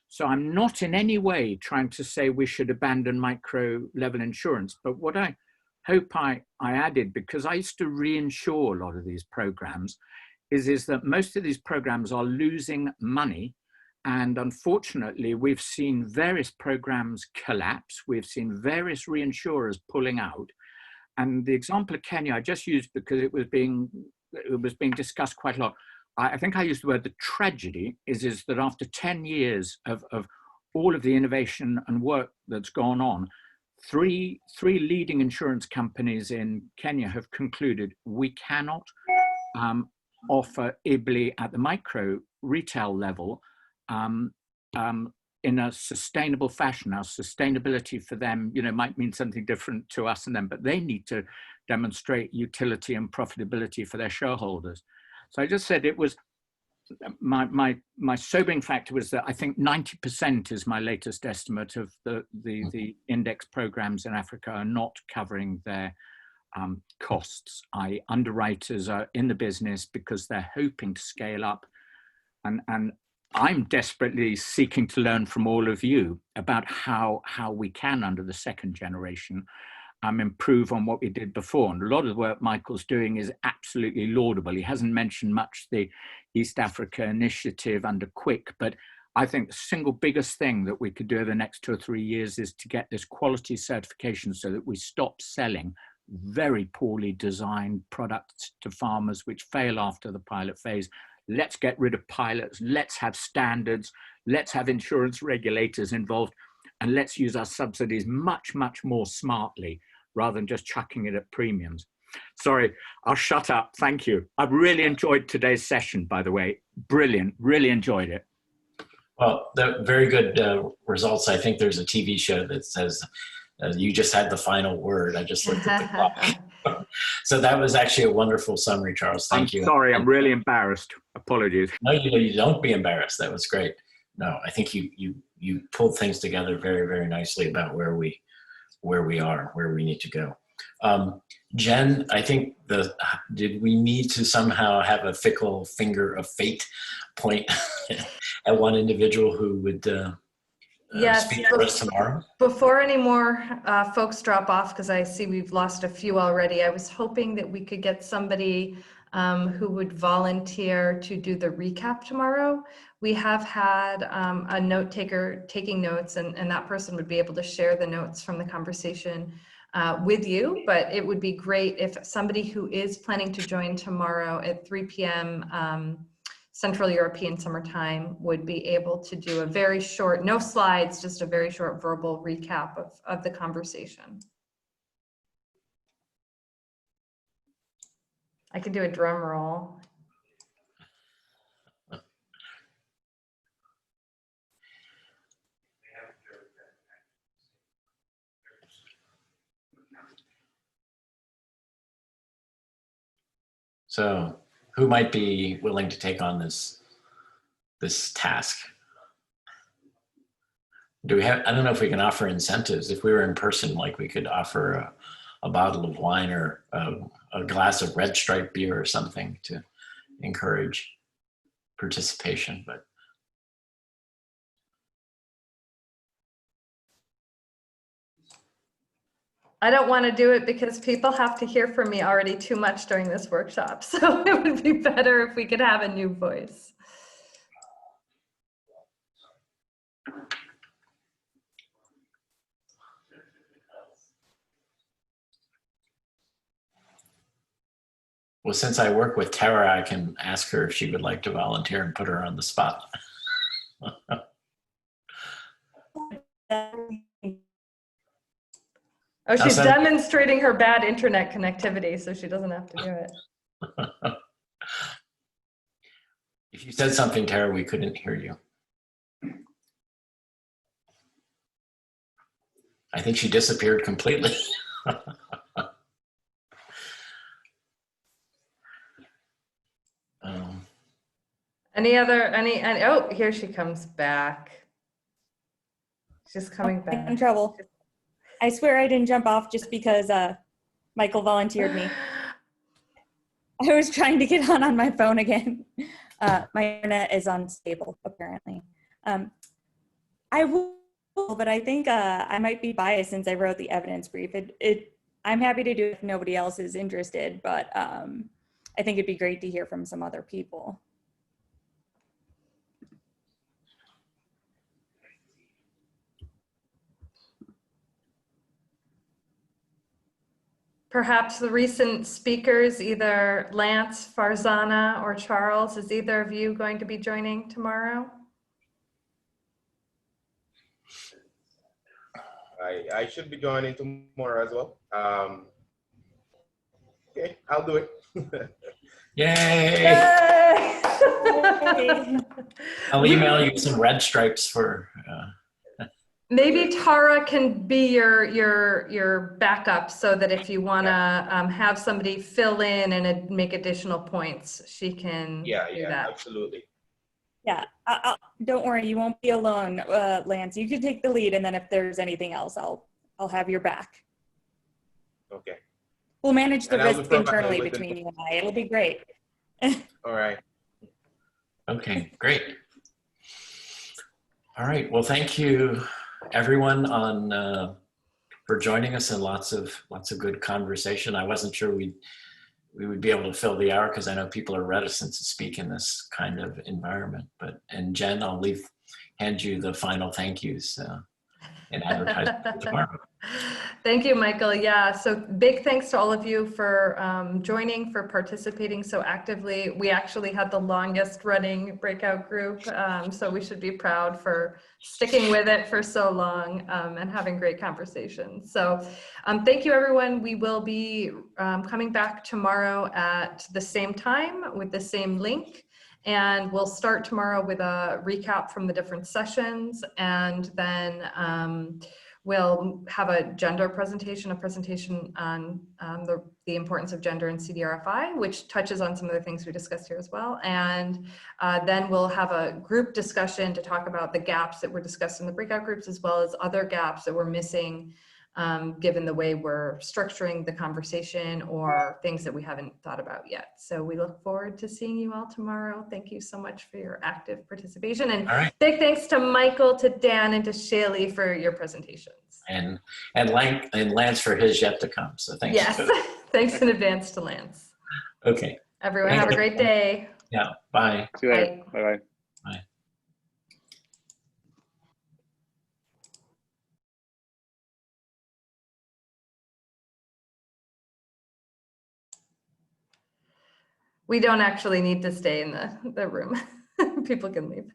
So I'm not in any way trying to say we should abandon micro level insurance, but what I hope I added, because I used to reinsure a lot of these programs, is that most of these programs are losing money. And unfortunately, we've seen various programs collapse. We've seen various reinsurers pulling out. And the example of Kenya, I just used because it was being discussed quite a lot. I think I used the word the tragedy is that after 10 years of all of the innovation and work that's gone on, three leading insurance companies in Kenya have concluded we cannot offer IBLI at the micro retail level in a sustainable fashion. Now, sustainability for them, might mean something different to us and them, but they need to demonstrate utility and profitability for their shareholders. So I just said it was my sobering factor was that I think 90% is my latest estimate of the index programs in Africa are not covering their costs. Underwriters are in the business because they're hoping to scale up, and I'm desperately seeking to learn from all of you about how we can, under the second generation, improve on what we did before. And a lot of the work Michael's doing is absolutely laudable. He hasn't mentioned much the East Africa initiative under Quick, but I think the single biggest thing that we could do over the next 2 or 3 years is to get this quality certification so that we stop selling very poorly designed products to farmers which fail after the pilot phase. Let's get rid of pilots, let's have standards, let's have insurance regulators involved, and let's use our subsidies much, much more smartly rather than just chucking it at premiums. Sorry, I'll shut up. Thank you. I've really enjoyed today's session, by the way. Brilliant, really enjoyed it. Well, very good results. I think there's a TV show that says, you just had the final word. I just looked at the clock. So that was actually a wonderful summary, Charles. Thank you. Sorry, I'm really embarrassed. Apologies. No, you don't be embarrassed. That was great. No, I think you pulled things together very, very nicely about where we are, where we need to go. Jen, I think did we need to somehow have a fickle finger of fate point at one individual who would Yes, speak for us tomorrow? Before any more folks drop off, because I see we've lost a few already, I was hoping that we could get somebody who would volunteer to do the recap tomorrow. We have had a note taker taking notes, and that person would be able to share the notes from the conversation with you, but it would be great if somebody who is planning to join tomorrow at 3 p.m. Central European Summertime would be able to do a very short, no slides, just a very short verbal recap of the conversation. I could do a drum roll. So who might be willing to take on this task? Do we have, I don't know if we can offer incentives. If we were in person, like we could offer a bottle of wine or a glass of Red Stripe beer or something to encourage participation, but I don't want to do it because people have to hear from me already too much during this workshop. So it would be better if we could have a new voice. well, since I work with Tara, I can ask her if she would like to volunteer and put her on the spot. Oh, she's How's that? demonstrating her bad internet connectivity, so she doesn't have to do it. If you said something, Tara, we couldn't hear you. I think she disappeared completely. Oh, here she comes back. She's coming back. I'm in trouble. I swear I didn't jump off just because Michael volunteered me. I was trying to get on my phone again. My internet is unstable, apparently. I will, but I think I might be biased since I wrote the evidence brief. I'm happy to do it if nobody else is interested, but I think it'd be great to hear from some other people. Perhaps the recent speakers, either Lance, Farzana, or Charles, is either of you going to be joining tomorrow? I should be joining tomorrow as well. Okay, I'll do it. Yay! I'll email you some red stripes for. Maybe Tara can be your backup so that if you want to have somebody fill in and make additional points, she can do that. Absolutely. Yeah, don't worry, you won't be alone, Lance. You can take the lead, and then if there's anything else, I'll have your back. Okay. We'll manage the risk internally between you and I. It'll be great. All right. Okay, great. All right. Well, thank you, everyone, for joining us, and lots of good conversation. I wasn't sure we would be able to fill the hour because I know people are reticent to speak in this kind of environment. And Jen, I'll hand you the final thank yous and advertisement tomorrow. Thank you, Michael. Yeah, so big thanks to all of you for joining, for participating so actively. We actually had the longest running breakout group, so we should be proud for sticking with it for so long and having great conversations. So thank you, everyone. We will be coming back tomorrow at the same time with the same link. And we'll start tomorrow with a recap from the different sessions, and then we'll have a gender presentation, a presentation on the importance of gender in CDRFI, which touches on some of the things we discussed here as well. And then we'll have a group discussion to talk about the gaps that were discussed in the breakout groups, as well as other gaps that we're missing given the way we're structuring the conversation or things that we haven't thought about yet. So we look forward to seeing you all tomorrow. Thank you so much for your active participation. And big thanks to Michael, to Dan, and to Shaylee for your presentations. And Lance for his yet to come. So thanks. Yes, thanks in advance to Lance. Okay. Everyone have a great day. Yeah, bye. See you later. Bye-bye. Bye. We don't actually need to stay in the room. People can leave.